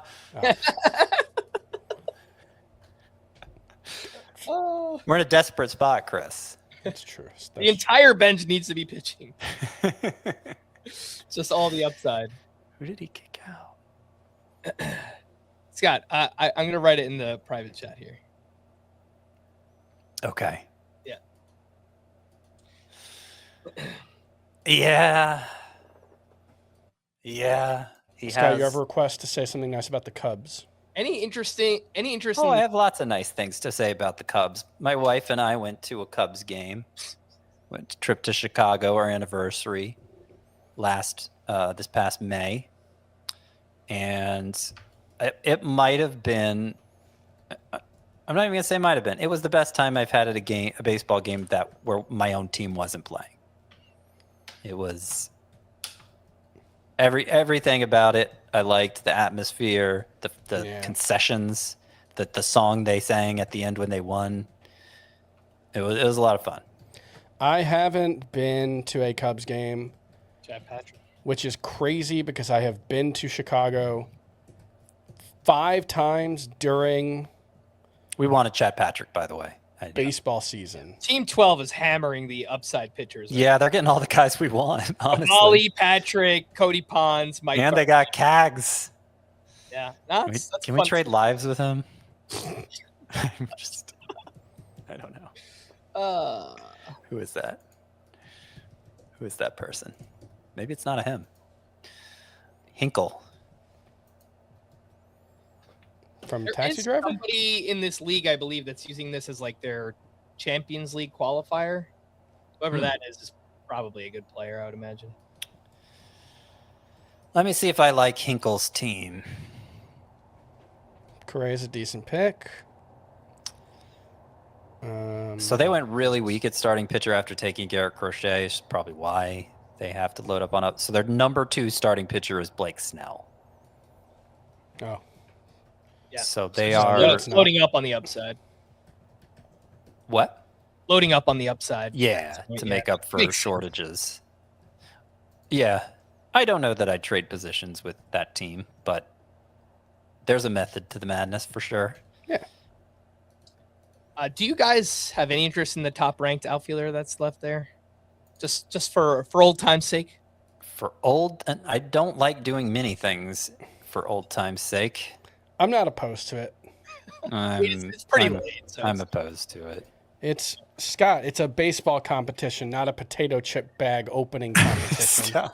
We're in a desperate spot, Chris.
That's true.
The entire bench needs to be pitching. Just all the upside.
Who did he kick out?
Scott, I'm going to write it in the private chat here.
Okay.
Yeah.
Yeah. Yeah.
Scott, you have a request to say something nice about the Cubs?
Any interesting?
Oh, I have lots of nice things to say about the Cubs. My wife and I went to a Cubs game. Went a trip to Chicago, our anniversary, this past May, and it might have been. I'm not even gonna say might have been. It was the best time I've had at a baseball game where my own team wasn't playing. It was everything about it. I liked the atmosphere, the concessions, the song they sang at the end when they won. It was a lot of fun.
I haven't been to a Cubs game,
Chad Patrick,
which is crazy because I have been to Chicago 5 times during.
We wanted Chad Patrick, by the way.
Baseball season.
Team 12 is hammering the upside pitchers. Right?
Yeah, they're getting all the guys we want, honestly.
Molly, Patrick, Cody Pons, Mike.
And they got Cags.
Yeah.
Can we trade lives with him? I don't know. Who is that? Who is that person? Maybe it's not a him. Hinkle.
From Taxi Driver?
Somebody in this league, I believe, that's using this as like their Champions League qualifier. Whoever that is probably a good player, I would imagine.
Let me see if I like Hinkle's team.
Correa's a decent pick.
So they went really weak at starting pitcher after taking Garrett Crochet. Is probably why they have to load up on up. So their number 2 starting pitcher is Blake Snell.
Oh.
Yeah.
So they are
loading up on the upside.
What?
Loading up on the upside.
Yeah, to make up for shortages. Yeah. I don't know that I'd trade positions with that team, but there's a method to the madness for sure.
Yeah.
Do you guys have any interest in the top-ranked outfielder that's left there? Just for old time's sake?
And I don't like doing many things for old time's sake.
I'm not opposed to it.
It's pretty late. So
I'm opposed to it.
It's Scott. It's a baseball competition, not a potato chip bag opening competition.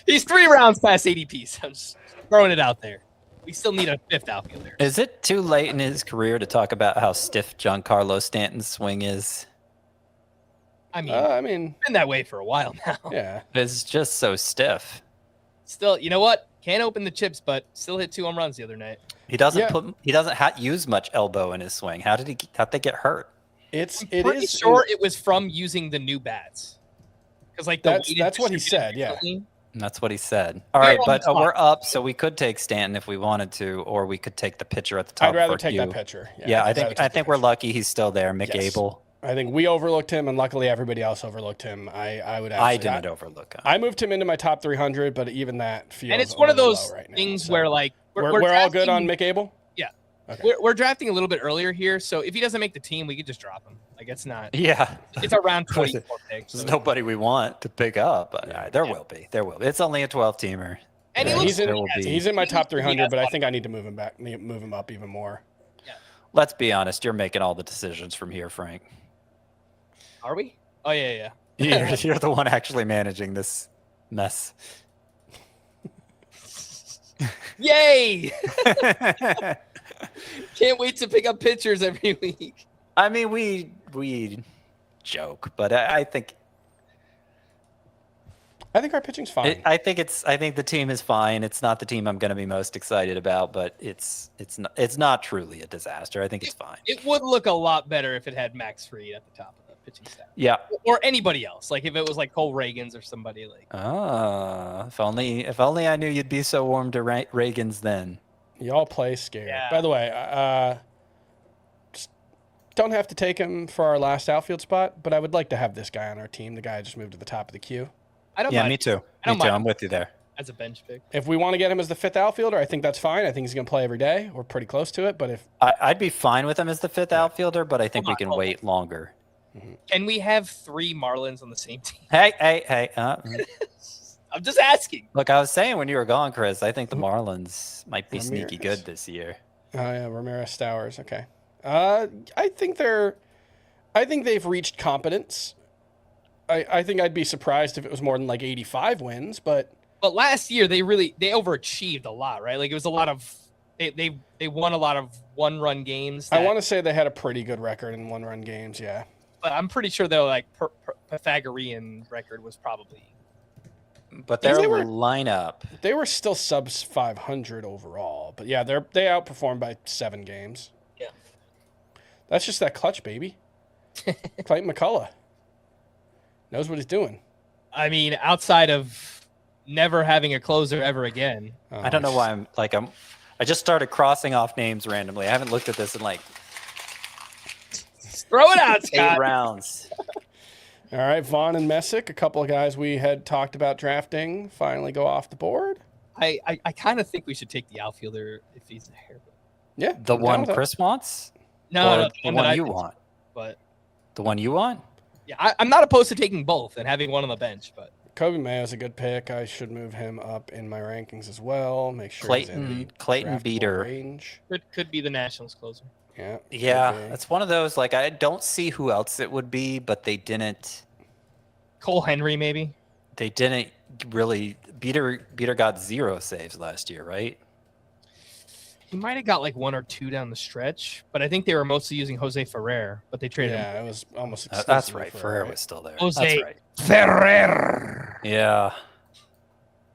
He's 3 rounds past ADP, so I'm just throwing it out there. We still need a 5th outfielder.
Is it too late in his career to talk about how stiff Giancarlo Stanton's swing is?
I mean, it's been that way for a while now.
Yeah.
It's just so stiff.
Still, you know what? Can't open the chips, but still hit 2 home runs the other night.
He doesn't use much elbow in his swing. How'd they get hurt?
I'm pretty sure it was from using the new bats. Because
that's what he said. Yeah.
That's what he said. All right, but we're up, so we could take Stanton if we wanted to, or we could take the pitcher at the top.
I'd rather take that pitcher.
Yeah, I think we're lucky he's still there, McAble.
I think we overlooked him, and luckily everybody else overlooked him. I
didn't overlook him.
I moved him into my top 300, but even that feels.
And it's one of those
right
things
now,
where like
we're all good on McAble.
Yeah,
okay.
we're drafting a little bit earlier here, so if he doesn't make the team, we could just drop him. Like it's not.
Yeah,
it's around 24 picks.
There's nobody we want to pick up, but there will be. There will be. It's only a 12-teamer.
And
he's in my top 300, but I think I need to move him back, move him up even more.
Yeah. Let's be honest. You're making all the decisions from here, Frank.
Are we? Oh, yeah.
You're the one actually managing this mess.
Yay! Can't wait to pick up pitchers every week.
I mean, we joke, but I think
our pitching's fine.
I think the team is fine. It's not the team I'm going to be most excited about, but it's not truly a disaster. I think it's fine.
It would look a lot better if it had Max Fried at the top of the pitching staff.
Yeah.
Or anybody else. Like if it was like Cole Reagans or somebody like.
If only I knew you'd be so warm to Reagans then.
Y'all play scared.
Yeah.
By the way, just don't have to take him for our last outfield spot, but I would like to have this guy on our team. The guy just moved to the top of the queue.
I don't mind.
Me too. I'm with you there.
As a bench pick.
If we want to get him as the 5th outfielder, I think that's fine. I think he's going to play every day. We're pretty close to it, but if
I'd be fine with him as the 5th outfielder, but I think we can wait longer.
Mm-hmm.
Can we have 3 Marlins on the same team?
Hey.
I'm just asking.
Look, I was saying when you were gone, Chris, I think the Marlins might be sneaky good this year.
Oh yeah, Ramirez Stowers. Okay. I think they've reached competence. I think I'd be surprised if it was more than like 85 wins, but
last year they overachieved a lot, right? Like it was a lot of they won a lot of 1-run games.
I want to say they had a pretty good record in 1-run games, yeah.
But I'm pretty sure their like Pythagorean record was probably.
But their lineup,
they were still sub 500 overall. But yeah, they outperformed by 7 games.
Yeah,
that's just that clutch, baby. Clayton McCullough knows what he's doing.
I mean, outside of never having a closer ever again.
I don't know why I just started crossing off names randomly. I haven't looked at this in like
throw it out, Scott.
8 rounds.
All right, Vaughn and Messick, a couple of guys we had talked about drafting, finally go off the board.
I kind of think we should take the outfielder if he's there.
Yeah.
The one Chris wants?
No,
the one you want.
But
the one you want?
Yeah, I'm not opposed to taking both and having one on the bench, but
Kobe Mayo's a good pick. I should move him up in my rankings as well. Make sure
Clayton
he's in the
Clayton Beater
range.
Could be the Nationals closer.
Yeah,
that's one of those. Like I don't see who else it would be, but they didn't.
Cole Henry, maybe.
They didn't really. Beater got 0 saves last year, right?
He might have got like 1 or 2 down the stretch, but I think they were mostly using Jose Ferrer, but they traded him.
Yeah, it was almost.
That's right. Ferrer was still there.
Jose
that's right.
Ferrer.
Yeah.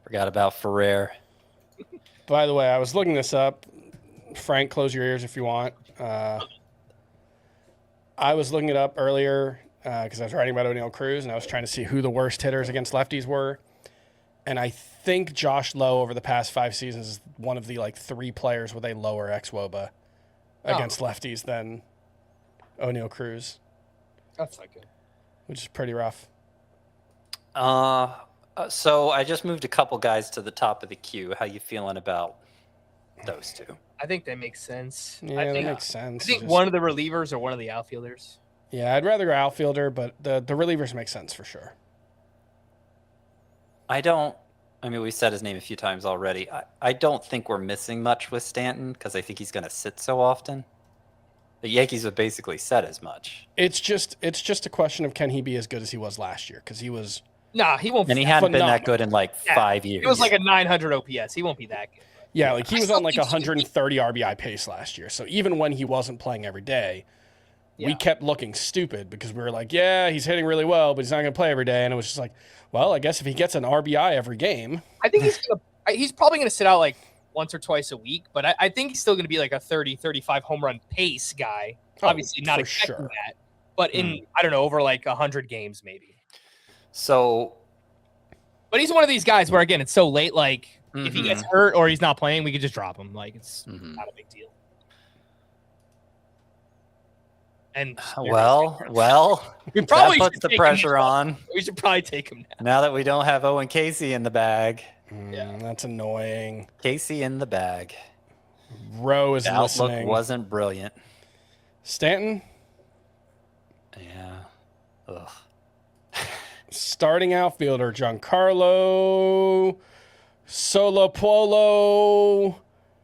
Forgot about Ferrer.
By the way, I was looking this up. Frank, close your ears if you want. I was looking it up earlier because I was writing about O'Neal Cruz, and I was trying to see who the worst hitters against lefties were. And I think Josh Lowe over the past 5 seasons is one of the 3 players with a lower xWOBA against lefties than O'Neal Cruz.
That's not good.
Which is pretty rough.
So I just moved a couple guys to the top of the queue. How you feeling about those 2?
I think that makes sense.
Yeah, that makes sense.
I think one of the relievers or one of the outfielders.
Yeah, I'd rather go outfielder, but the relievers make sense for sure.
I mean, we said his name a few times already. I don't think we're missing much with Stanton because I think he's going to sit so often. The Yankees have basically said as much.
It's just a question of can he be as good as he was last year? Because he was
Nah, he won't.
And he hadn't been that good in like 5 years.
It was like a 900 OPS. He won't be that good.
Yeah, like he was on like 130 RBI pace last year. So even when he wasn't playing every day, we kept looking stupid because we were like, yeah, he's hitting really well, but he's not going to play every day. And it was just like, well, I guess if he gets an RBI every game.
I think he's probably going to sit out like once or twice a week, but I think he's still going to be like a 30, 35 home run pace guy. Obviously not expecting that, but in, I don't know, over like 100 games maybe.
So.
But he's one of these guys where, again, it's so late, like if he gets hurt or he's not playing, we could just drop him. Like it's not a big deal. And
well,
we probably
that puts the pressure on.
We should probably take him
now that we don't have Owen Casey in the bag.
That's annoying.
Casey in the bag.
Rowe is
the
listening.
Outlook wasn't brilliant.
Stanton?
Yeah. Ugh.
Starting outfielder, Giancarlo Solopolo.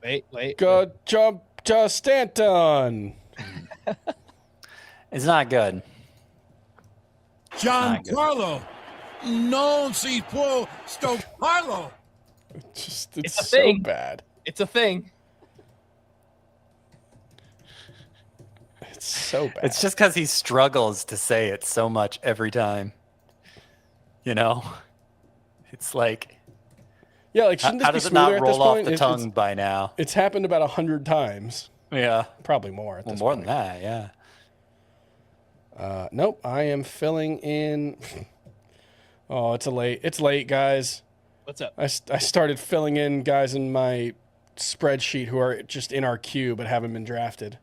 Wait.
Good job, Stanton.
It's not good.
Giancarlo. Non si può stopparlo.
It's so bad.
It's a thing.
It's so bad.
It's just because he struggles to say it so much every time. You know? It's like...
Yeah, like shouldn't this
how
be
does it
smoother
not
at this
roll off
point?
the tongue by now?
It's happened about 100 times.
Yeah.
Probably more at this
more
point.
than that, yeah.
Nope, I am filling in... Oh, it's late, guys.
What's up?
I started filling in guys in my spreadsheet who are just in our queue but haven't been drafted.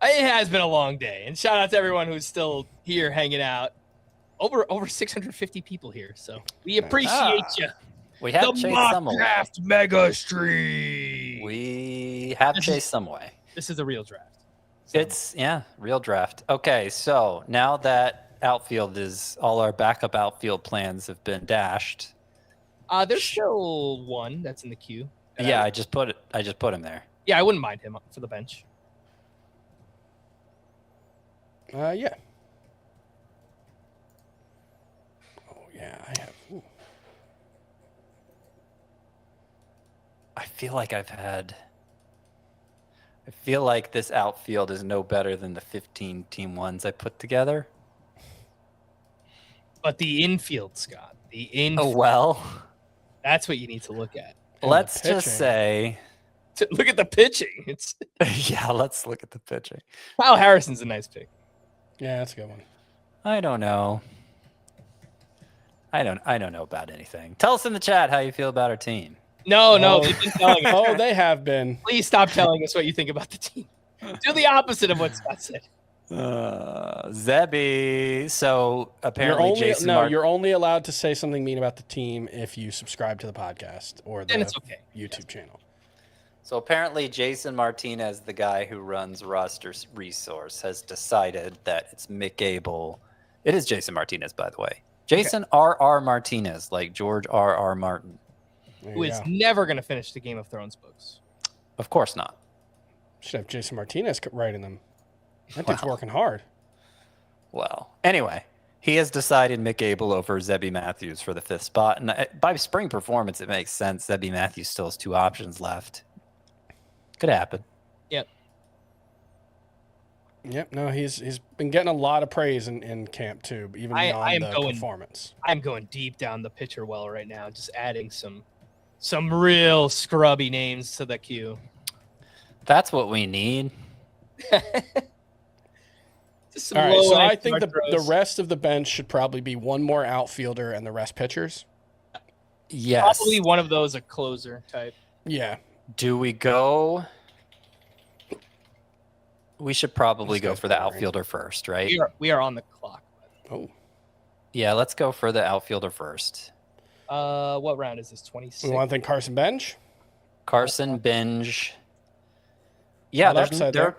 It has been a long day, and shout out to everyone who's still here hanging out. Over 650 people here, so we appreciate you.
We have Chase Sumway.
Draft Mega Stream.
We have Chase Sumway.
This is a real draft.
It's real draft. Okay, so now that outfield is all our backup outfield plans have been dashed.
There's still one that's in the queue.
Yeah, I just put him there.
Yeah, I wouldn't mind him for the bench.
Yeah. Oh yeah, I have. Ooh.
I feel like this outfield is no better than the 15 team ones I put together.
But the infield, Scott, the infield.
Oh well.
That's what you need to look at.
Let's just say.
Look at the pitching. It's
yeah, let's look at the pitching.
Kyle Harrison's a nice pick.
Yeah, that's a good one.
I don't know. I don't know about anything. Tell us in the chat how you feel about our team.
No, they've been telling us.
Oh, they have been.
Please stop telling us what you think about the team. Do the opposite of what Scott said.
Zebby. So apparently Jason.
You're only allowed to say something mean about the team if you subscribe to the podcast or the YouTube channel.
So apparently Jason Martinez, the guy who runs Roster Resource, has decided that it's Mick Abel. It is Jason Martinez, by the way. Jason R.R. Martinez, like George R.R. Martin.
Who is never going to finish the Game of Thrones books.
Of course not.
Should have Jason Martinez writing them. That dude's working hard.
Well, anyway, he has decided Mick Abel over Zebby Matthews for the 5th spot. And by spring performance, it makes sense. Zebby Matthews still has 2 options left. Could happen.
Yep. No, he's been getting a lot of praise in camp too, even beyond the performance.
I'm going deep down the pitcher well right now, just adding some real scrubby names to the queue.
That's what we need.
All right, so I think the rest of the bench should probably be one more outfielder and the rest pitchers.
Yes.
Probably one of those a closer type.
Yeah.
Do we go? We should probably go for the outfielder first, right?
We are on the clock.
Oh.
Yeah, let's go for the outfielder first.
What round is this? 26.
We want to think Carson Bench?
Carson Bench. Yeah, I'm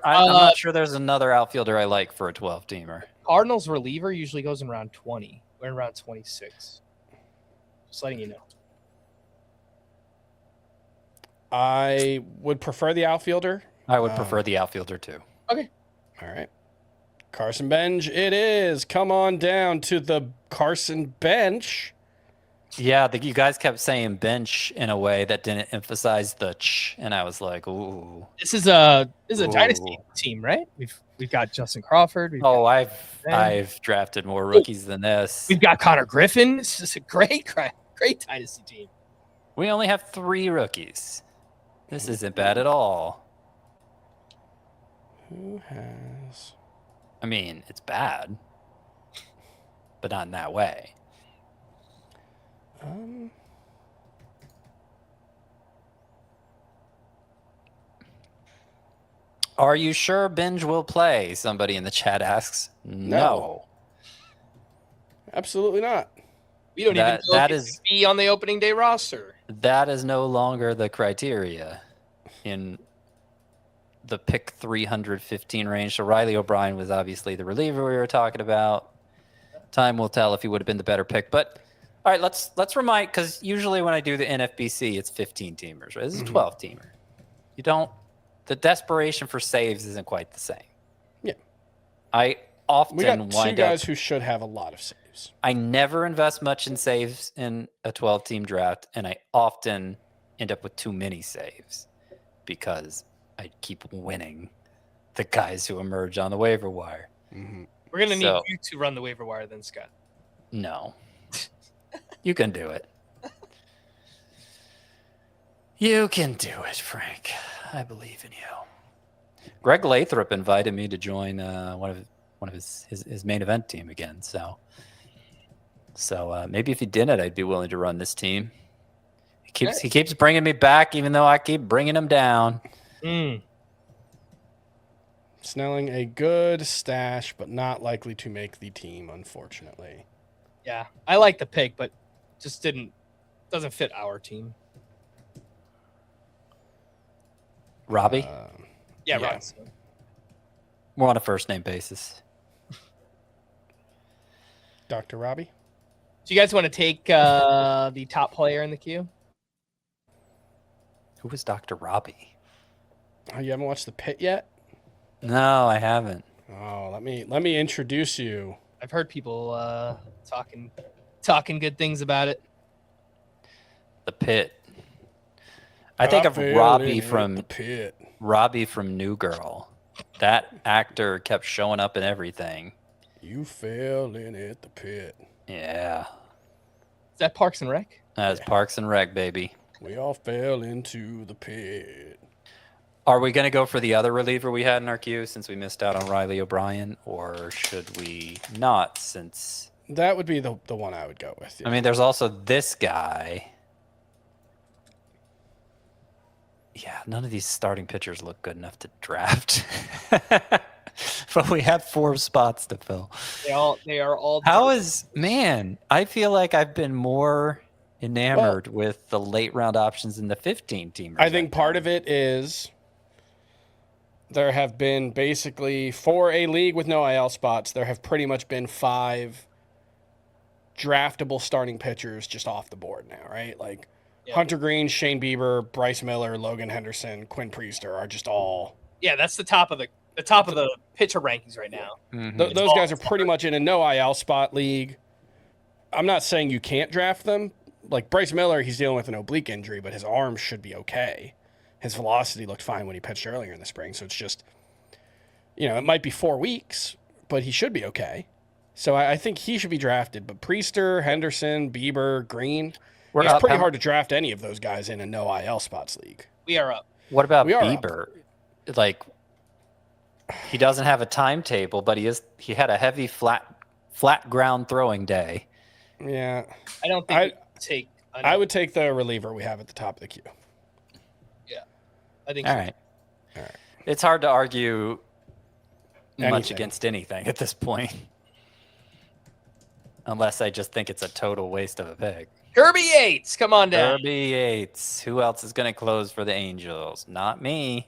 I'm
not sure there's another outfielder I like for a 12-teamer.
Cardinals reliever usually goes in round 20. We're in round 26. Just letting you know.
I would prefer the outfielder.
I would prefer the outfielder too.
Okay.
All right. Carson bench it is. Come on down to the Carson bench.
Yeah, you guys kept saying bench in a way that didn't emphasize the ch, and I was like, ooh.
This is a dynasty team, right? We've got Justin Crawford.
I've drafted more rookies than this.
We've got Connor Griffin. This is a great dynasty team.
We only have 3 rookies. This isn't bad at all.
Who has?
I mean, it's bad, but not in that way. Are you sure Binge will play? Somebody in the chat asks. No.
Absolutely not.
We don't even know if he's be on the opening day roster.
That is no longer the criteria in the pick 315 range. So Riley O'Brien was obviously the reliever we were talking about. Time will tell if he would have been the better pick. But all right, let's remind, because usually when I do the NFBC, it's 15 teamers. Right? This is a 12 teamer. The desperation for saves isn't quite the same.
Yeah.
I often
we got 2 guys who should have a lot of saves.
I never invest much in saves in a 12-team draft, and I often end up with too many saves because I keep winning the guys who emerge on the waiver wire.
Mm-hmm.
We're going to need you to run the waiver wire then, Scott.
No. You can do it. You can do it, Frank. I believe in you. Greg Lathrop invited me to join one of his main event team again. So maybe if he didn't, I'd be willing to run this team. He keeps bringing me back, even though I keep bringing him down.
Snelling, a good stash, but not likely to make the team, unfortunately.
Yeah, I like the pick, but just doesn't fit our team.
Robbie?
Yeah, Robbie.
We're on a first name basis.
Dr. Robbie?
Do you guys want to take the top player in the queue?
Who was Dr. Robbie?
Oh, you haven't watched The Pit yet?
No, I haven't.
Oh, let me introduce you.
I've heard people talking good things about it.
The Pit. I think of Robbie from
The Pit.
Robbie from New Girl. That actor kept showing up in everything.
You fell in at the pit.
Yeah.
Is that Parks and Rec?
That is Parks and Rec, baby.
We all fell into the pit.
Are we going to go for the other reliever we had in our queue since we missed out on Riley O'Brien, or should we not since...
That would be the one I would go with. Yeah.
I mean, there's also this guy. Yeah, none of these starting pitchers look good enough to draft. But we have 4 spots to fill.
They are all.
I feel like I've been more enamored with the late round options in the 15 teamers.
I think part of it is there have been basically, for a league with no IL spots, there have pretty much been 5 draftable starting pitchers just off the board now, right? Like Hunter Green, Shane Bieber, Bryce Miller, Logan Henderson, Quinn Priester are just all.
Yeah, that's the top of the pitcher rankings right now.
Mm-hmm. Those guys are pretty much in a no IL spot league. I'm not saying you can't draft them. Like Bryce Miller, he's dealing with an oblique injury, but his arm should be okay. His velocity looked fine when he pitched earlier in the spring. So it's just, it might be 4 weeks, but he should be okay. So I think he should be drafted. But Priester, Henderson, Bieber, Green, it's pretty hard to draft any of those guys in a no IL spots league.
We are up.
What about Bieber? Like, he doesn't have a timetable, but he had a heavy flat ground throwing day.
Yeah.
I don't think
I would take the reliever we have at the top of the queue.
Yeah. I think
All right. It's hard to argue much against anything at this point. Unless I just think it's a total waste of a pick.
Kirby Yates, come on down.
Kirby Yates. Who else is going to close for the Angels? Not me.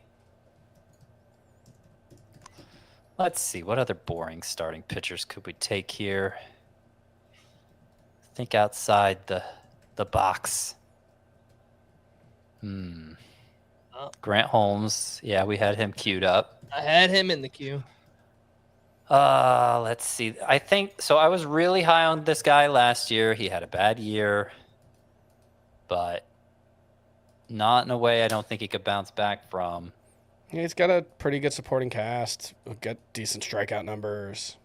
Let's see. What other boring starting pitchers could we take here? Think outside the box. Grant Holmes. Yeah, we had him queued up.
I had him in the queue.
Let's see. I think so. I was really high on this guy last year. He had a bad year, but not in a way I don't think he could bounce back from.
Yeah, he's got a pretty good supporting cast. He'll get decent strikeout numbers.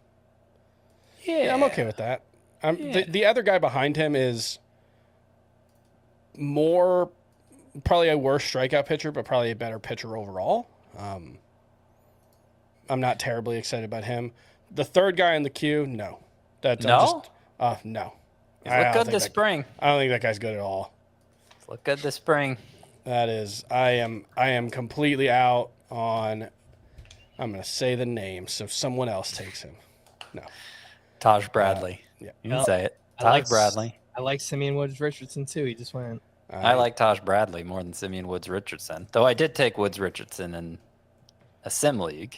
Yeah, I'm okay with that. The other guy behind him is probably a worse strikeout pitcher, but probably a better pitcher overall. I'm not terribly excited about him. The third guy in the queue, no. No.
He's looked good this spring.
I don't think that guy's good at all.
He's looked good this spring.
That is, I am completely out on. I'm going to say the name so someone else takes him. No.
Taj Bradley.
Yeah.
You can say it. Taj Bradley.
I like Simeon Woods Richardson too. He just went.
I like Taj Bradley more than Simeon Woods Richardson, though I did take Woods Richardson in a sim league.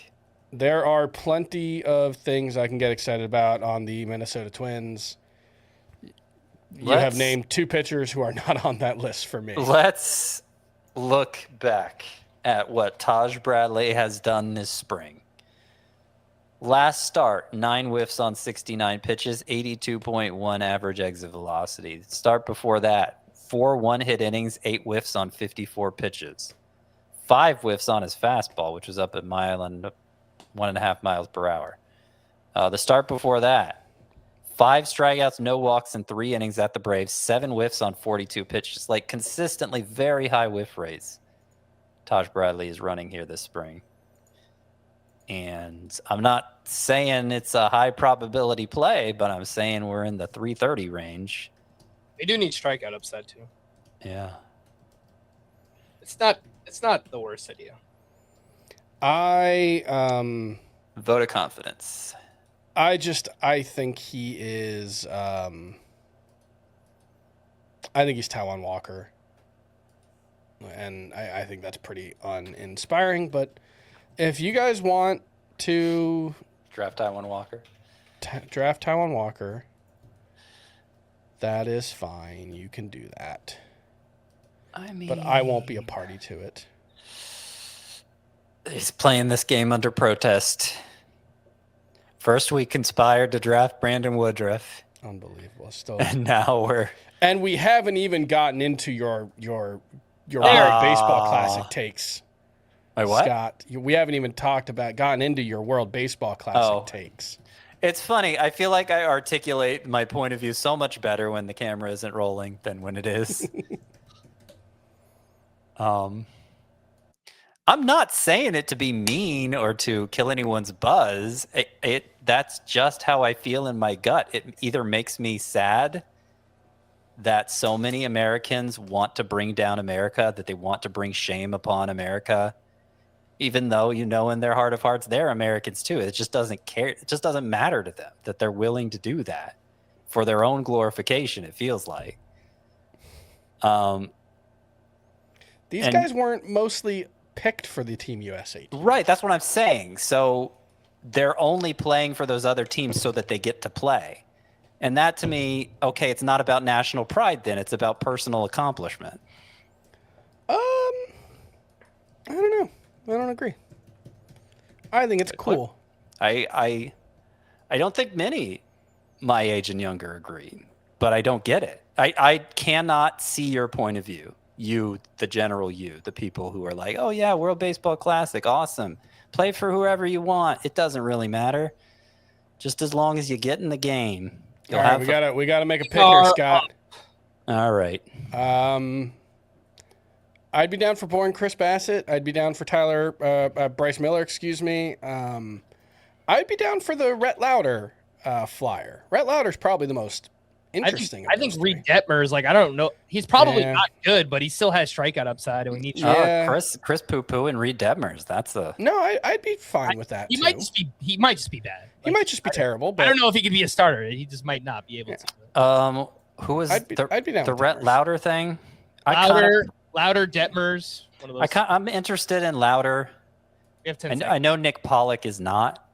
There are plenty of things I can get excited about on the Minnesota Twins. You have named two pitchers who are not on that list for me.
Let's look back at what Taj Bradley has done this spring. Last start, 9 whiffs on 69 pitches, 82.1 average exit velocity. Start before that, 4 one-hit innings, 8 whiffs on 54 pitches. 5 whiffs on his fastball, which was up at 1.5 miles per hour. The start before that, 5 strikeouts, no walks in 3 innings at the Braves, 7 whiffs on 42 pitches. Like consistently very high whiff rates Taj Bradley is running here this spring. And I'm not saying it's a high probability play, but I'm saying we're in the 330 range.
They do need strikeout upside too.
Yeah.
It's not the worst idea.
Vote of confidence.
I think he is. I think he's Taijuan Walker, and I think that's pretty uninspiring. But if you guys want to
draft Taijuan Walker,
that is fine. You can do that.
I mean,
but I won't be a party to it.
He's playing this game under protest. First, we conspired to draft Brandon Woodruff.
Unbelievable. Still,
and now
we haven't even gotten into your Baseball Classic takes.
My what?
Scott, we haven't even gotten into your World Baseball Classic takes.
It's funny. I feel like I articulate my point of view so much better when the camera isn't rolling than when it is. I'm not saying it to be mean or to kill anyone's buzz. That's just how I feel in my gut. It either makes me sad that so many Americans want to bring down America, that they want to bring shame upon America, even though, in their heart of hearts, they're Americans too. It just doesn't care. It just doesn't matter to them that they're willing to do that for their own glorification, it feels like.
These guys weren't mostly picked for the Team USA team.
Right, that's what I'm saying. So they're only playing for those other teams so that they get to play. And that to me, okay, it's not about national pride then. It's about personal accomplishment.
I don't know. I don't agree. I think it's cool.
I don't think many my age and younger agree, but I don't get it. I cannot see your point of view. You, the general you, the people who are like, oh yeah, World Baseball Classic, awesome. Play for whoever you want. It doesn't really matter. Just as long as you get in the game.
All right, we gotta make a pick here, Scott.
All right.
I'd be down for Boring Chris Bassett. I'd be down for Bryce Miller, excuse me. I'd be down for the Rhett Lauder flyer. Rhett Lauder's probably the most interesting.
I think Reed Detmers, I don't know. He's probably not good, but he still has strikeout upside, and we need
Chris Poo-Poo and Reed Detmers.
No, I'd be fine with that.
He might just be bad.
He might just be terrible. But
I don't know if he could be a starter. He just might not be able to.
Who was
I'd be down
the
with
Rhett Lauder thing?
Lauder, Detmers. One of those.
I'm interested in Lauder.
We have 10
I know Nick Pollock is not.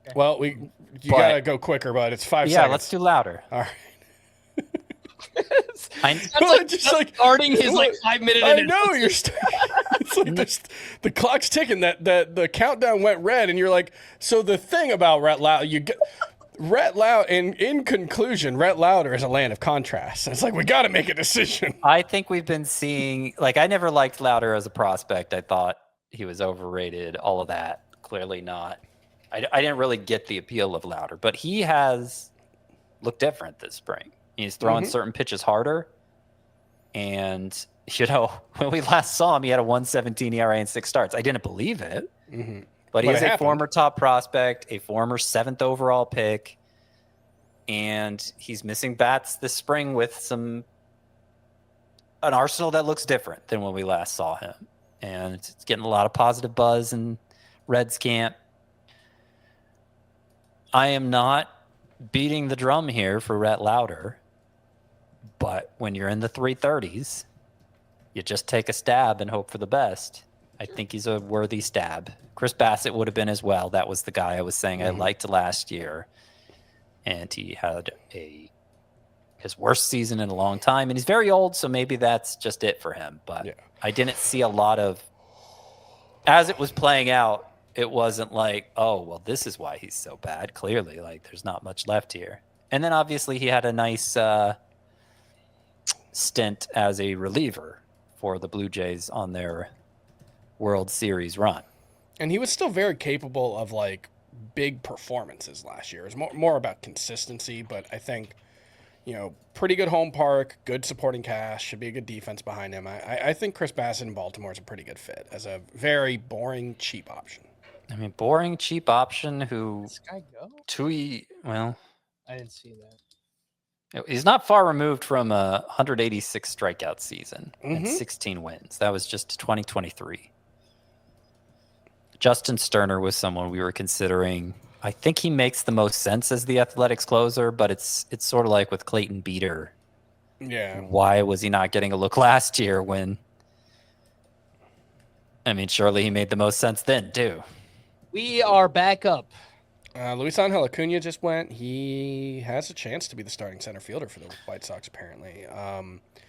Okay. Well, you gotta go quicker, but it's 5 seconds.
Yeah, let's do Lauder.
All right.
Starting his 5-minute.
I know you're. It's like the clock's ticking. That the countdown went red, and you're like, so the thing about Rhett Lauder, in conclusion, Rhett Lauder is a land of contrasts. It's like we got to make a decision.
I think we've been seeing, like, I never liked Lauder as a prospect. I thought he was overrated. All of that, clearly not. I didn't really get the appeal of Lauder, but he has looked different this spring. He's throwing certain pitches harder. And, when we last saw him, he had a 1.17 ERA in 6 starts. I didn't believe it. But he is a former top prospect, a former 7th overall pick. And he's missing bats this spring with an arsenal that looks different than when we last saw him. And it's getting a lot of positive buzz in Reds camp. I am not beating the drum here for Rhett Lauder, but when you're in the 330s, you just take a stab and hope for the best. I think he's a worthy stab. Chris Bassett would have been as well. That was the guy I was saying I liked last year. And he had his worst season in a long time. And he's very old, so maybe that's just it for him. But I didn't see a lot of... As it was playing out, it wasn't like, oh, well, this is why he's so bad. Clearly, like, there's not much left here. And then, obviously, he had a nice stint as a reliever for the Blue Jays on their World Series run.
And he was still very capable of, like, big performances last year. It was more about consistency, but I think, pretty good home park, good supporting cast, should be a good defense behind him. I think Chris Bassett in Baltimore is a pretty good fit as a very boring, cheap option.
I mean, boring, cheap option who...
This guy go?
Well...
I didn't see that.
He's not far removed from a 186 strikeout season and 16 wins. That was just 2023. Justin Sterner was someone we were considering. I think he makes the most sense as the Athletics closer, but it's sort of like with Clayton Beater.
Yeah.
Why was he not getting a look last year when... I mean, surely he made the most sense then, too.
We are back up.
Luis Angel Acuna just went. He has a chance to be the starting center fielder for the White Sox, apparently.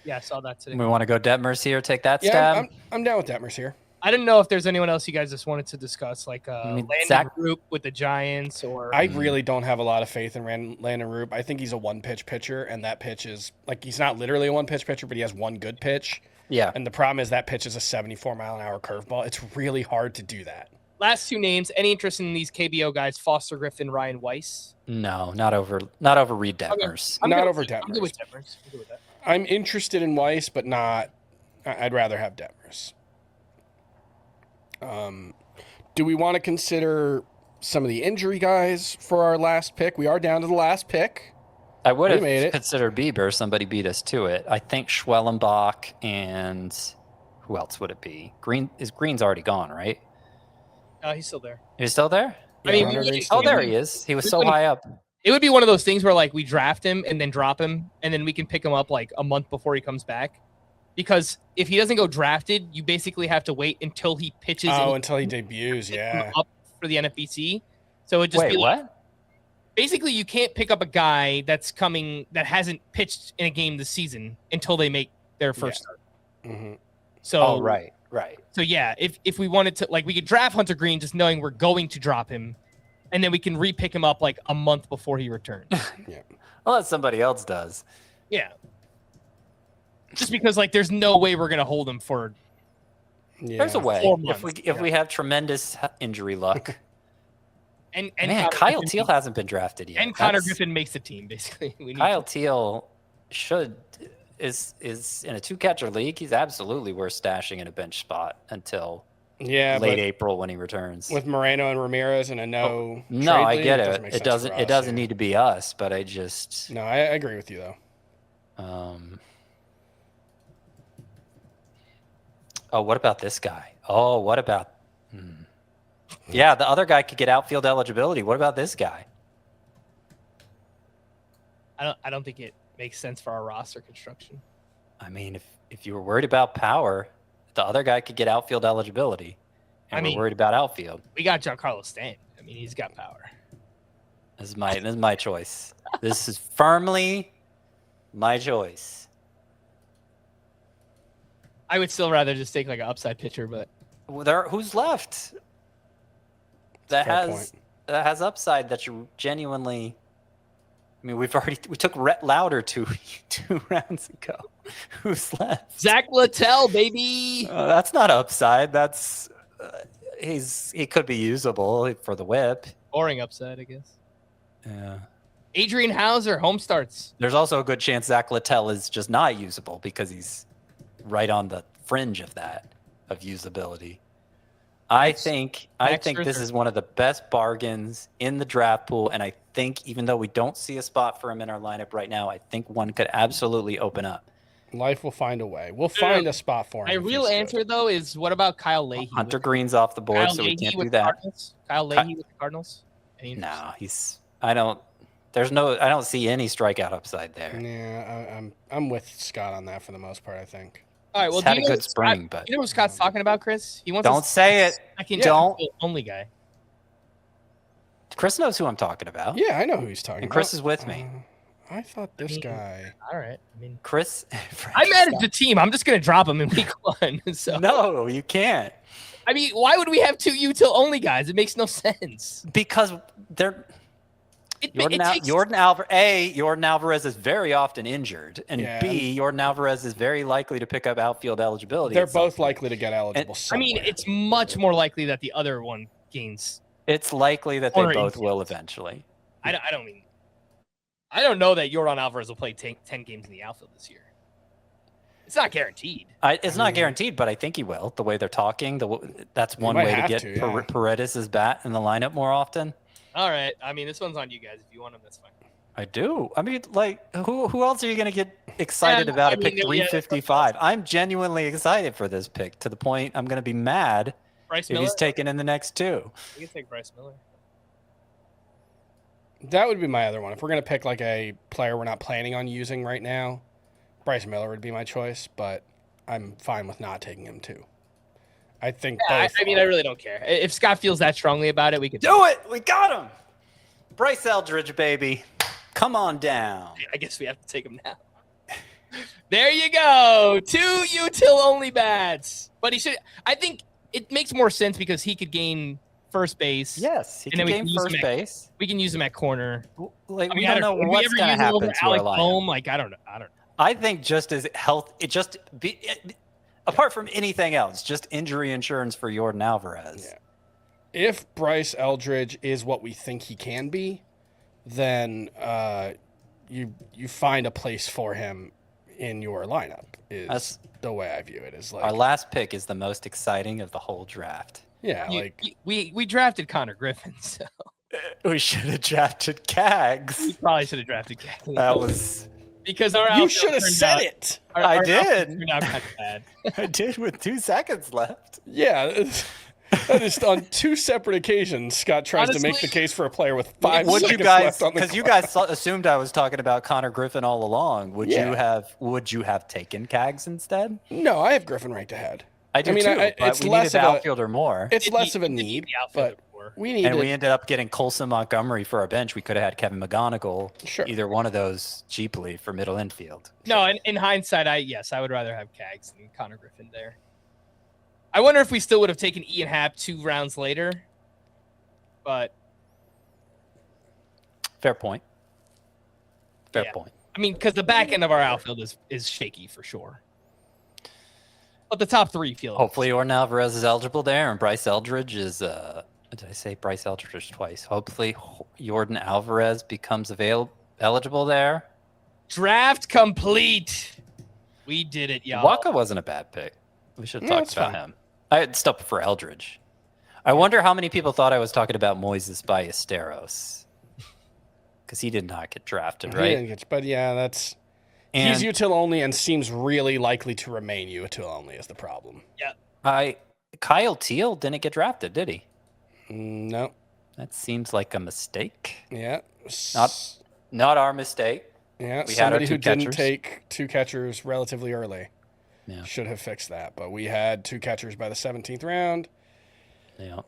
Yeah, I saw that today.
We want to go Detmers here, take that stab?
I'm down with Detmers here.
I didn't know if there's anyone else you guys just wanted to discuss, like Landon Roop with the Giants, or...
I really don't have a lot of faith in Landon Roop. I think he's a one-pitch pitcher, and that pitch is... Like, he's not literally a one-pitch pitcher, but he has one good pitch.
Yeah.
And the problem is that pitch is a 74-mile-an-hour curveball. It's really hard to do that.
Last 2 names. Any interest in these KBO guys? Foster Griffin, Ryan Weiss.
No, not over Reed Detmers.
Not over Detmers.
I'm good with Detmers.
I'm interested in Weiss, but not. I'd rather have Detmers. Do we want to consider some of the injury guys for our last pick? We are down to the last pick.
I would have considered Bieber. Somebody beat us to it. I think Schwellenbach and who else would it be? Green's already gone, right?
He's still there.
He's still there?
I mean,
there he is. He was so high up.
It would be one of those things where, like, we draft him and then drop him, and then we can pick him up like a month before he comes back. Because if he doesn't go drafted, you basically have to wait until he pitches.
Until he debuts,
up for the NFBC. So it just
what?
Basically, you can't pick up a guy that hasn't pitched in a game this season until they make their first start.
Mm-hmm.
So
right.
So yeah, if we wanted to, like, we could draft Hunter Green just knowing we're going to drop him, and then we can re-pick him up like a month before he returns.
Yeah.
Unless somebody else does.
Yeah. Just because, like, there's no way we're gonna hold him for.
Yeah. There's a way if we have tremendous injury luck.
and
man, Kyle Teal hasn't been drafted yet.
And Connor Griffin makes the team basically.
Kyle Teal is in a 2-catcher league. He's absolutely worth stashing in a bench spot until late April when he returns.
With Moreno and Ramirez and a no.
I get it. It doesn't need to be us, but I just.
No, I agree with you though.
What about this guy? What about? Yeah, the other guy could get outfield eligibility. What about this guy?
I don't think it makes sense for our roster construction.
I mean, if you were worried about power, the other guy could get outfield eligibility. And we're worried about outfield.
We got Giancarlo Stanton. I mean, he's got power.
This is my choice. This is firmly my choice.
I would still rather just take like an upside pitcher, but
who's left that has upside that you genuinely. I mean, we took Rhett Lauder two rounds ago. Who's left?
Zach Littell, baby.
That's not upside. That's he could be usable for the whip.
Boring upside, I guess.
Yeah.
Adrian Hauser, home starts.
There's also a good chance Zach Littell is just not usable because he's right on the fringe of usability. I think this is one of the best bargains in the draft pool, and I think even though we don't see a spot for him in our lineup right now, I think one could absolutely open up.
Life will find a way. We'll find a spot for him.
My real answer, though, is what about Kyle Leahy?
Hunter Green's off the board, so we can't do that.
Kyle Leahy with the Cardinals?
No, I don't see any strikeout upside there.
Yeah, I'm with Scott on that for the most part, I think.
All right, well,
he's had a good spring, but
you know what Scott's talking about, Chris? He wants
don't say it. Don't.
Only guy.
Chris knows who I'm talking about.
Yeah, I know who he's talking about.
And Chris is with me.
I thought this guy.
All right. I mean,
Chris.
I manage the team. I'm just going to drop him in week 1. So.
No, you can't.
I mean, why would we have 2 util only guys? It makes no sense.
Because they're. Jordan Alvarez is very often injured, and B, Jordan Alvarez is very likely to pick up outfield eligibility.
They're both likely to get eligible.
I mean, it's much more likely that the other one gains.
It's likely that they both will eventually.
I don't know that Jordan Alvarez will play 10 games in the outfield this year. It's not guaranteed.
It's not guaranteed, but I think he will. The way they're talking, that's one way to get Paredes' bat in the lineup more often.
All right. I mean, this one's on you guys. If you want them, that's fine.
I do. I mean, like, who else are you going to get excited about at pick 355? I'm genuinely excited for this pick to the point I'm going to be mad if he's taken in the next 2.
We can take Bryce Miller.
That would be my other one. If we're going to pick like a player we're not planning on using right now, Bryce Miller would be my choice, but I'm fine with not taking him too. I think
I really don't care. If Scott feels that strongly about it, we could
do it. We got him. Bryce Eldridge, baby. Come on down.
I guess we have to take him now. There you go. 2 util only bats. But he should. I think it makes more sense because he could gain first base.
Yes, he can gain first base.
We can use him at corner.
Like, we don't know what's going to happen to our lineup.
Like, I don't know.
I think just as apart from anything else, just injury insurance for Jordan Alvarez.
Yeah. If Bryce Eldridge is what we think he can be, then you find a place for him in your lineup. That's the way I view it. Is like
our last pick is the most exciting of the whole draft.
Yeah,
we drafted Connor Griffin, so
we should have drafted Cags.
We probably should have drafted Cags.
That was.
Because
you should have said it.
I did.
Turned out kind of bad.
I did with 2 seconds left.
Yeah, that is on 2 separate occasions. Scott tries to make the case for a player with 5 seconds left on the clock.
Because you guys assumed I was talking about Connor Griffin all along. Would you have taken Cags instead?
No, I have Griffin ranked ahead.
I do too. But we needed the outfielder more.
It's less of a need, but we ended up getting
Colson Montgomery for our bench. We could have had Kevin McGonigal, either one of those cheaply for middle infield.
No, in hindsight, I would rather have Cags than Connor Griffin there. I wonder if we still would have taken Ian Happ 2 rounds later, but
fair point. Fair point.
I mean, because the back end of our outfield is shaky for sure. But the top 3 feel.
Hopefully, Jordan Alvarez is eligible there, and Bryce Eldridge is. Did I say Bryce Eldridge twice? Hopefully, Jordan Alvarez becomes eligible there.
Draft complete. We did it, y'all.
Waka wasn't a bad pick. We should have talked about him. I'd still prefer Eldridge. I wonder how many people thought I was talking about Moises Ballesteros. Because he did not get drafted, right?
He didn't get, but yeah, that's... he's util only and seems really likely to remain util only is the problem.
Yeah.
Kyle Teal didn't get drafted, did he?
No.
That seems like a mistake.
Yeah.
Not our mistake.
Yeah, somebody who didn't take 2 catchers relatively early should have fixed that. But we had 2 catchers by the 17th round.
Yeah.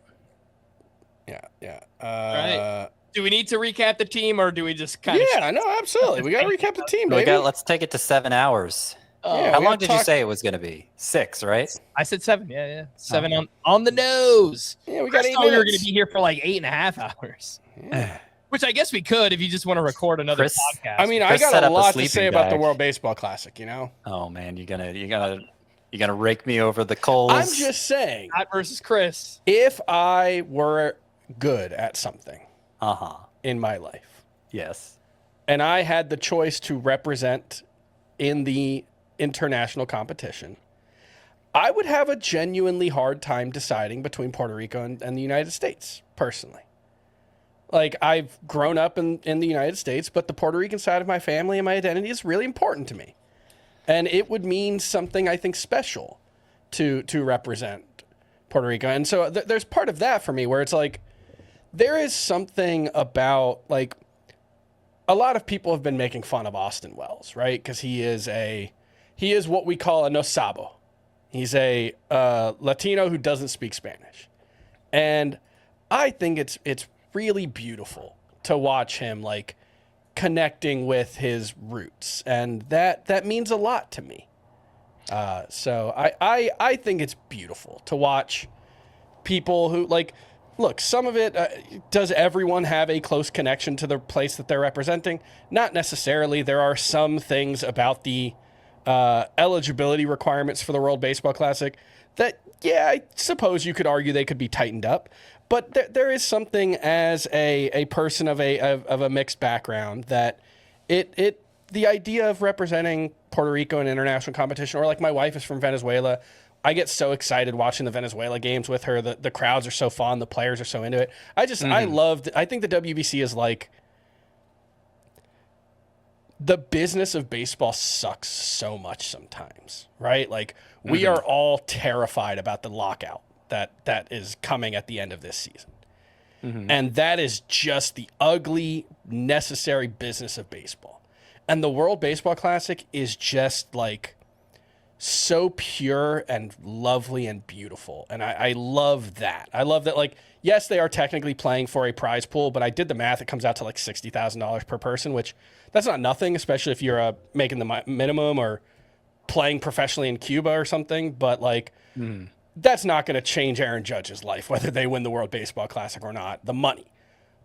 Yeah.
All right. Do we need to recap the team, or do we just kind of...
Yeah, no, absolutely. We got to recap the team, baby.
Let's take it to 7 hours. How long did you say it was going to be? 6, right?
I said 7. Yeah. 7 on the nose.
Yeah, we got 8 minutes.
We were going to be here for like 8.5 hours. Yeah. Which I guess we could if you just want to record another podcast.
I mean, I got a lot to say about the World Baseball Classic, you know?
Oh man, you're gonna rake me over the coals.
I'm just saying.
Matt versus Chris.
If I were good at something in my life.
Yes.
And I had the choice to represent in the international competition, I would have a genuinely hard time deciding between Puerto Rico and the United States, personally. Like, I've grown up in the United States, but the Puerto Rican side of my family and my identity is really important to me. And it would mean something, I think, special to represent Puerto Rico. And so there's part of that for me where it's like, there is something about, like, a lot of people have been making fun of Austin Wells, right? Because he is what we call a no sabo. He's a Latino who doesn't speak Spanish. And I think it's really beautiful to watch him, like, connecting with his roots, and that means a lot to me. So I think it's beautiful to watch people who, like, look, some of it, does everyone have a close connection to the place that they're representing? Not necessarily. There are some things about the eligibility requirements for the World Baseball Classic that, yeah, I suppose you could argue they could be tightened up. But there is something as a person of a mixed background that the idea of representing Puerto Rico in international competition, or like my wife is from Venezuela, I get so excited watching the Venezuela games with her. The crowds are so fun. The players are so into it. I think the WBC is like, the business of baseball sucks so much sometimes, right? Like, we are all terrified about the lockout that is coming at the end of this season. And that is just the ugly, necessary business of baseball. And the World Baseball Classic is just, like, so pure and lovely and beautiful. And I love that. I love that, like, yes, they are technically playing for a prize pool, but I did the math. It comes out to like $60,000 per person, which that's not nothing, especially if you're making the minimum or playing professionally in Cuba or something. But, like, that's not going to change Aaron Judge's life, whether they win the World Baseball Classic or not, the money.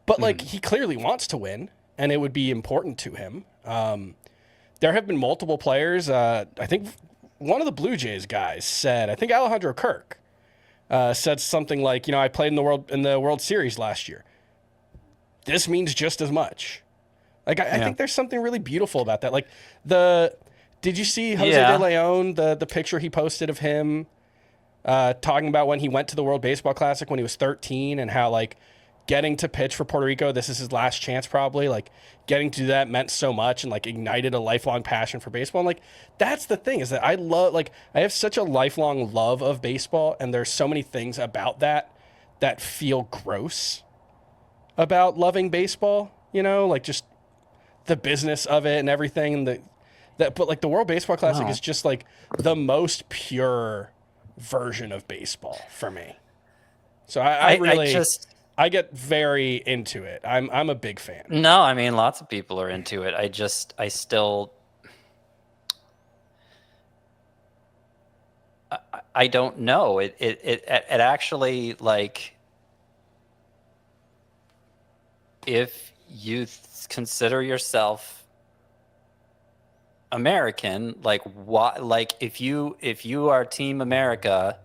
But, like, he clearly wants to win, and it would be important to him. There have been multiple players. I think one of the Blue Jays guys said, I think Alejandro Kirk said something like, I played in the World Series last year. This means just as much. Like, I think there's something really beautiful about that. Like, did you see Jose De Leon, the picture he posted of him talking about when he went to the World Baseball Classic when he was 13 and how, like, getting to pitch for Puerto Rico, this is his last chance probably, like, getting to do that meant so much and, like, ignited a lifelong passion for baseball. And, like, that's the thing, is that I have such a lifelong love of baseball, and there's so many things about that feel gross about loving baseball, like just the business of it and everything. But, like, the World Baseball Classic is just, like, the most pure version of baseball for me. So I get very into it. I'm a big fan.
No, I mean, lots of people are into it. I don't know. It actually, like, if you consider yourself American, like, what, like, if you are Team America,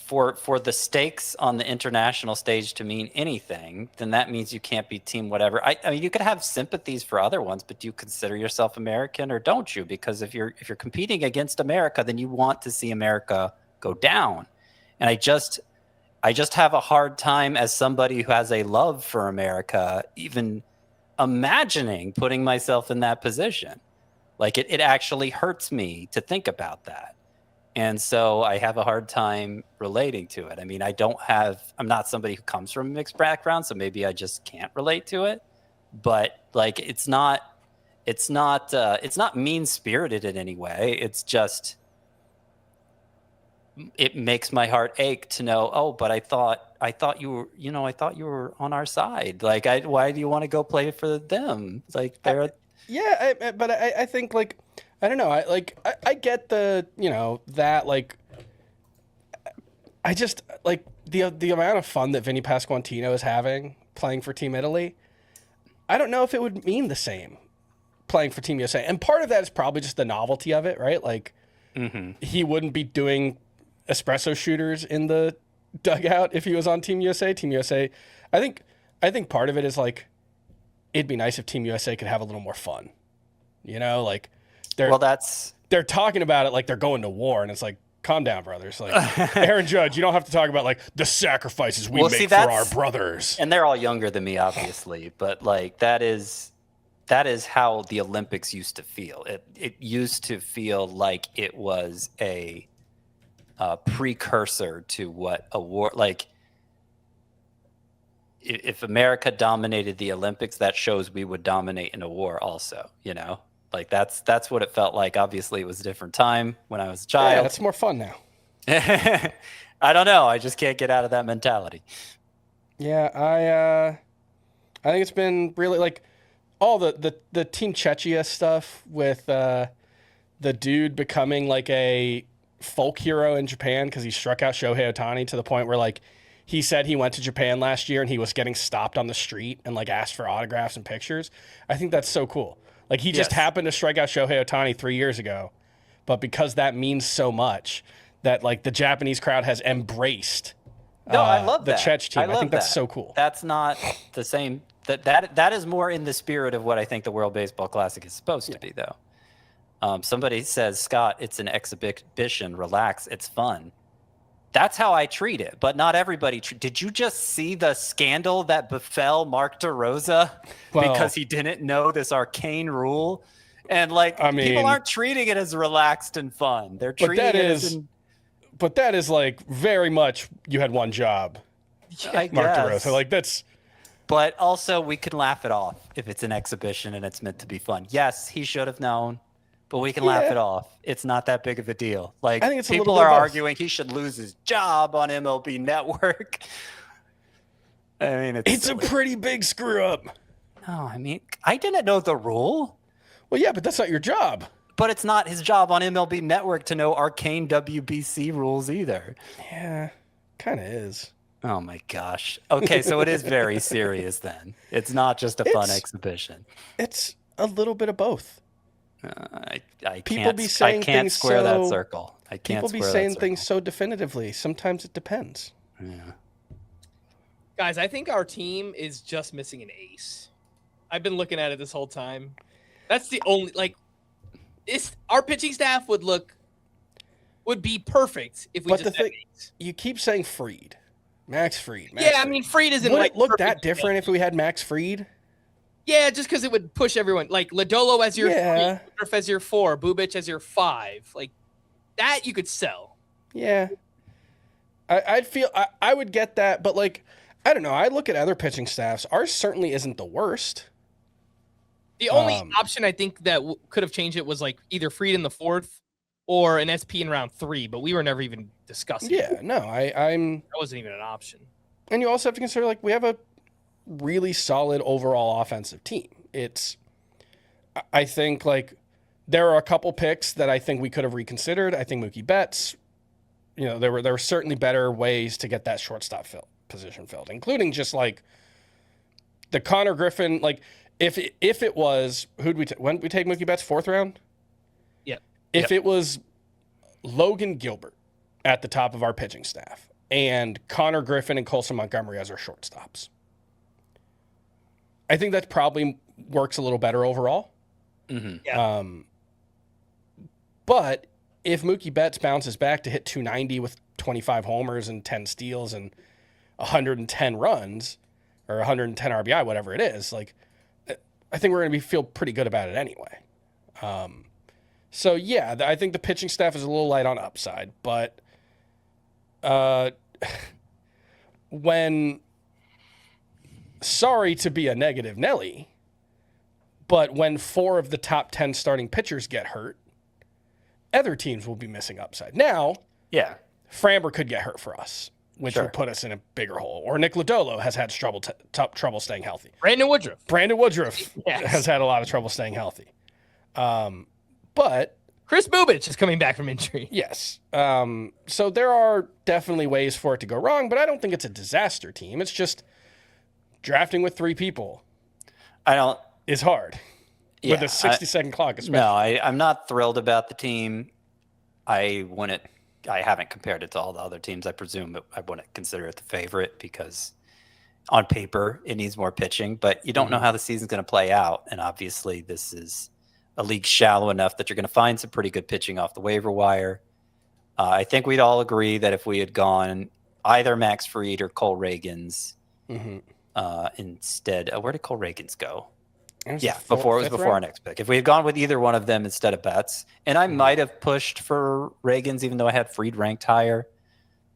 for the stakes on the international stage to mean anything, then that means you can't be team whatever. I mean, you could have sympathies for other ones, but do you consider yourself American or don't you? Because if you're competing against America, then you want to see America go down. And I just have a hard time, as somebody who has a love for America, even imagining putting myself in that position. Like, it actually hurts me to think about that. And so I have a hard time relating to it. I mean, I'm not somebody who comes from a mixed background, so maybe I just can't relate to it. But, like, it's not mean-spirited in any way. It's just, it makes my heart ache to know, but I thought you were on our side. Like, why do you want to go play for them? Like,
Yeah, but I think like I don't know. I get the that like I just like the amount of fun that Vinny Pasquantino is having playing for Team Italy. I don't know if it would mean the same playing for Team USA, and part of that is probably just the novelty of it, right? Like he wouldn't be doing espresso shooters in the dugout if he was on Team USA. Team USA, I think part of it is like it'd be nice if Team USA could have a little more fun. Like they're talking about it like they're going to war, and it's like, calm down, brothers. Like Aaron Judge, you don't have to talk about like the sacrifices we make for our brothers.
And they're all younger than me, obviously, but like that is how the Olympics used to feel. It used to feel like it was a precursor to what a war like. If America dominated the Olympics, that shows we would dominate in a war also, Like that's what it felt like. Obviously, it was a different time when I was a child.
Yeah, it's more fun now.
I don't know. I just can't get out of that mentality.
Yeah, I think it's been really like all the Team Chechia stuff with the dude becoming like a folk hero in Japan because he struck out Shohei Ohtani to the point where like he said he went to Japan last year and he was getting stopped on the street and like asked for autographs and pictures. I think that's so cool. Like he just happened to strike out Shohei Ohtani 3 years ago, but because that means so much that like the Japanese crowd has embraced.
No, I love
the
that.
Chech team. I think that's
that.
so cool.
That's not the same. That is more in the spirit of what I think the World Baseball Classic is supposed to be, though. Somebody says, Scott, it's an exhibition. Relax. It's fun. That's how I treat it, but not everybody. Did you just see the scandal that befell Mark DeRosa because he didn't know this arcane rule? And like, people aren't treating it as relaxed and fun. They're treating it as.
But that is like very much you had one job,
I
Mark
guess.
DeRosa. Like that's.
But also, we can laugh it off if it's an exhibition and it's meant to be fun. Yes, he should have known. But we can laugh it off. It's not that big of a deal. Like, I think it's people are arguing he should lose his job on MLB Network. I mean, it's
a pretty big screw up.
No, I mean, I didn't know the rule.
Well, yeah, but that's not your job.
But it's not his job on MLB Network to know arcane WBC rules either.
Yeah, kind of is.
Oh, my gosh. Okay, so it is very serious then. It's not just a fun exhibition.
It's a little bit of both.
I can't square that circle.
People be saying things so definitively. Sometimes it depends.
Yeah.
Guys, I think our team is just missing an ace. I've been looking at it this whole time. That's the only our pitching staff would be perfect if we just had an ace.
You keep saying Fried. Max Fried.
I mean Fried isn't
would it look that different if we had Max Fried?
Yeah, just because it would push everyone. Like Lodolo as your 3, Woodruff as your 4, Bubic as your 5. Like that you could sell.
Yeah. I'd feel I would get that, but like I don't know. I look at other pitching staffs. Ours certainly isn't the worst.
The only option I think that could have changed it was like either Fried in the 4th or an SP in round 3, but we were never even discussing.
Yeah, no, that
wasn't even an option.
And you also have to consider like we have a really solid overall offensive team. I think like there are a couple picks that I think we could have reconsidered. I think Mookie Betts, there were certainly better ways to get that shortstop position filled, including just like the Connor Griffin. Like if it was when we take Mookie Betts 4th round.
Yeah.
If it was Logan Gilbert at the top of our pitching staff and Connor Griffin and Colson Montgomery as our shortstops, I think that probably works a little better overall.
Mm-hmm.
Yeah.
But if Mookie Betts bounces back to hit 290 with 25 homers and 10 steals and 110 runs or 110 RBI, whatever it is, like I think we're going to feel pretty good about it anyway. So yeah, I think the pitching staff is a little light on upside, but sorry to be a negative Nelly, but when 4 of the top 10 starting pitchers get hurt, other teams will be missing upside. Now,
yeah,
Framber could get hurt for us. which would put us in a bigger hole. Or Nick Lodolo has had trouble staying healthy.
Brandon Woodruff
has had a lot of trouble staying healthy. But
Chris Bubich is coming back from injury.
Yes. So there are definitely ways for it to go wrong, but I don't think it's a disaster team. It's just drafting with 3 people. Is hard.
Yeah,
with a 60-second clock, especially.
No, I'm not thrilled about the team. I haven't compared it to all the other teams. I presume I wouldn't consider it the favorite because on paper it needs more pitching, but you don't know how the season's going to play out. And obviously this is a league shallow enough that you're going to find some pretty good pitching off the waiver wire. I think we'd all agree that if we had gone either Max Fried or Cole Reagans instead, where did Cole Reagans go? Before our next pick. If we had gone with either one of them instead of Betts, and I might have pushed for Reagans, even though I had Fried ranked higher,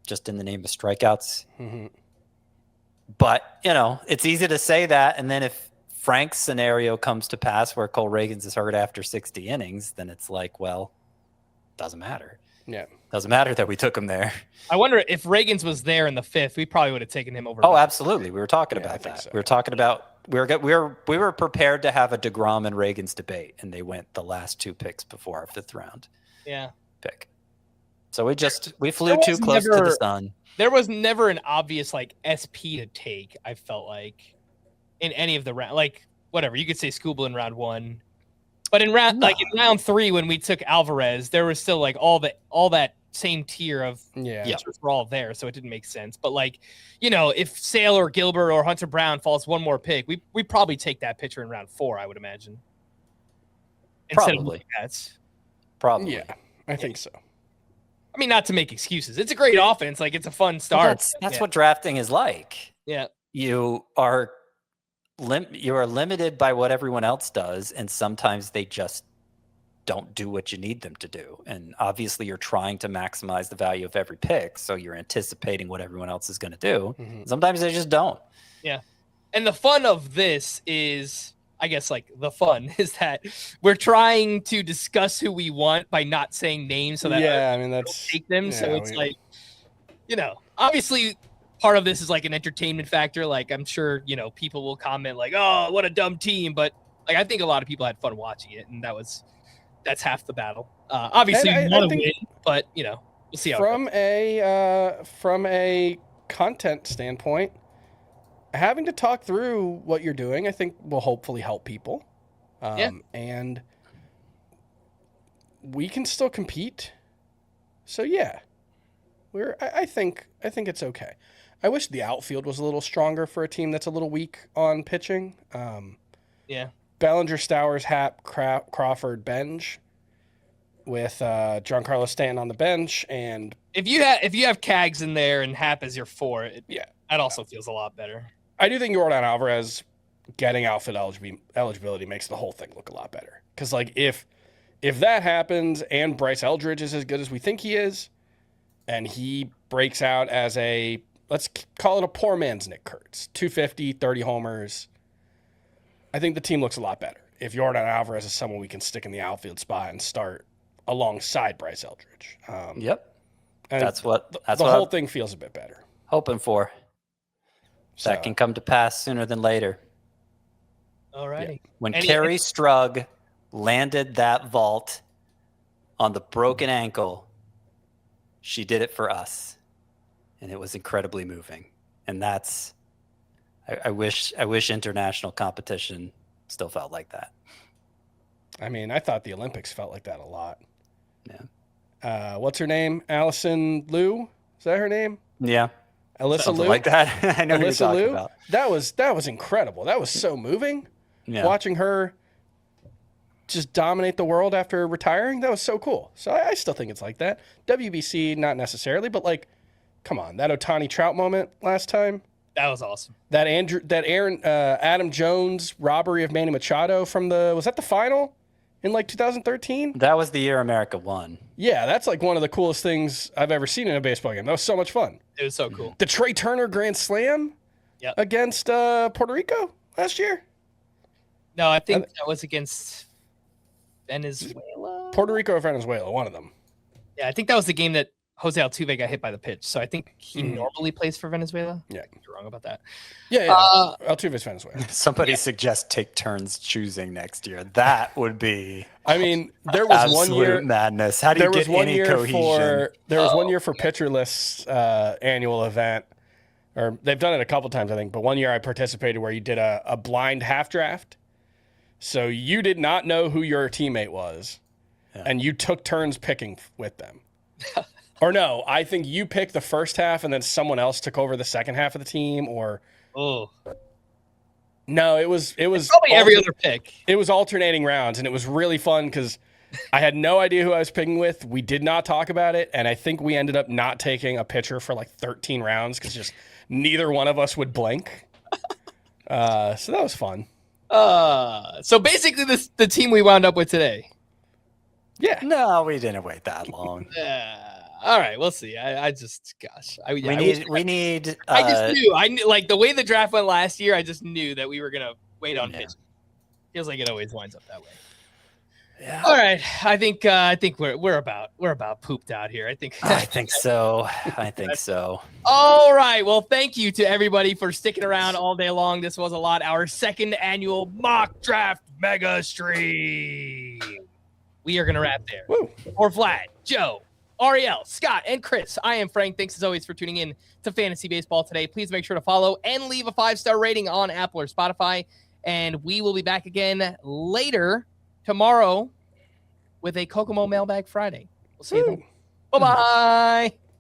just in the name of strikeouts. But, it's easy to say that. And then if Frank's scenario comes to pass where Cole Reagans is hurt after 60 innings, then it's like, well, doesn't matter.
Yeah.
Doesn't matter that we took him there.
I wonder if Reagans was there in the 5th, we probably would have taken him over.
Oh, absolutely. We were talking about that.
So.
We were talking about we were prepared to have a DeGrom and Reagans debate, and they went the last 2 picks before our 5th round. Pick. So we flew too close to the sun.
There was never an obvious SP to take. I felt like in any of the round, whatever you could say Skubal in round 1, but in round in round 3 when we took Alvarez, there was still all that same tier of pitchers were all there, so it didn't make sense. But if Sale or Gilbert or Hunter Brown falls one more pick, we probably take that pitcher in round 4, I would imagine.
Probably. Probably.
Yeah, I think so.
I mean, not to make excuses. It's a great offense. It's a fun start.
That's what drafting is like.
Yeah.
You are limited by what everyone else does, and sometimes they just don't do what you need them to do. And obviously you're trying to maximize the value of every pick, so you're anticipating what everyone else is going to do. Sometimes they just don't.
Yeah. And the fun of this is, I guess, the fun is that we're trying to discuss who we want by not saying names so that
that's
take them. So it's obviously part of this is an entertainment factor. I'm sure, people will comment oh, what a dumb team. But I think a lot of people had fun watching it, and that's half the battle. Obviously, you want to win, but we'll see how
from a content standpoint, having to talk through what you're doing, I think will hopefully help people. And we can still compete. So I think it's okay. I wish the outfield was a little stronger for a team that's a little weak on pitching. Bellinger, Stowers, Happ, Crawford, Benj, with Giancarlo Stanton on the bench. And
if you have Cags in there and Happ as your 4, that also feels a lot better.
I do think Yordan Alvarez getting outfield eligibility makes the whole thing look a lot better. Because if that happens and Bryce Eldridge is as good as we think he is, and he breaks out as let's call it a poor man's Nick Kurtz, 250, 30 homers, I think the team looks a lot better. If Yordan Alvarez is someone we can stick in the outfield spot and start alongside Bryce Eldridge.
That's the
whole thing feels a bit better.
Hoping for. That can come to pass sooner than later.
All righty.
When Carrie Strug landed that vault on the broken ankle, she did it for us, and it was incredibly moving. And that's, I wish international competition still felt like that.
I mean, I thought the Olympics felt like that a lot. Yeah. What's her name? Allison Liu? Is that her name?
Yeah.
Alyssa
Something
Liu?
like that. I know who you're talking about.
That was incredible. That was so moving. Yeah. Watching her just dominate the world after retiring, that was so cool. So I still think it's like that. WBC, not necessarily, but come on, that Ohtani Trout moment last time.
That was awesome.
That Adam Jones robbery of Manny Machado was that the final in 2013?
That was the year America won.
Yeah, that's one of the coolest things I've ever seen in a baseball game. That was so much fun.
It was so cool.
The Trey Turner Grand Slam against Puerto Rico last year?
No, I think that was against Venezuela.
Puerto Rico or Venezuela, one of them.
Yeah, I think that was the game that Jose Altuve got hit by the pitch. So I think he normally plays for Venezuela.
Yeah.
You're wrong about that.
Yeah. Altuve's Venezuela.
Somebody suggests take turns choosing next year. That would be.
I mean, there was
absolute
one year
madness. How do you get any cohesion?
There was 1 year for pitcherless annual event, or they've done it a couple times, I think. But 1 year I participated where you did a blind half draft. So you did not know who your teammate was, and you took turns picking with them. Or no, I think you picked the first half, and then someone else took over the second half of the team. Or no, it was
probably every other pick.
It was alternating rounds, and it was really fun because I had no idea who I was picking with. We did not talk about it, and I think we ended up not taking a pitcher for like 13 rounds because just neither one of us would blink. So that was fun.
So basically, the team we wound up with today.
Yeah.
No, we didn't wait that long.
All right, we'll see. I just, gosh,
we need.
I just knew. I knew, like the way the draft went last year. I just knew that we were gonna wait on pitch. Feels like it always winds up that way. Yeah. All right. I think we're about pooped out here. I think
so. I think so.
All right. Well, thank you to everybody for sticking around all day long. This was a lot. Our second annual mock draft mega stream. We are gonna wrap there.
Woo.
For Vlad, Joe, Ariel, Scott, and Chris, I am Frank. Thanks as always for tuning in to Fantasy Baseball today. Please make sure to follow and leave a 5-star rating on Apple or Spotify. And we will be back again later tomorrow with a Kokomo Mailbag Friday. We'll see you then. Bye-bye.